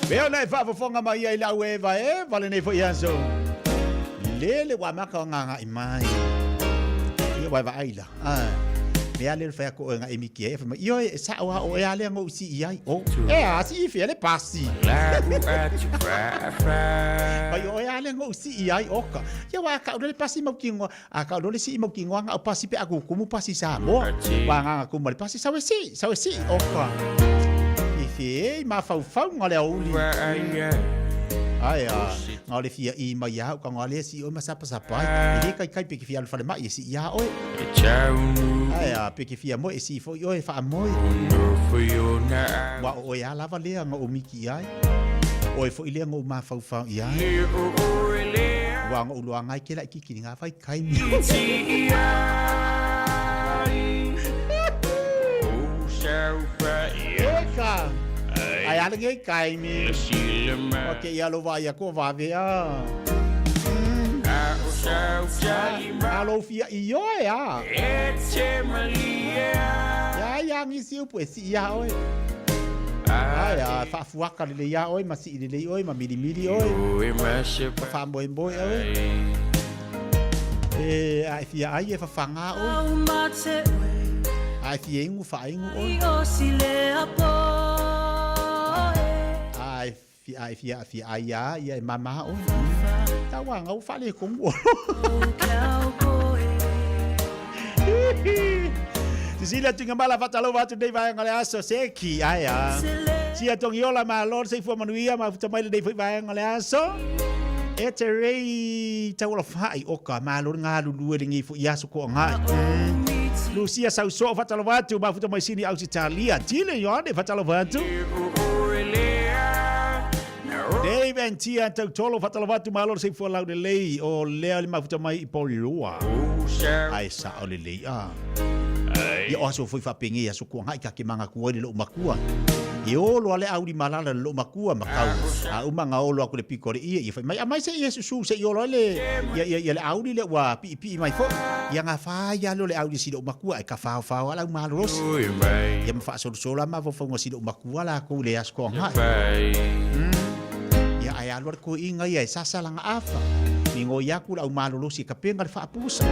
[SPEAKER 8] Veo na whaafafonga mai ai lau Eva vale nei fo ianso. Lele wa maka o nganga i mai. Ia wai wa aila. Mea lele whea ko o nga emiki e whama. Io e sa oa o e ale ngau si iai. O, e a si ifi ele pasi. Mai o e ale ngau si iai oka. Ia wa ka urele pasi mau kingo. A ka urele si mau kingo anga o pasi pe aku kumu pasi Samoa. Wa nganga kumari pasi sawe si oka. Ifi e ma fau ngale au li. Ai ngale fia i mai au ka ngale si o masapa sapai. Ile kai pe ki fia alfa mai si ia oi. Ai pe ki fia mo e si fo oi fa moi. Wa o ia lava le nga o miki ai. Oi fo ile nga o ma fau ia. Wa nga ulo ngai ke la ki nga fai kai mi. Eka. Ai ala ngai kai mi. Okay, ia lo vai ko va vea. Alo fia io ya. Ya ngisi upo si ya oi. Ai fa fuaka le ya oi ma si le oi ma mili oi. Fa boy oi. Ai fia ai fa fanga oi. Ai fia ingu fa ingu oi. Ai fia ai ya mama oi. Ta wa ngau fa le kongo. Sila tinga mala fatalo watu dei vai ngale aso seki aya. Sia tongiola ma lord sei fo manuia ma futa mai dei vai ngale aso. Eterei tawala fai oka ma lord ngalu luere ngi fu yaso ko nga. Lucia sau so fatalo watu ma futa mai sini aus Italia. Tile yo de fatalo watu. Dave and Tia tolo fatalo watu ma lord sei fo lau de lei o lea ma futa mai ipolilua. Ai sa o le lei Ia oaso foi fa pengi aso ko ngai ka ke manga ko le lo makua. E o lo ale auri malala lo makua makau. A umanga o lo aku le pikore ia fa mai se yesu su se yo le ia le auri le wa pi mai fo. Ia nga fa ia lo le auri si lo makua e ka fa ala malos. Ia ma fa so la ma fo si lo makua la ko le asko ngai. Ia ai alor ko inga ia sasa langa afa. Ningo yaku la malos si ka penga fa pusa.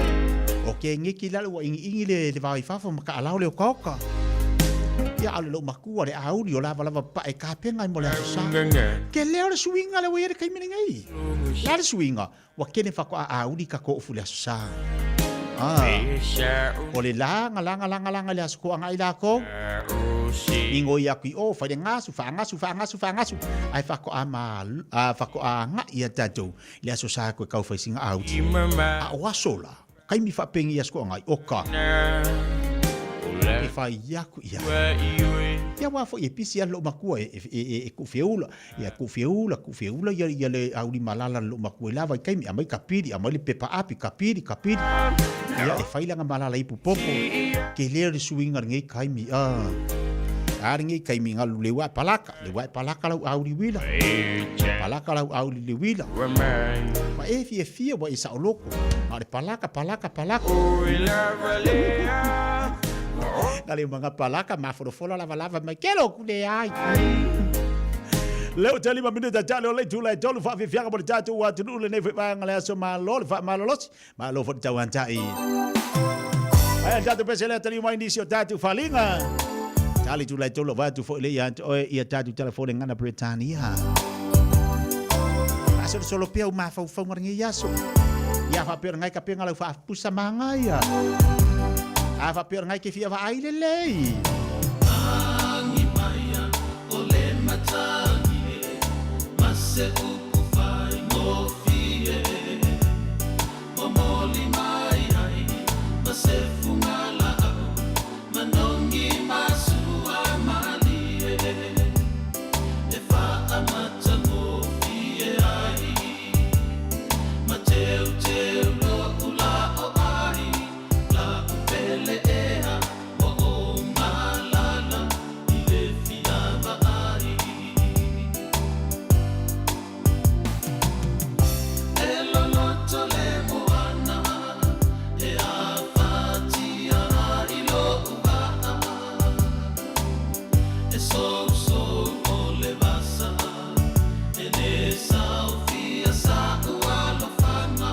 [SPEAKER 8] Oke ngiki la wa ingi le vai fa fo maka ala le koka. Ya ala lo makua le audio la pa e ka penga mo le sa. Ke le swinga le we kai minengai. La swinga wa kene fa ko audi ka ko fu le sa.
[SPEAKER 1] O le langa le asko anga ilako. Ingo ia kui o fai ngasu fa ngasu. Ai fako anga ia tatou. Le aso sa ko kau fai singa au. A wasola. Kai mi fa pengi asko anga oka. E fai yaku ia. Ia wafo e pisi lo makua e kufeula. Ia kufeula ia le auri malala lo makua lava kai mi amai kapiri amai le pepa api kapiri. Ia e fai langa malala ipu popo. Ke le suinga ngai kai mi Aringi kai mi ngalu lewa palaka lau auri wila. Palaka lau auri le wila. Ma e fia wa isa oloko. Ma le palaka. Nale mga palaka maforofola lava mai kelo kule ai. Leo tali ma minuta tali ole tula tolu fa fianga por tatu wa tulu le nefe ba ngale so malo fa malolos malo fo tawanta i. Ai tatu pesele tali ma indisio tatu falinga. Tali tula tolu va tu fo le ya ia tatu telefone ngana Britania. Aso solo pia ma fa ngi yaso. Ya fa per ngai ka pe ngala fa pusa manga ya. Ava per ngai ke fia va ai lei.
[SPEAKER 24] Angi maya ole matangi mase upu fai mo fie momoli mai ai mase fungala manongi masu amali e fa amata mo fie ai mateu lo ula o ai la pele ea o malala ile fiaba ai elo loto le moana e afatia ilo uga e so o le vasa e ne saufia sa ualo fana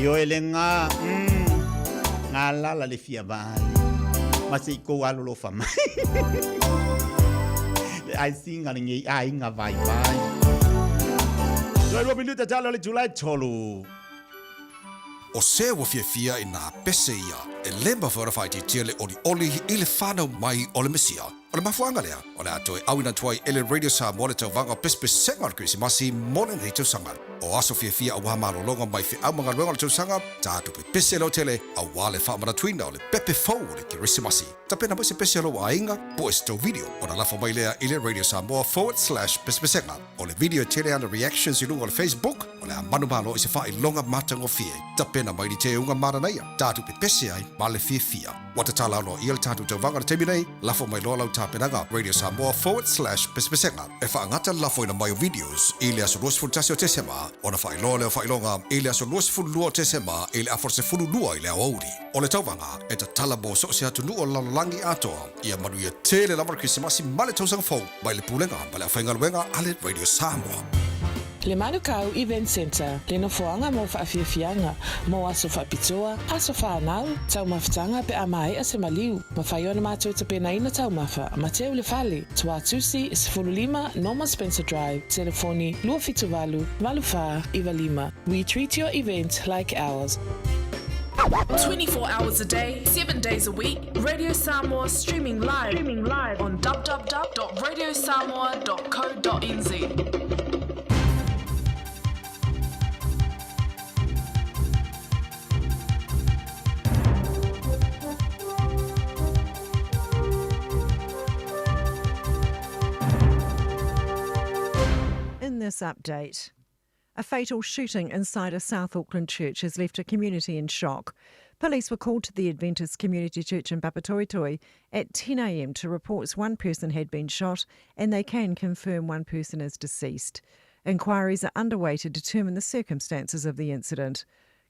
[SPEAKER 1] Yo elenga Ngala la le fia vai. Masi ko alo lo fama. I sing ngi ai nga vai vai. Lo minuta tala le July tolu.
[SPEAKER 18] O se wa fia ina pese ia e lemba whawhai te tiele oli i le whanau mai o le mesia. O le mafuanga lea, o le atoe awina tuai ele radio Samoa le tau vanga pespe sengar Krisimasi mole nei tau sanga. O aso fia a waha longa mai fi au mga luenga le tau sanga, tātu pe pese lo tele a wale whamana tuina o le pepe fau o le Krisimasi. Ta pena mo se pese lo a inga, po e sto video o na lafo mai lea i le radio Samoa /pespe sengar. O le video tele ana reactions i lunga o le Facebook, o le manu malo i se whai longa matango fie. Ta pena mai ni te unga mara naia, tātu pe pese ai ma le fia. Wata tala no i le tātu tau vanga le temi nei, lafo mai loa lau penaga Radio Samoa /pespe sengar. E whaangata lafo ina mai o videos i le aso luasifulu tasi o tesema, o na whailo leo whailonga i le aso luasifulu lua o tesema i le aforsefulu lua i le awauri. O le tauvanga e ta tala mo so se atu nu o lalalangi atoa, ia manu ia tele lamar Krisimasi male tausanga fau, mai le pulenga, mai le whaingaluenga ale Radio Samoa.
[SPEAKER 3] Le Manukau Event Center, le no foanga mo whaafiafianga, mo aso whaapitoa, aso whaanau, tau mawhitanga pe amai a se maliu, mawhaiona mātou te pena ina tau mawha, Mateo le Fale, Tua Tusi, Sifululima, Norma Spencer Drive, telefoni, Lua Fituvalu, Malufa, Iva Lima. We treat your event like ours.
[SPEAKER 19] 24 hours a day, 7 days a week. Radio Samoa streaming live on www.radiosamoa.co.nz.
[SPEAKER 11] In this update, a fatal shooting inside a South Auckland church has left a community in shock. Police were called to the Adventist Community Church in Papatoetoe at 10 a.m. to reports one person had been shot and they can confirm one person is deceased. Inquiries are underway to determine the circumstances of the incident.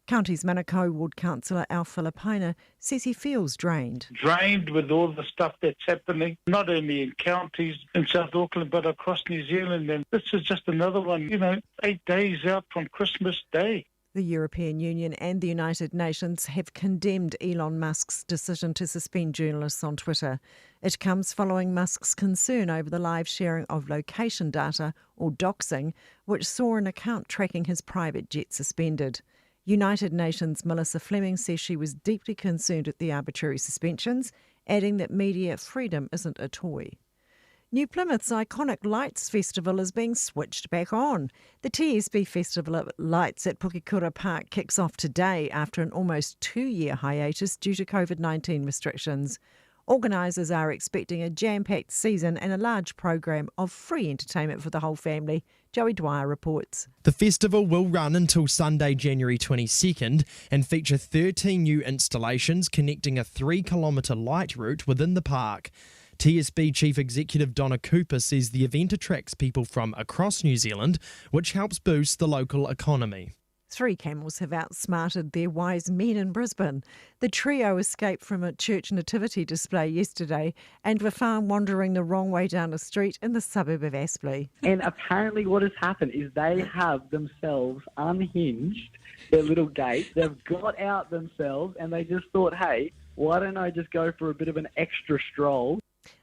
[SPEAKER 11] County's Manukau Ward Councillor Al Filipina says he feels drained.
[SPEAKER 20] Drained with all the stuff that's happening, not only in counties in South Auckland but across New Zealand. And this is just another one, 8 days out from Christmas Day.
[SPEAKER 11] The European Union and the United Nations have condemned Elon Musk's decision to suspend journalists on Twitter. It comes following Musk's concern over the live sharing of location data, or doxing, which saw an account tracking his private jet suspended. United Nations Melissa Fleming says she was deeply concerned at the arbitrary suspensions, adding that media freedom isn't a toy. New Plymouth's iconic Lights Festival is being switched back on. The TSB Festival of Lights at Pukekura Park kicks off today after an almost 2-year hiatus due to COVID-19 restrictions. Organisers are expecting a jam-packed season and a large program of free entertainment for the whole family. Joey Dwyer reports.
[SPEAKER 7] The festival will run until Sunday, January 22nd and feature 13 new installations connecting a 3-kilometre light route within the park. TSB Chief Executive Donna Cooper says the event attracts people from across New Zealand, which helps boost the local economy.
[SPEAKER 11] 3 camels have outsmarted their wise men in Brisbane. The trio escaped from a church nativity display yesterday and were found wandering the wrong way down a street in the suburb of Aspley.
[SPEAKER 9] And apparently what has happened is they have themselves unhinged their little gate. They've got out themselves and they just thought, hey, why don't I just go for a bit of an extra stroll?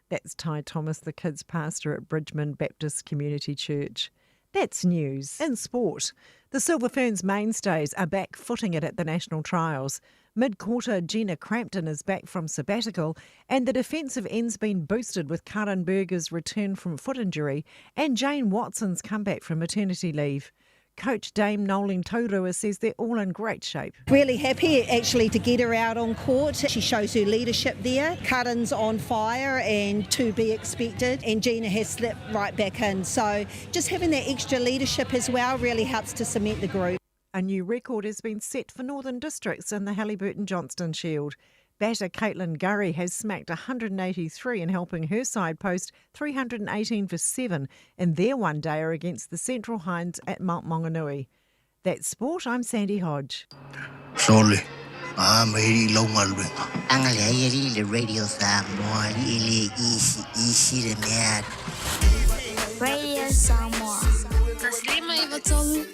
[SPEAKER 11] That's Ty Thomas, the kids pastor at Bridgman Baptist Community Church. That's news. In sport, the Silver Ferns mainstays are back footing it at the national trials. Mid-quarter, Gina Crampton is back from sabbatical and the defensive end's been boosted with Karen Berger's return from foot injury and Jane Watson's comeback from maternity leave. Coach Dame Noeline Taurua says they're all in great shape.
[SPEAKER 12] Really happy actually to get her out on court. She shows her leadership there. Karen's on fire and to be expected, and Gina has slipped right back in. So just having that extra leadership as well really helps to cement the group.
[SPEAKER 11] A new record has been set for Northern Districts in the Halliburton-Johnston Shield. Batter Caitlin Gurry has smacked 183 in helping her side post 318 for 7 in their one-dayer against the Central Hinds at Mount Maunganui. That's sport, I'm Sandy Hodge.
[SPEAKER 21] Sorry, I'm really long Angale the radio Samoa, easy the mad.
[SPEAKER 22] Radio Samoa. Taslima Ivatolu.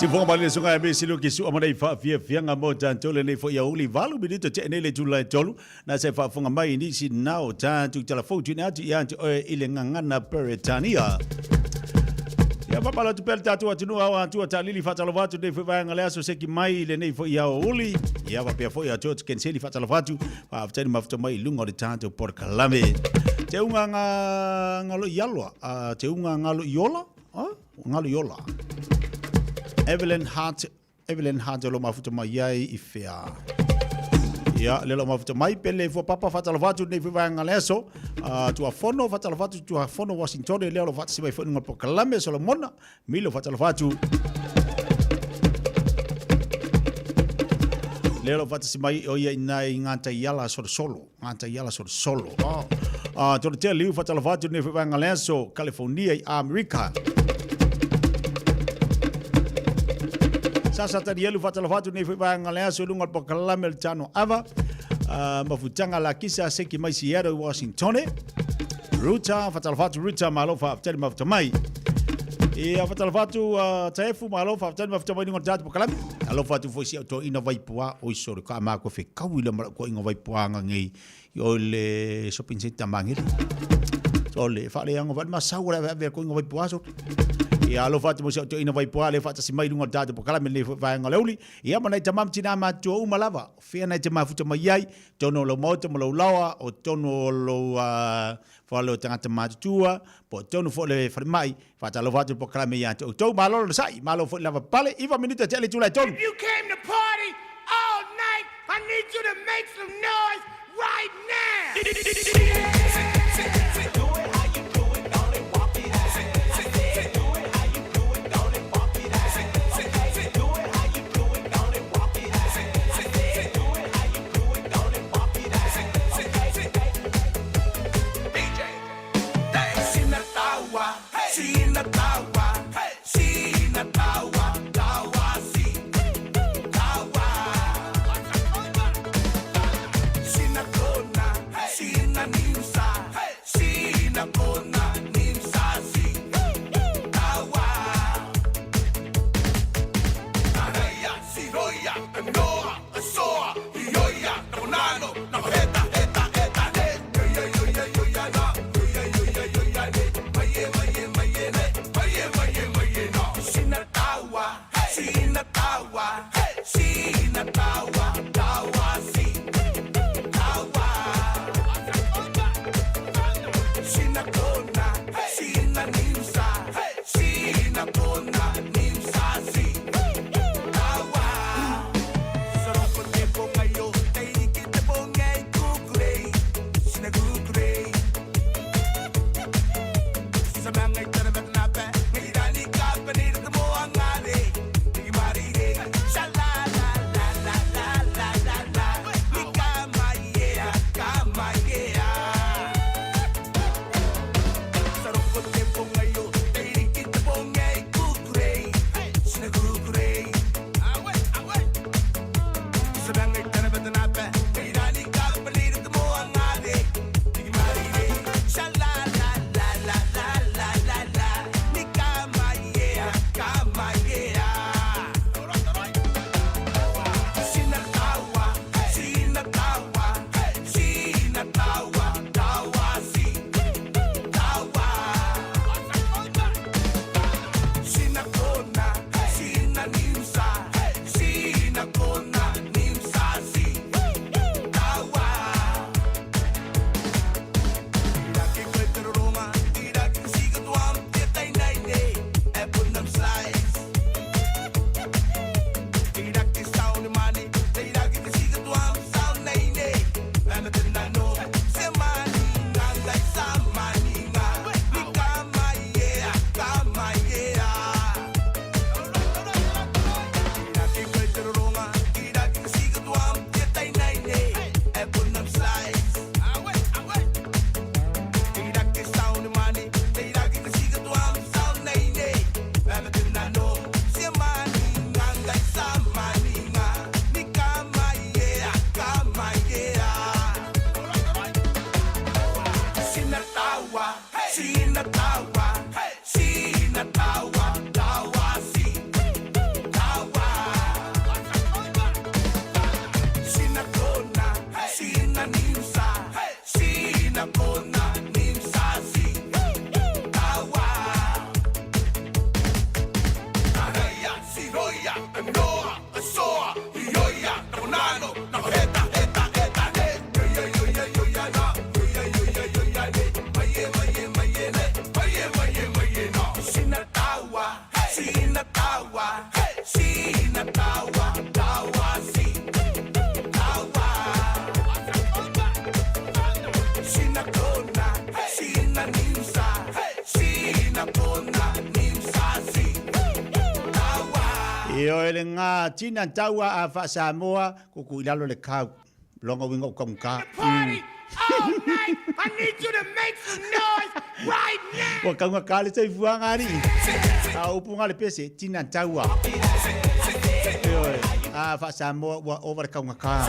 [SPEAKER 8] Si fonga mali sunga me silo ki su amana fa fia nga mo tan tole nei fo ya uli valu minito te nei le July tolu na se fa fonga mai ni si nao tan tu tala fo tu na tu ya tu ile nganga peretania. Ya papa tu pel tatu atu awa tu talili fa talo vatu nei fo va ngale aso se ki mai le nei fo ya uli ya va pe fo ya tu ken se li fa talo vatu fa tani mafto mai lungo de tanto por kalame. Te unga ngalo yalwa te unga ngalo yola ngalo yola. Evelyn Hart lo mafuta mai ai I fea. Ya le lo mafuta mai pele fo papa fatala vatu nei fa ngaleso tu afono fatala vatu tu afono Washington le lo vatu mai fo ngol Kalame Solomona milo fatala vatu. Le lo vatu mai o ia nai ngata yala solo. To te liu fatala vatu nei fa ngaleso California America. Sasa tadi elu fatala fatu nei fa ngalea so lunga po Kalame Tanoa Ava mafutanga la kisa seki mai Seattle Washington Ruta fatala fatu Ruta malo fa tadi mafuta mai fatala fatu taefu malo fa tadi mafuta mai ngon tatu po Kalame alo fatu fo si auto ina vai pua o isoro ka ma ko fe kawila mara ko inga vai pua ngai yo le shopping center mangil so le fa le ngo va masaura va ko inga vai pua so ia lo fatu mo se to ina vai poale fatu si mai lunga data po Kalame le vai ngaleuli ia mana tamam tina ma to umalava fe na te mafuta mai ai tono lo moto mo lo lawa o tono lo falo tanga ma tua po tono fo le mai fatu lo fatu po Kalame ia to malo lo sai malo fo lava pale iva minuta tele tula tono.
[SPEAKER 24] If you came to party all night, I need you to make some noise right now.
[SPEAKER 1] Io ele ngā tina taua a wha Samoa, kuku I lalo le kau. Longa winga o kamuka.
[SPEAKER 24] All night. I need you to make some noise right now.
[SPEAKER 1] Wa kaunga kale sai fuanga ni. A upunga le pese tina taua. A wha Samoa wa over kaunga ka.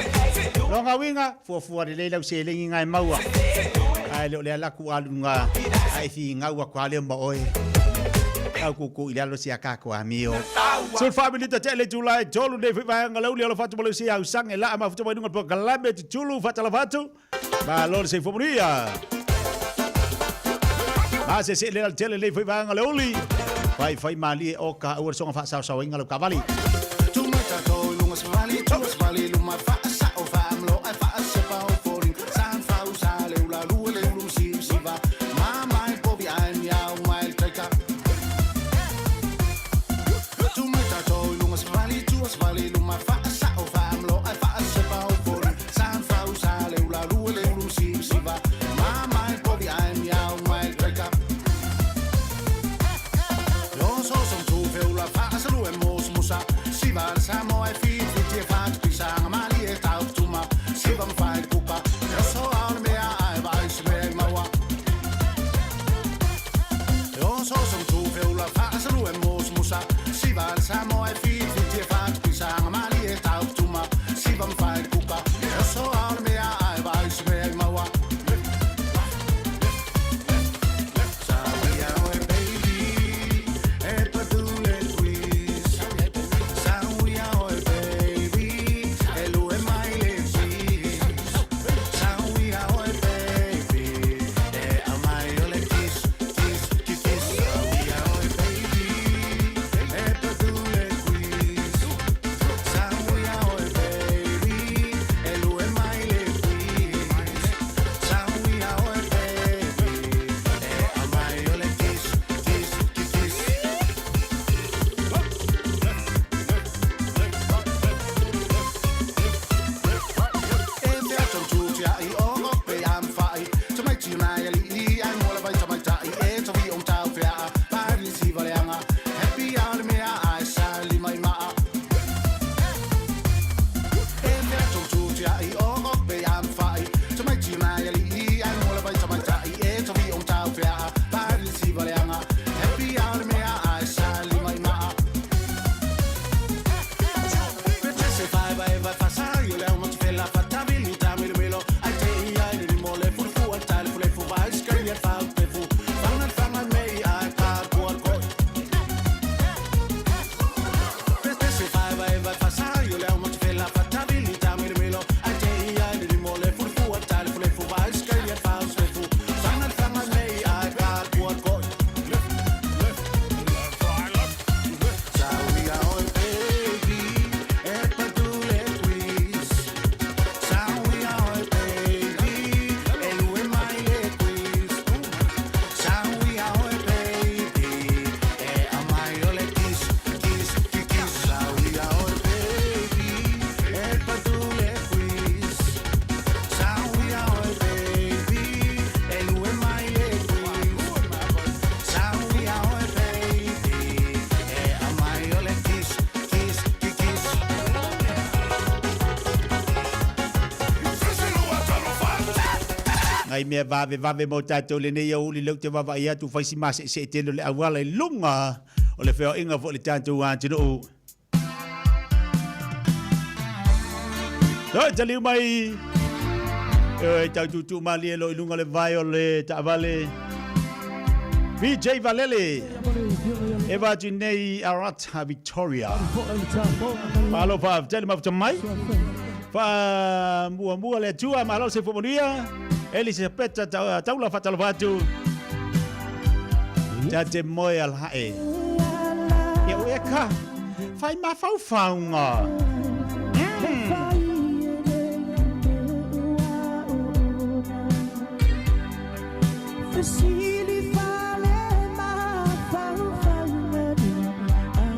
[SPEAKER 1] Longa winga fuafua le leila se lengi ngai maua. Ai le le laku alunga. Ai fi ngaua kwa le maoe. Au kuku I lalo sia ka ko amio. So family ta tele July tolu de vai ngalau le fatu bolo sia usang ela ama fatu mai nunga kalambe tulu fatala fatu. Ba lor se fomuria. Ba se le tele le vai ngalau li. Vai mali o ka ur songa fa sa ngalau kavali.
[SPEAKER 24] Tu mata to lunga svali to svali luma fa sa o fa amlo ai fa se pa o fori san fa usale ula lu le lu si va. Mama I povi ai mia mai taka. Svali luma fa sa o fa amlo ai fa se pa o fori san fa usale ula lu le lu si va. Mama I povi ai mia mai taka. Lo so son tu fe ula fa sa lu e mos musa si va Samoa e fi ti fa pisang mali e tau tuma si va fa kupa lo so al me ai vai se me mawa. Lo so son tu fe ula fa sa lu e mos musa si va Samoa e fi Sang mali e tau tuma si vam fai kuka e so ar me ai vai sme mawa.
[SPEAKER 1] Ai mea vave mo tātou le nei au li lau te wawa ia tu whaisi mase se tēnu le awala I lunga o le wheo inga fo le tātou tino o. Toi taliu mai tau tutu mali e lo I lunga le vai o le taawale VJ Valele Eva Junei Arata Victoria Malo pa tēnu mafuta mai pa mua le tua malo se fomonia Elise peta taula fatalo fatu. Tate moe al hae. Ia ueka. Fai mafau faunga.
[SPEAKER 24] Fasili fale mafau faunga a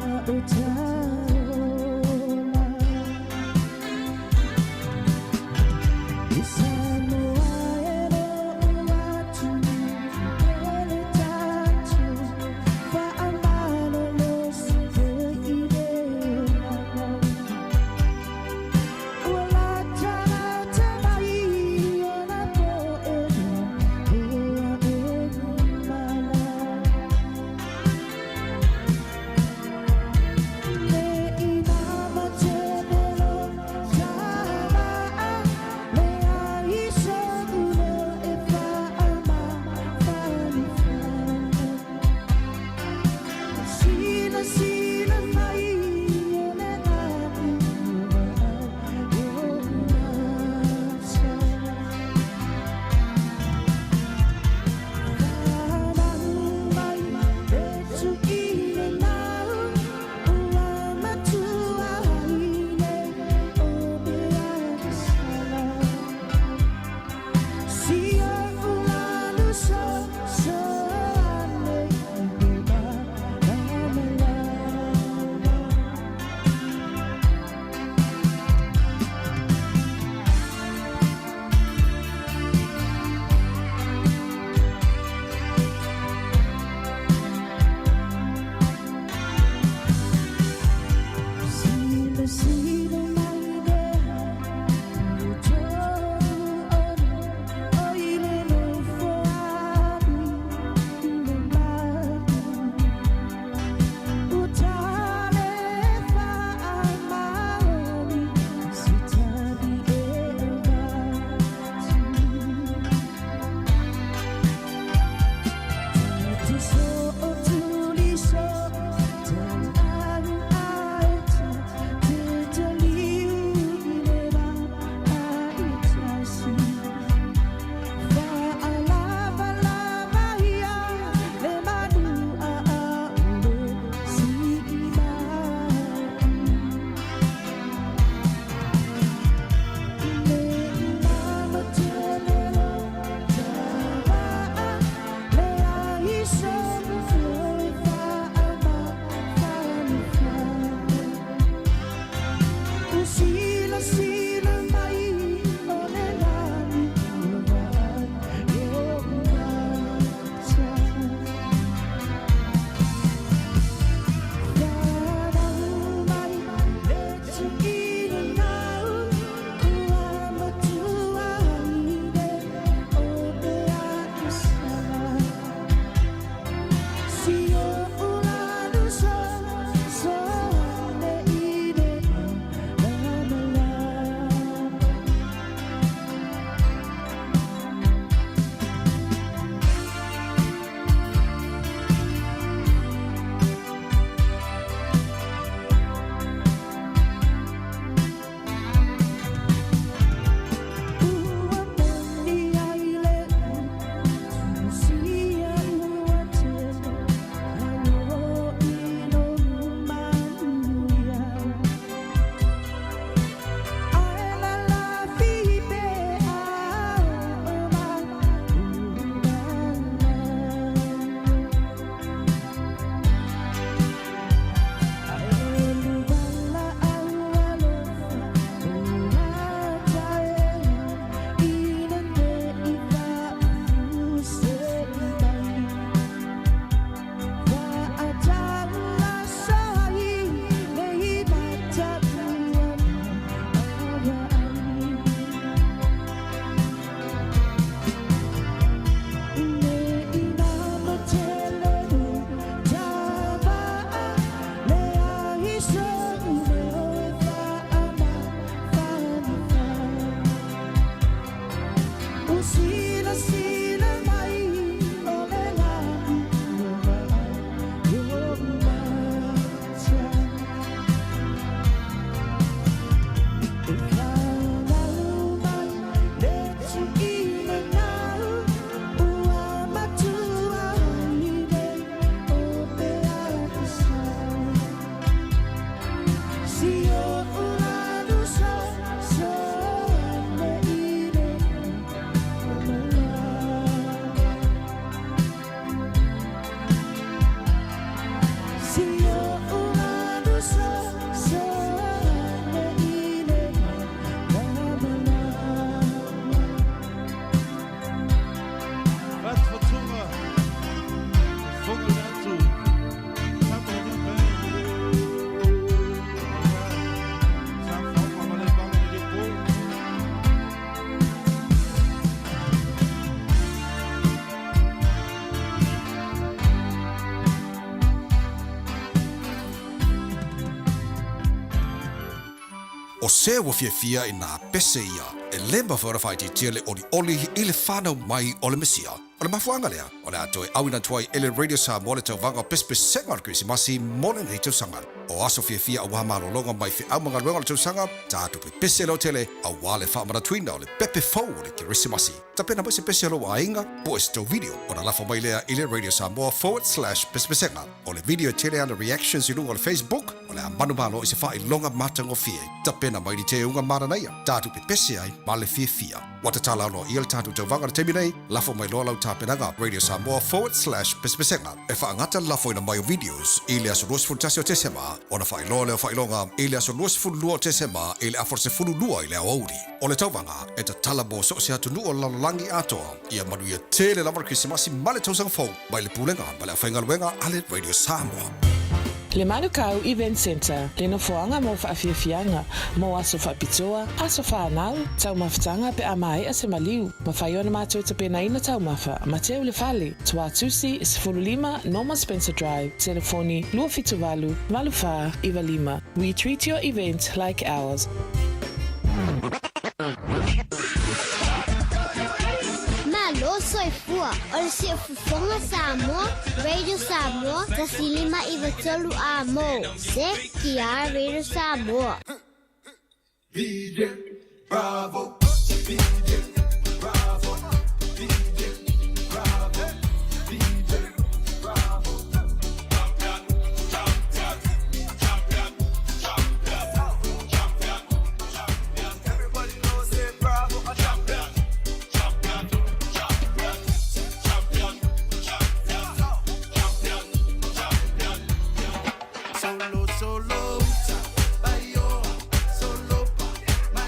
[SPEAKER 18] O se wa fia ina pese ia, e lemba whakawhai te tiele o li oli i le whanau mai o le mesia. O le mafuanga lea, o le atoe awina tuai ele radio Samoa le tau vanga pespe sengar Krisimasi mole nei tau sanga. O aso fia a waha malolonga mai fi au mga luenga le tau sanga, tātu pe pese lo tele, a wale whamara tuina o le pepe fau o le Krisimasi. Ta pena mai se pese lo a inga, po es tau video, o na lafa mai lea ile radio Samoa /pespe senga. O le video tele ana reactions i lunga o le Facebook, o le a manu malo i se wha i longa matango fie. Ta pena mai ni te unga maranaia, tātu pe pese ai, ma le fia. Wata tala no i le tātu tau vanga le temi nei, lafa mai loa lau tāpenanga Radio Samoa /pespe senga. E whaangata lafo ina mai o videos, i le aso luas fultasi o te sema, o na whailoa leo whailonga, i le aso luas fululua o te sema, i le afor se fululua i le auri. O le tauvanga, e ta talabo so se atu nua lalolangi atoa, ia manu ia tele lamar Krisimasi male tausang fau, mai le pulenga, mai le awhainga luenga, ale Radio Samoa.
[SPEAKER 3] Le Manukau Event Center, le no foanga mo whaafiafianga, mo aso whaapitoa, aso whaanau, tau mawhitanga pe amai a se maliu, ma whaiona mātua te pena ina tau mawha, ma teo le whale, tua tusi is fululima Norman Spencer Drive, telefoni lua fituvalu, malufa, iwa lima. We treat your event like ours.
[SPEAKER 22] Malo soy fua, o se fufonga Samoa, Radio Samoa, tasilima iwa tolu amo, se kia Radio Samoa.
[SPEAKER 24] DJ Bravo, DJ Bravo, DJ Bravo, DJ Bravo. Everybody knows it, Bravo, a champion. Solo, ayo, solo pa,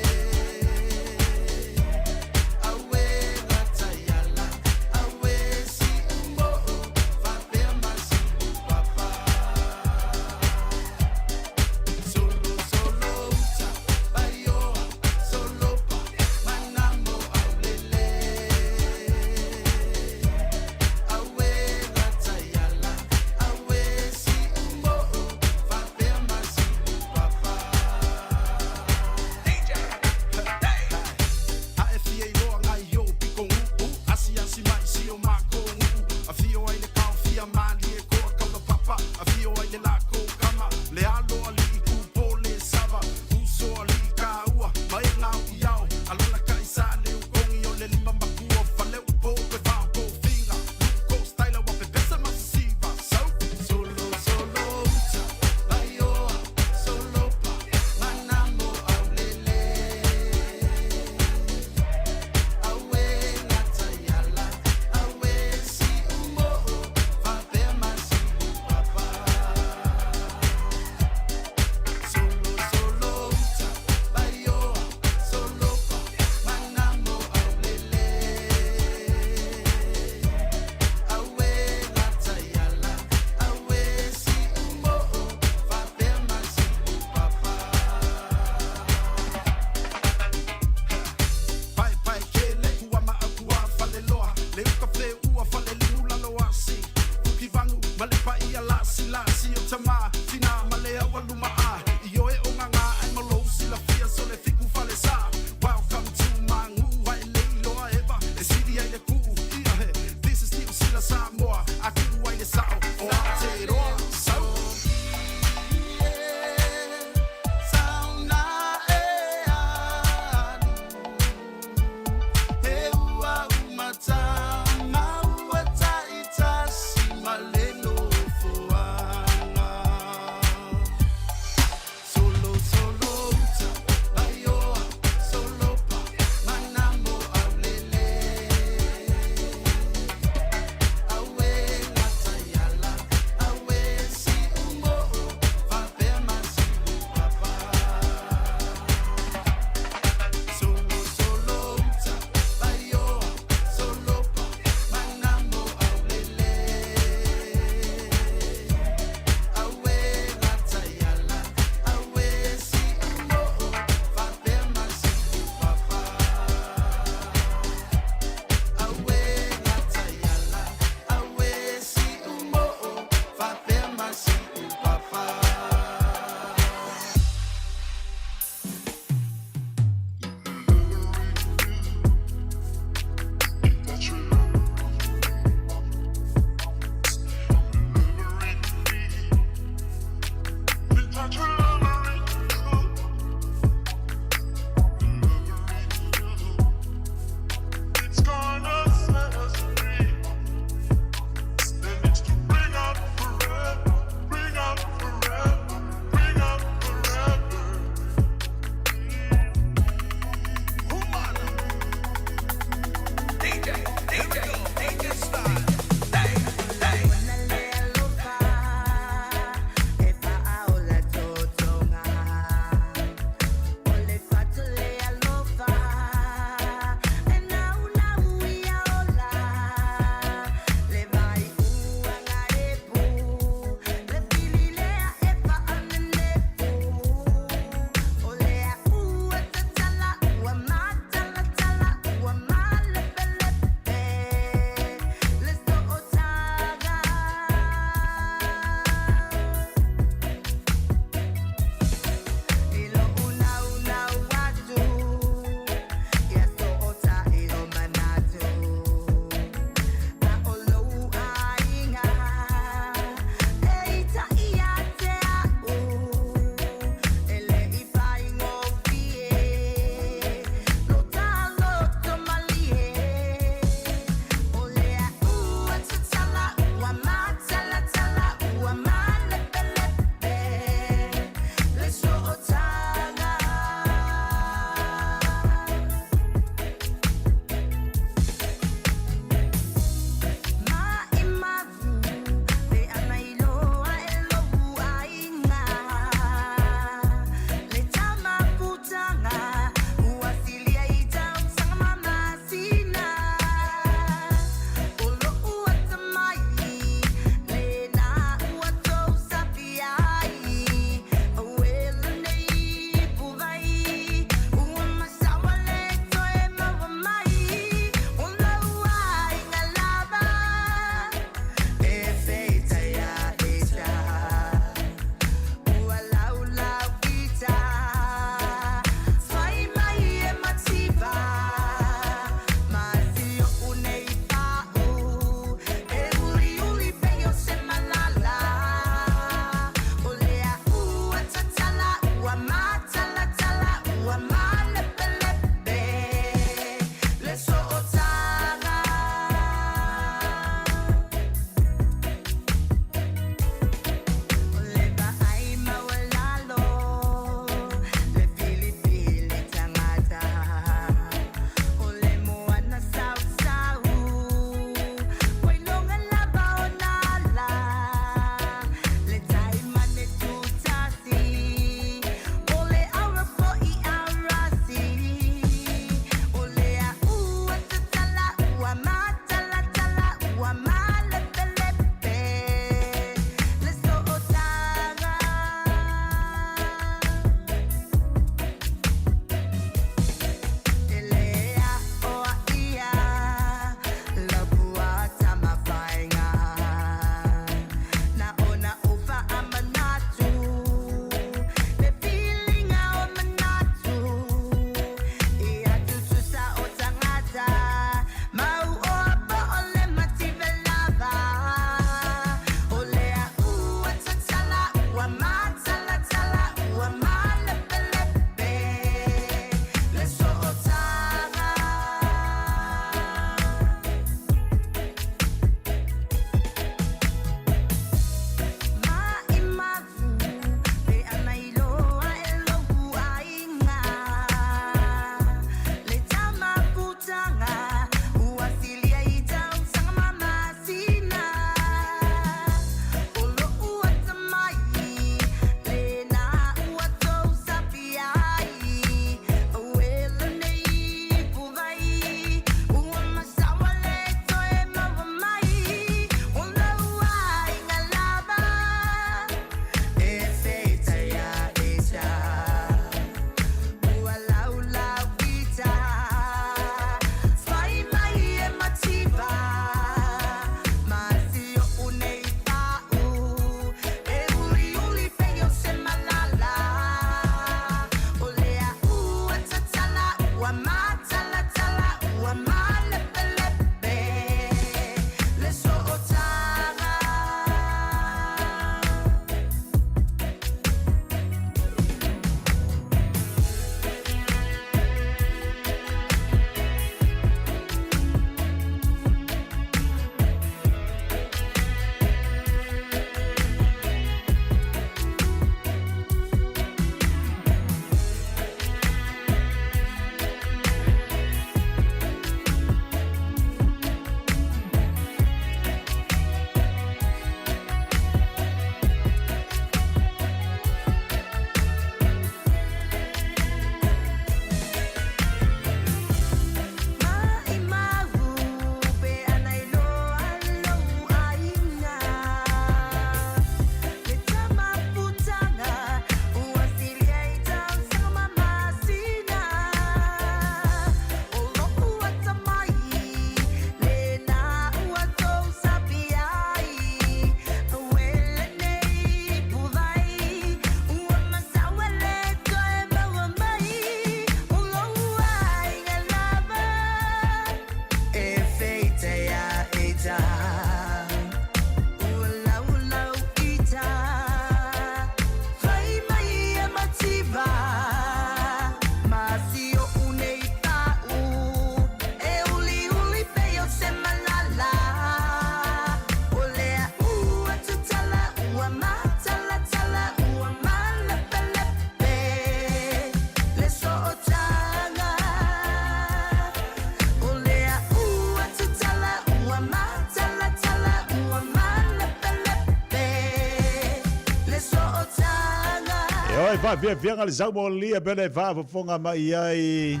[SPEAKER 8] va via le Samoa lia bene va fonga mai ai.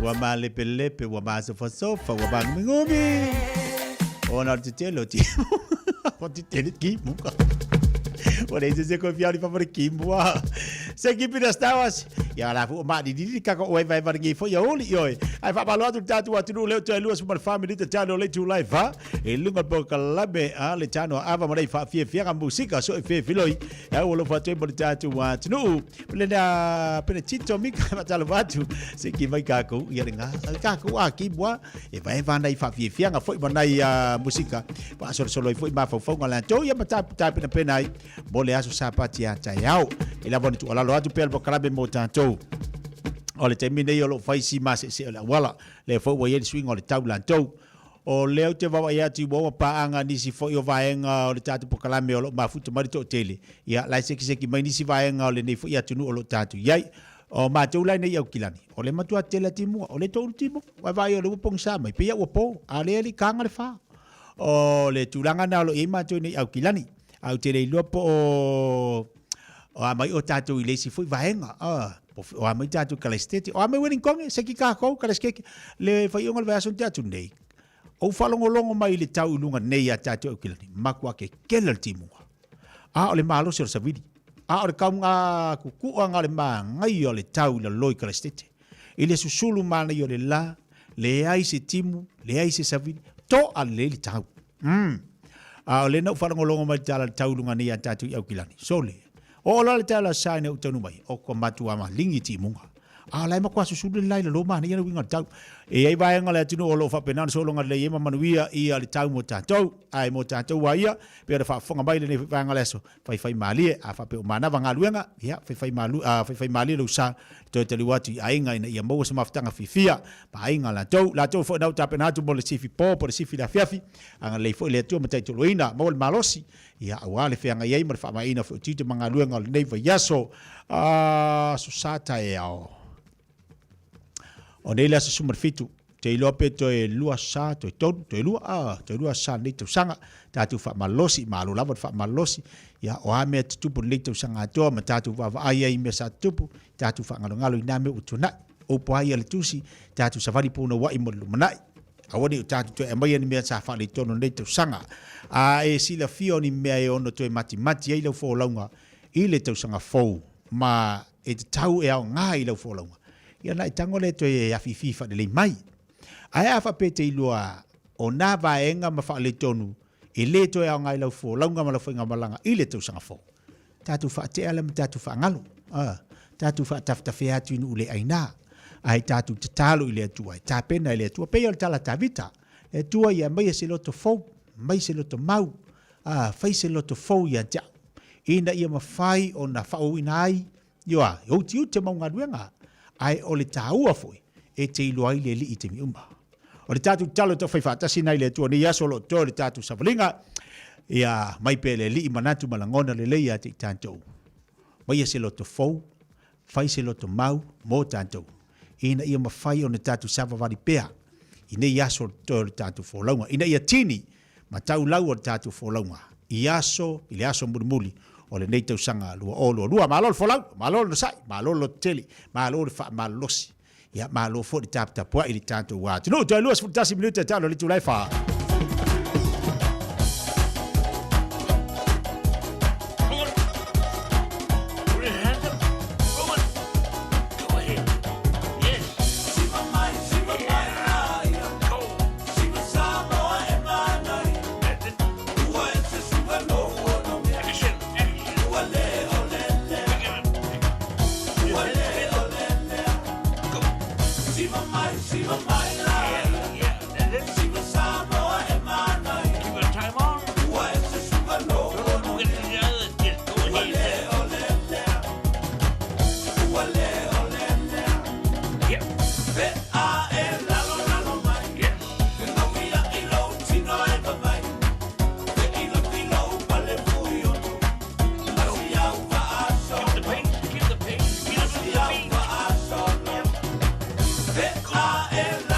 [SPEAKER 8] Wa male pelepe wa ma sofa wa bang ngumi. Ona titelo ti. Wa titelo ki muka. Wa dese ko via di favore ki mua. Se ki pida stawas. Ya la fu ma di ka ko vai vai ngi fo ya oli yoi. Ai fa balo tu tatu atu leo tu lu super family te tano le tu live va. E lunga po kalabe a le Tanoa Ava ma dai fa fia musika so fe filoi. Ya wo fa te po tatu wa tu. Pena pena tito mi ka talo watu. Se ki vai ka ko ya nga. Ka ko a ki bua. E vai va dai fa fia nga foi banai musika. Pa so foi ma fo nga to ya mata pena bole aso sapatia tayao. Ila bon tu ala lo atu pel po kalabe mo tanto. O le temine i o lo faisi ma se la wala le fo wa ye swing o le tau lantou o leo te wa ia ti bo pa anga nisi fo yo vaenga o le tatu pokalame o lo mafuta mari to tele ia la seki mai nisi vaenga o le nei fo ia tunu o lo tatu yai o ma tu lai nei au kilani o le matua tele timu o le to ultimo wa vai o le pong sa mai pe ia o po a le kanga le fa o le tulanga na lo e ma tu nei au kilani au tele lo po o mai o tatu i le si fo vaenga o mai tatu kalesteti o mai wedding kong se ki ka ko kaleskeki le fa yongol va son tatu nei o falongolongo mai le tau lunga nei a tatu o kilani makwa ke kelal timu a o le malo se savidi a o le kaunga ku anga le ma ngai o le tau le loi kalesteti ile susulu mana yo le la le ai se timu le ai se savidi to a le tau a o le no falongolongo mai tau lunga nei a tatu o kilani so le o la le tala saine o tonu mai o ko matua ma lingi ti munga a lai ma kwa su lai le loma ni winga tau e ai vai ngala tinu o lo fa penan so longa le yema manuia i ale tau mo tatou ai mo tatou wa ia pe fa fonga mai le vai ngala so fai mali a fa pe mana vanga luenga ia fai malu a fai mali lo sa to te liwati ai ngai na ia mo se maftanga fifia pa ai ngala tou fo na ta penatu mo le sifi po le sifi la fiafi anga le fo le tu mo tatou loina mo le malosi ia awale fe anga ia mo fa mai na fo tite manga luenga le nei va yaso so sata e ao o nei la sumar fitu te ilope to e lua sa to ton to lua sa ni to sanga tatu fa malosi malu lava fa malosi ya o ame tupu ni to sanga to ma tatu va ai ai me sa tupu tatu fa ngalo iname utuna o po ai le tusi tatu safari puna wa imolu manai awoni tatu to e mai ni me sa fa ni tono ni to sanga a e sila fio ni me ono to e mati ai lo fo longa ile to sanga fo ma e tau e au ngai lo fo longa ia na tango le to e afifi fa le mai ai afa pete ilua o na vaenga ma fa le tonu e le to e ngai lau fo launga ma la finga malanga i le to sanga fo tatu fa te ala tatu fa ngalo tatu fa tafta fe atu nu le aina ai tatu te talo i le tu ai ta pena i le tu pe il tala tavita e tu ia mai se lo to fo mai se lo to mau fai se lo to fo ia ja ina ia ma fai o na fa o inai yo o tiu te mau ngaduenga ai o le taua foi e te ilo ai le li i te miumba. O le tatu talo to fai fatasi nai le tua ni aso lo to le tatu savalinga ia mai pe le li i manatu malangona le leia te tantou. Mai e se lo to fou, fai se lo to mau, mo tantou. Ina ia mawhai o ne tatu savavani pea. Ina i aso to le tatu fōlaunga. Ina ia tini ma tau lau o le tatu fōlaunga. I aso, i le aso mulimuli. O le nei tau sanga lua o lua malo le folau, malo le sai, malo le teli, malo le fa malosi. Ia malo fo di tap tapua i di tanto wa. Tino to lua 10 minuta talo le tulai fa.
[SPEAKER 24] DEC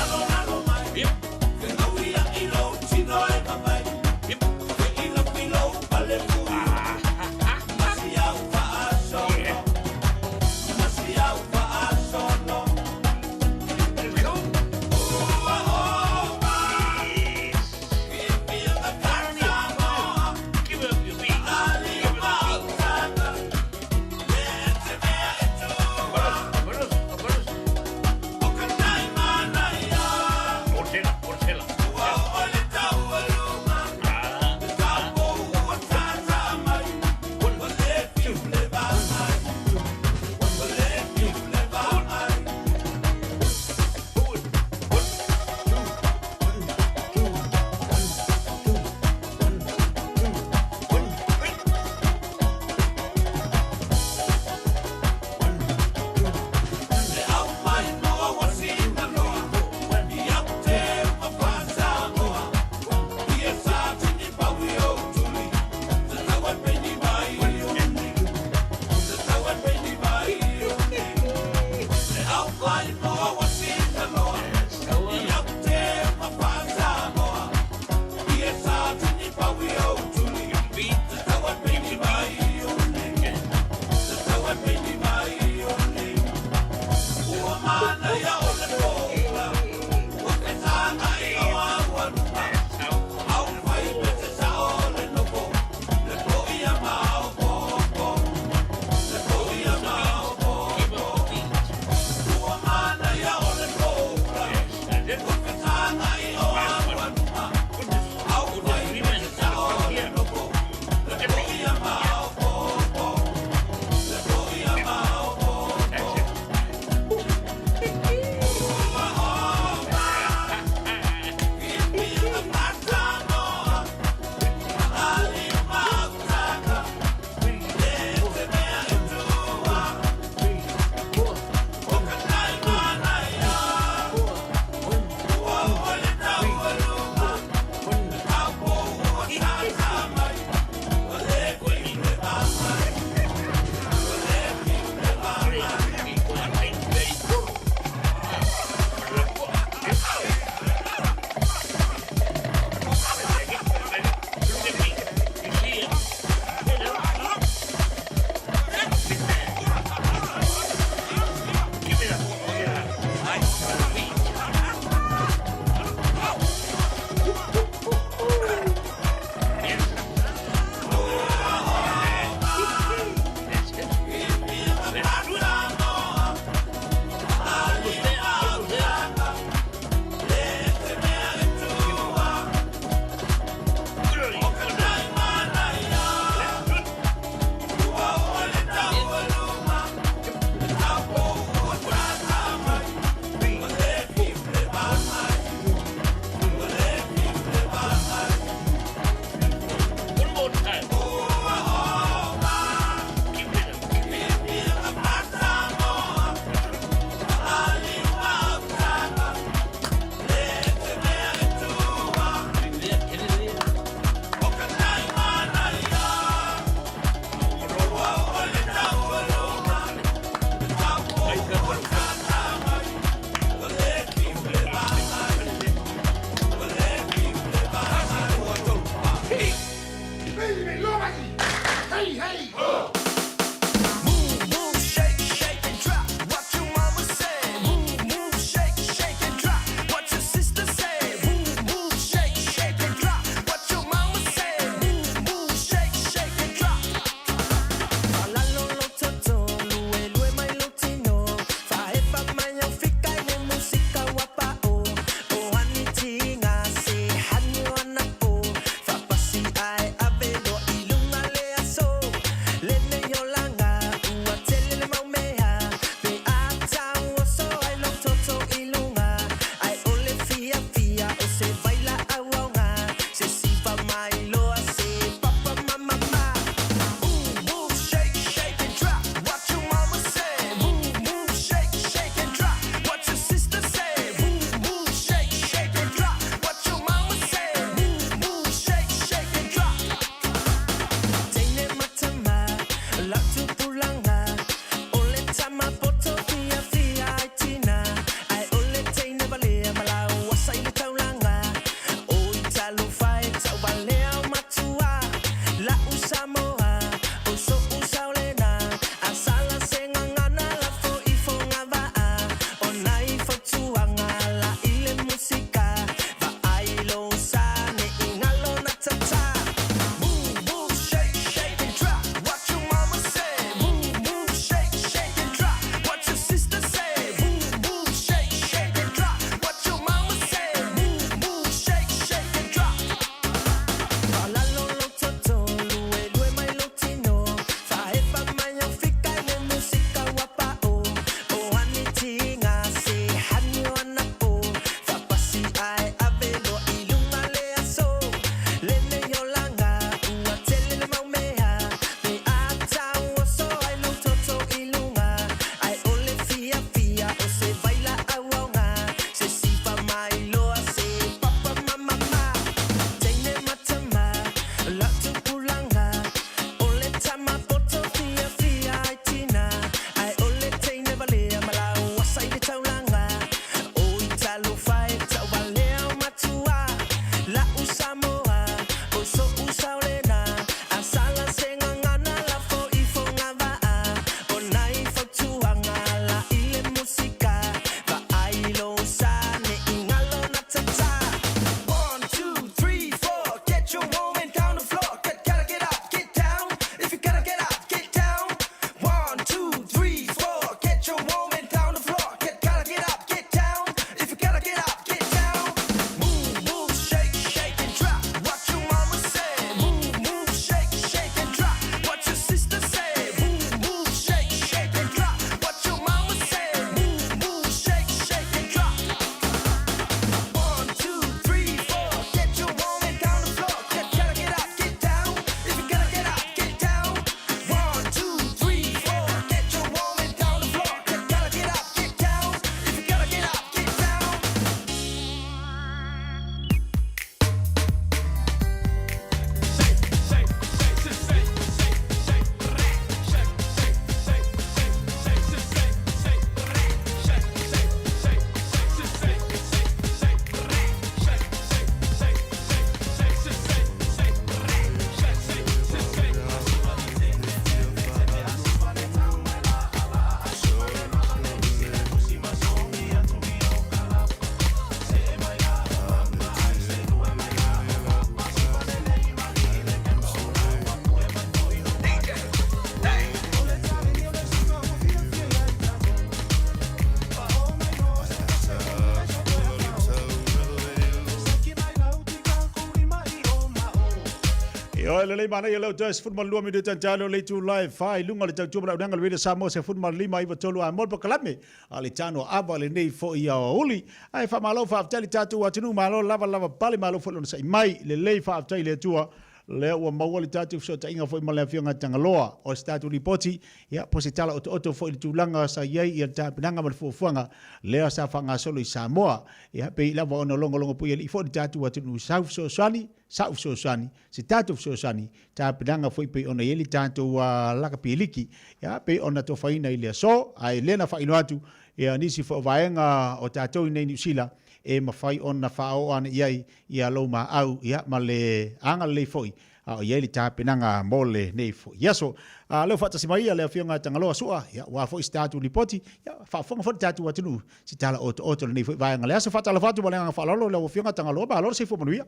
[SPEAKER 8] Oi le mana ia lau tes football lua minuto jalo le tu live fai lunga le tau tuma nanga le Samoa se football 5 iwa tolu a mol pakalame ale Tanoa Ava le nei fo ia uli ai fa malo fa tali tatu wa tunu malo lava pali malo fo sai mai le fa tali le tua le ua maua le tatu so ta inga fo male afionga tangaloa o statu ripoti ya positala oto fo le tulanga sa yai ia ta pinanga mal fo fuanga le sa fanga solo i Samoa ya pe lava ono longo pu ia fo le tatu wa tunu south so swani South Sosani, si tatu Sosani, ta pinanga foi pe ona yeli tatu wa laka piliki, ya pe ona to faina ile so, ai lena fa atu ya nisi fo vaenga o tatu nei New Zealand e mafai ona fa o ana yai ia lo ma au ya male anga le foi. O yeli ta pinanga mole nei fo. Yaso, le fa tasimaia le afionga tangaloa sua, ya wa fo statu lipoti, ya fa fonga fo tatu wa tunu, si tala oto nei foi vaenga le aso fa tala fatu balanga fa lolo le afionga tangaloa ba lolo se fo manuia.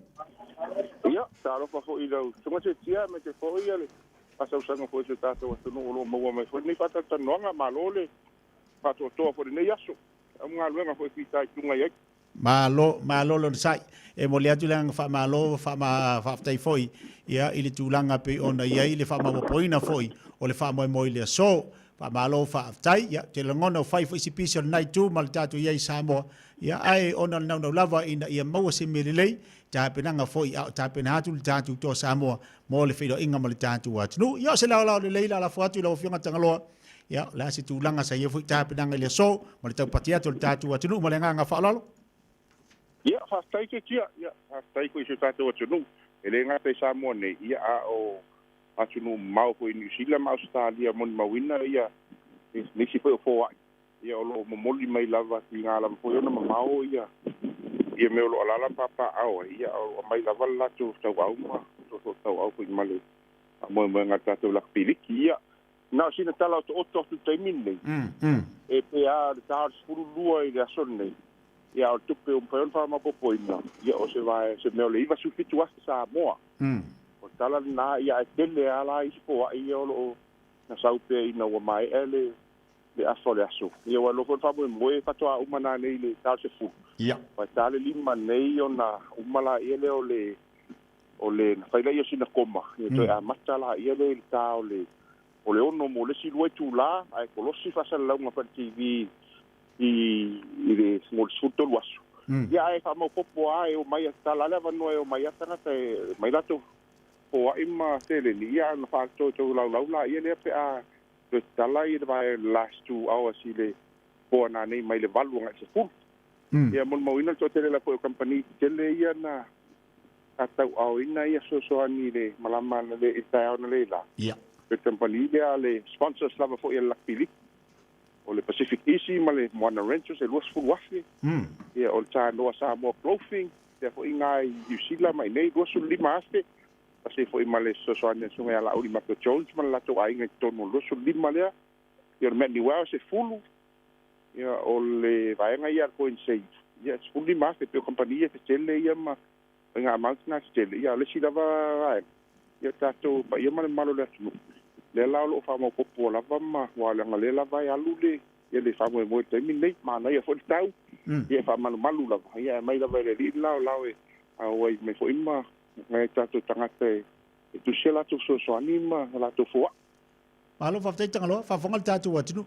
[SPEAKER 10] Ia, taro fa fo ilo. Tunga se tia me te fo ia le. Pasa usanga fo se tato wa tunu ulo maua mai fo. Nei pata tanoanga malole. Pato toa fo nei aso. Mga luenga fo fitai tunga iai.
[SPEAKER 8] Malo lo sai. E mo le atu lang fa malo fa tai foi. Ia ili tulanga pe ona iai le fa ma poina foi. O le fa mo le so. Fa malo fa tai ya te longono fai fo isi pisi nai tu mal tatu iai Samoa. Ia ai ona nau lava ina ia maua se melelei. Ta penanga foi ta penatu tatu to Samoa mo le fido inga mal tatu wa nu yo se la le leila la foatu la fianga tangaloa ya la si tu langa sa ye foi ta penanga le so mal tau patia to tatu wa nu mo le nga fa lalo
[SPEAKER 10] ya fa tai ke tia ya fa tai ko se tatu wa nu ele nga pe Samoa ne ya o atunu mau ko New Zealand ma Australia mon mawina ya ni si fo ya lo mo moli mai lava ki nga la fo yo na mau ya ia me lo ala papa au ia o mai la vala tu tau au ma to tau au ko male mo nga tatu la piliki ia na sina tala to tu te minne e pe a ta furu lua i la sonne ia o tupe un peon fa ma popo ina ia o se vai se me le iva su fitu asa Samoa o tala na ia tele ala i po ia o na saupe ina o mai ele le afole aso ia wa lo fa mo e patoa umana nei le ta se fu
[SPEAKER 8] ia
[SPEAKER 10] pa tale lima nei ona umala ile ole na faila ia sina koma ia to a matala ia le ta ole ono mo le silu tu la ai kolosi fa sala uma pa TV i le small suto luaso ia ai fa mo popo ai o mai tala le va no e o mai tana te mai lato o ima tele ni ia na fa to la ia le pe a to tala ia vai last 2 hours ile po na nei mai le valu nga se fu ia mon mawina to tele la po company tele ia na atau au ina ia so ani le malama le ita ona le la
[SPEAKER 8] ia
[SPEAKER 10] pe company le sponsors lava fo ia la pili o le Pacific Easy male Moana Ranchers e luas fu wafi ia o Tanoa Ava clothing ia fo inga New Zealand mai nei luas su lima aste pasi fo imale so ani sunga ala uri Marco Jones man la to ai ngai tono luas su lima le ia meni wa se fulu ia o le vaenga ia ko insei ia fully master pe compagnia te tele ia ma nga maltna tele ia le silava ia tato pa ia malo le tu le la lo fa mo popo la va ma wala nga le la va ya lule ia le fa mo te mi nei ma na ia fo tau ia fa malu la ia mai la va le la e a wai me fo ima nga tato tangate tu sela tu so anima la to fo
[SPEAKER 8] malo fa tanga lo fa fonga tatu wa tinu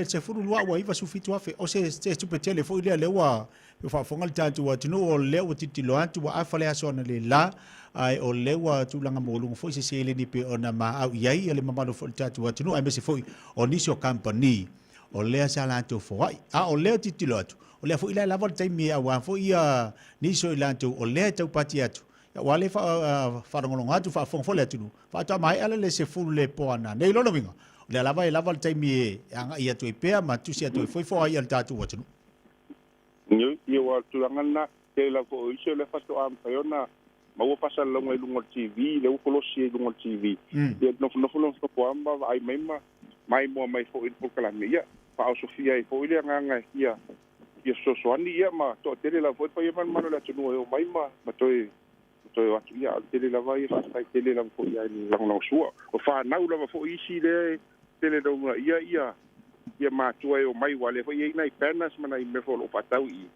[SPEAKER 8] se furu lua wa iva sufitu afe o se tupe tele fo ile lewa fa fonga tatu wa tinu o lewa titilo antu wa afale asona le la ai o lewa tulanga molungu fo se ele ni pe ona ma au yai ele mamalo fo tatu wa tinu ai me se fo o nisio company o lea sala to fo ai o lea titilo atu o lea fo ile la vol time wa fo ia nisio ilanto o lea tau pati atu ya wale fa ngolonga atu fa fo le atu fa ta mai ala le se fulu le poana nei lo winga le lava time anga ia to ipea ma tu sia to foi ai al tatu wa tunu
[SPEAKER 10] yo wa tu ngana te la ko iso le fasto am payona ma wo pasa lo ngai lungo TV le ko si lungo TV ia no ko amba ai mai fo in por kala ia pa Sofia i fo ile nganga ia so ani ia ma to tele la fo pa ia man la tunu o mai ma to atu ia tele la vai fa tele la fo ia ni lang sua o fa na la fo isi le tele do ia ma tuai o mai wale fo ia nai penas mana i me fo lo patau i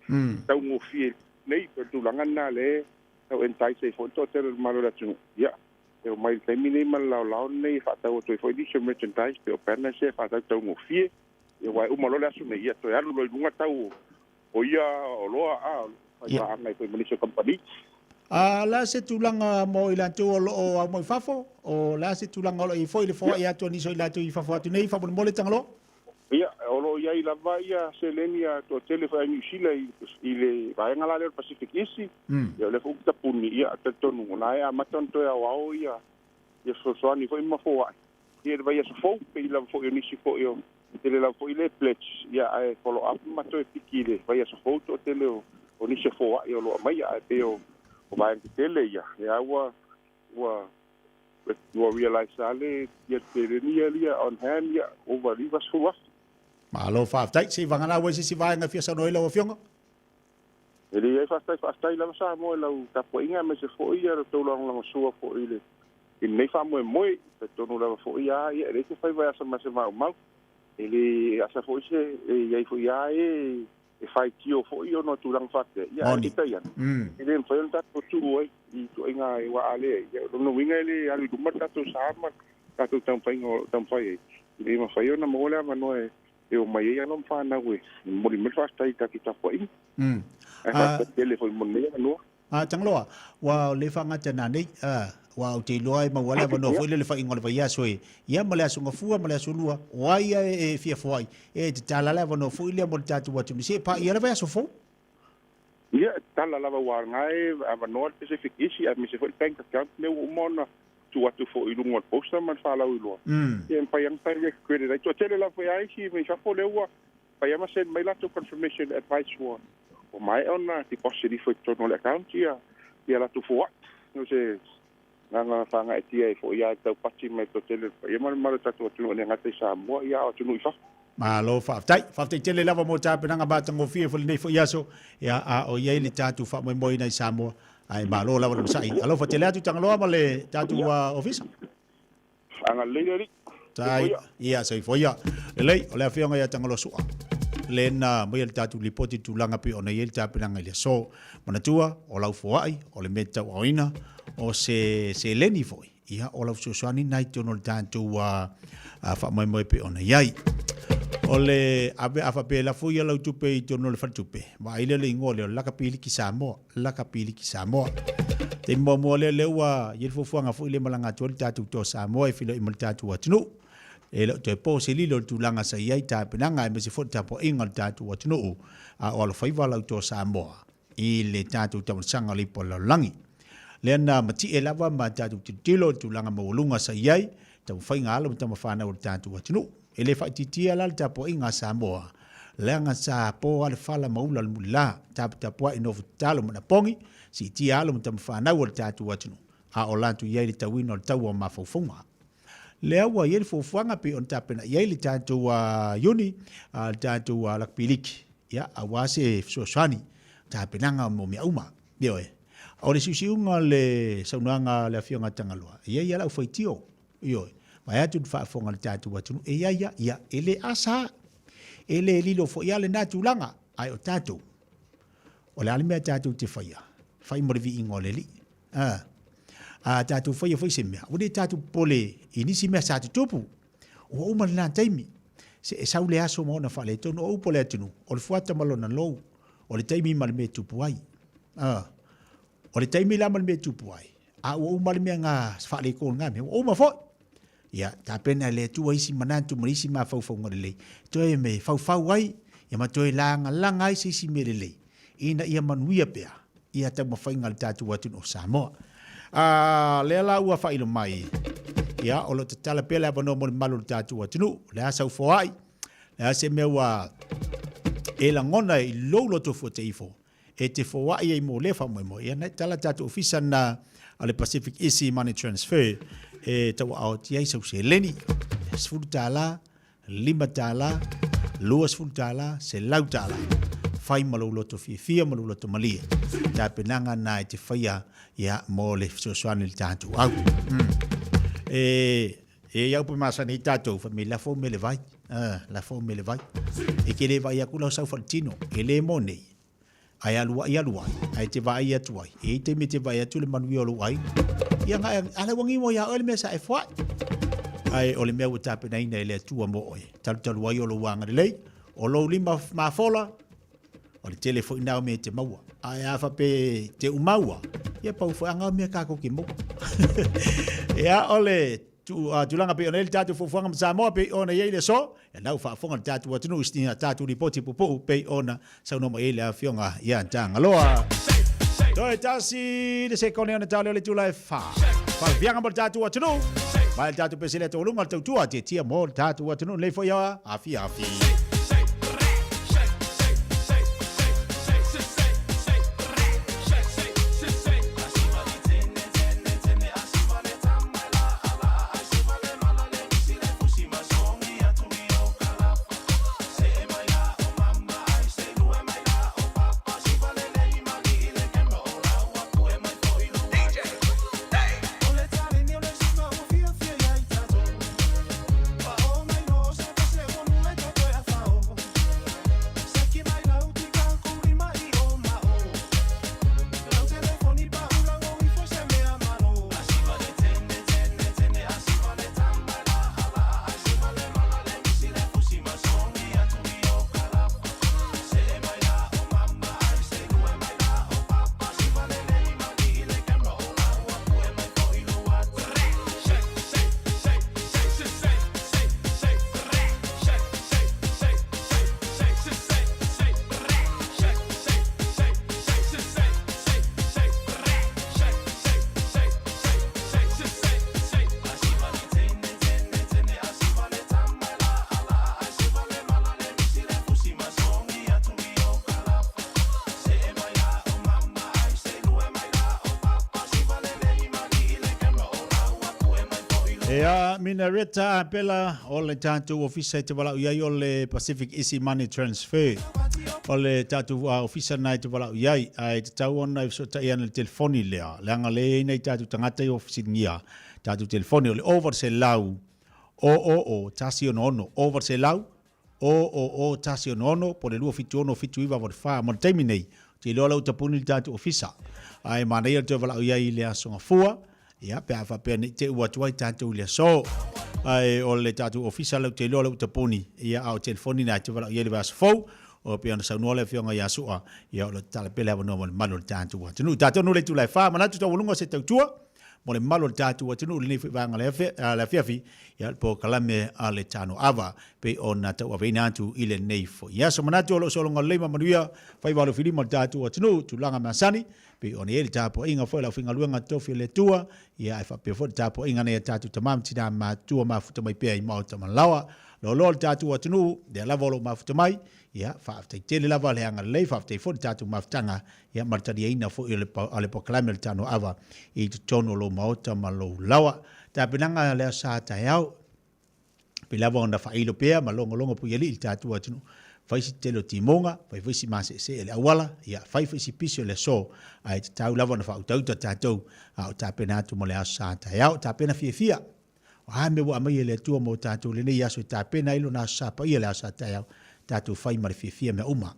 [SPEAKER 10] tau mo fi nei per tu langa na le tau entai se fo to tele malo la tunu ia e o mai taimi nei malao nei whaatau toi foi di merchandise pe o pena se whaatau tau ngofie e wai umalole asu nei ia toi alu loi lunga tau o ia o loa whai ngai toi manisio company.
[SPEAKER 1] La se tulanga mo i lantu o loo mo i fafo o la se tulanga o lo i foi le foa ia tu ni so i lantu i fafo atu nei fafo mo le tangalo.
[SPEAKER 10] Ia o lo ia i lava ia selenia to tele fa New Zealand i le vai ngala le Pacific East. Ia le fu tapuni ia te tonu na ia maton to ia wao ia ia so ni foi mo foa. Ia vai so fo pe i lava fo i ni si fo io tele la fo i le pledge ia ai follow up ma to pikile vai so fo to tele o ni se foa ia lo mai ia pe o vai tele ia ia wa realize ale ia tele ni ia on hand ia over rivers for what.
[SPEAKER 1] Malo fa tai si vangana we si vai nga fiasa no ila o fionga.
[SPEAKER 10] Ele ia fastai la sa mo la ta po inga me se fo ia to long so fo ile. In nei fa mo pe to no la fo ia ele se fai vai asa ma se mau. Ele asa fo se ia fo ia e fai tio fo io no tu lang fatte. Ia ita ia. Ele fa un ta tu oi i to inga i wa ale ia no winga ele ali du mata to sa ma ta to tam fai. Ele ma fai ona mo la ma no e o mai ia no fana we mo ni fasta ita ki ta foi tele foi mo nei no
[SPEAKER 1] tangloa wa le fanga tana nei wa o te loai ma wala no foi le fa ingol vai aso ia mo le aso ngafua mo le aso lua wa ia e fia foi e te tala la no foi le mo tatu wa tu se pa ia le vai aso fo
[SPEAKER 10] ia tala la wa ngai ava no Pacific isi a mi se foi bank account me o mona tu atu fo i lungo posta man fala u lo e pa yang pa ye credit ai to tele la foi ai si me fa fo le wa pa ya ma send mai la to confirmation advice one o mai ona ti possibly foi to no account ia la tu fo no se nga fanga ti ai fo ia to pati mai to tele pa ya ma ta to no nga te sa mo ia o tu no fa
[SPEAKER 1] malo fa tai tele lava mo ta penanga ba tango fie fo nei fo yaso ia a o ia le tatu fa mo ina i Samoa ai malo lava lo sai alo fa tele atu tangaloa ma le tatu office
[SPEAKER 10] anga le
[SPEAKER 1] tai ia sai fo ia le o le afionga ia tangalo sua lena mo ia tatu lipoti tulanga pe ona ia ta penanga ile so mana tua o lau fo ai o le meta o ina o se leni foi ia o lau susani nai tono tatu fa mo pe ona ia ole abe afa pe la fuia la tupe i tono le fatupe ma ile le ngole la kapili ki Samoa te mo le wa ye fo fuanga fu ile malanga tol tatu to Samoa e filo i mal tatu atunu e lo te po se lilo tulanga sa ia ta penanga me se fo tapo ingal tatu atunu a o lo faiva la to Samoa i le tatu to sanga li polo langi le na mati e lava ma tatu tilo tulanga mo lunga sa ia ta fainga lo ta mafana o tatu atunu ele fa titia la tapo inga Samoa lenga sa po al fala maula mula tapo ino talo na pongi si tia alo tam fa na wal tatu watunu a olantu ye ta wino tawa ma fofunga le wa ye fofuanga pe on tapena ye tatu wa yuni tatu wa lakpiliki ya awase sosani tapenanga mo mi uma dio o le siunga le saunanga le fionga tangalua ye ya la faitio yo mai tu fa fonga tatu watunu e ya ele asa ele lilo fo ya le natu langa ai o tatu o le alime tatu te fai morvi ingoleli tatu fai semia o le tatu pole inisi me sa tupu o uma na taimi se saule aso mo na fale tono o pole atunu o le fuata malona lo o le taimi mal me tupu ai o le taimi la mal me tupu ai a o uma le nga fale ko nga me o ma fo ya ta pena le tu isi manantu marisi ma fau ngole to e me fau ai ya ma to langa ai si merele ina ia manuia pea ia ta ma fainga tatu watu no Samoa le la ua fa ilo mai ya o lo tala pela bono mo malu tatu watu no le asa fo ai le ase me wa e la ngona i lo to fo te ifo e te fo ai e mo le fa mo ia na tala tatu ofisa na ale Pacific Easy Money Transfer e tawa au tia so se leni sfutala lima tala luas futala se lautala fai malo loto fia malo loto malia ta penanga na te faia ya mole so swanil tatu au e ya po masani tatu famila fo mele vai la fo mele vai e ke le vai akula sa faltino ele mone ai alua ai te vai atu ai e te me te vai atu le manuia lo ai ia nga ala wangi mo ia ole me sa e fwa ai ole me uta pe nei nei le tua mo oi tal wai o lo wanga le o lo lima ma fola o le telefoni na me te maua ai afa pe te umaua ia pa fo anga me ka ko ki mo ia ole tu langa pe onel tatu fo fanga Samoa pe ona ye le so e lau fa fonga tatu tunu istina tatu ripoti popo pe ona sa no mai le afionga ia tanga loa toi tasi de se kone ona tale le tula fa vianga mo tatu tunu mai tatu pe sele to lunga to tua te tia mo tatu tunu le fo ia afi Ea minareta apela o le tatu ofisa te wala uiai o le Pacific Easy Money Transfer. O le tatu ofisa nai te wala uiai ai te tau ona i so tai ana le telefoni lea. Leanga le nei tatu tangata i ofisi ngia. Tatu telefoni o le over se lau. O tasi ono over se lau. O tasi ono po le lua fitu ono fitu iwa wa wha mo taimi nei. Te lola utapuni le tatu ofisa. Ai mana ia te wala uiai lea songa fua. Ia pe afa pe ni te ua tuai tatu le so ai o le tatu official le te lola utapuni ia au telefoni na te wala ia le vas fo o pe ona saunua le fionga ia sua ia o le tala pele ava no malo tatu wa tunu tatu no le tu lai fa mana tu tawulunga se tautua mo le malo tatu wa tunu le vanga le fiafi ia po kalame ale Tanoa Ava pe ona ta wa vina tu ile nei fo ia so mana tu lo so longa le manuia fai valo filimo tatu wa tunu tu langa masani pe ona ele tapo inga foi la finga luanga tofi le tua ia fa pe fo tapo inga ne tatu tamam tina ma tua ma futa mai pe ma o lawa lo tatu wa tunu de la volo ma futa mai ia fa te tele la vale anga le fa te fo tatu ma futanga ia martadi ina fo ile ale po climate Tanoa Ava i tono lo ma o ma lo lawa ta penanga le sa ta yao pe la vonda fa ilo pe ma longo pu yeli tatu wa tunu fai si telo timonga, fai si mase se ele awala, ia fai si pisio le so, ai te tau lava na fa utau ta tatou, au ta pena atu mo le aso santa, iau ta pena fia. O hame wa amai ele tua mo tatou le nei aso ta pena ilo na aso sapa, ia le aso santa iau, tatou fai ma le fia me uma.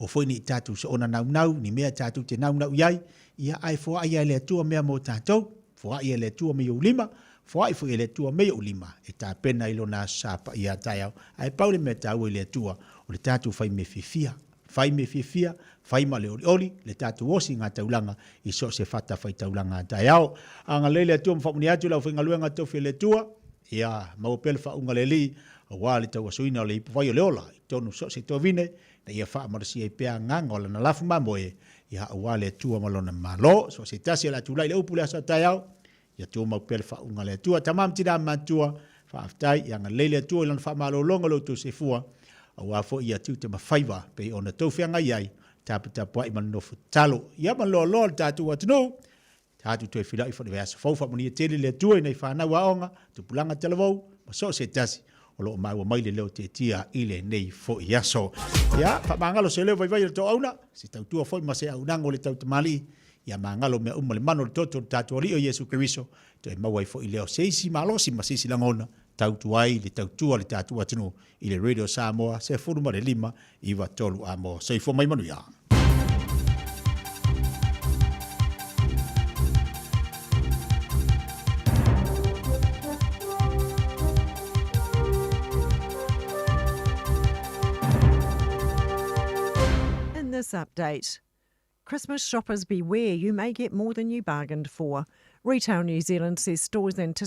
[SPEAKER 1] O foi ni tatou so ona nau, ni mea tatou te nau iai, ia ai foa ia ele tua mea mo tatou, foa ia ele tua me ulima, foa i foi ele tua me ulima, e ta pena ilo na aso sapa, ia ta iau, ai paule me tau ele tua, o le tatu fai me fifia, fai ma le oli, le tatu osi ngā taulanga, i so se fata fai taulanga ta iau. Anga lele atua mwhapuni atu lau whinga luenga tofi le tua, ia maupele wha unga le li, a wā le tau asuina o le ipu vai o le ola, i tonu so se toa vine, na ia wha marasi e pēa nganga o lana lafu mamoe, ia a wā le tua malona malo, so se tasi ala tulai le upu le asa ta iau, ia tua maupele wha unga le tua, tamam tina matua, wha aftai, ia anga lele atua ilana wha malo longa lo tu se fua, a wafo ia tiu te mawhaiwa pe ona tauwhianga iai tapua i manofu talo. Ia malo lo tatu atunu, tatu tue whila i whane veasa faufa moni e tele le tua i nei whanau aonga, tupulanga talavou, ma so se tasi, o lo maua maile leo te tia ile nei fo i aso. Ia, whamangalo se leo vai le tau auna, se tau tua fo i mase au nango le tau tamali, ia mangalo mea umale mano le toto tatu ali o Yesu Keriso, to e maua i fo i leo seisi malosi masisi langona, tau tuai le tau tua le tatu atunu i le Radio Samoa se furuma le 5 iwa tolu amo se ifo mai manuia.
[SPEAKER 11] this update. Christmas shoppers beware, you may get more than you bargained for. Retail New Zealand says stores anticipate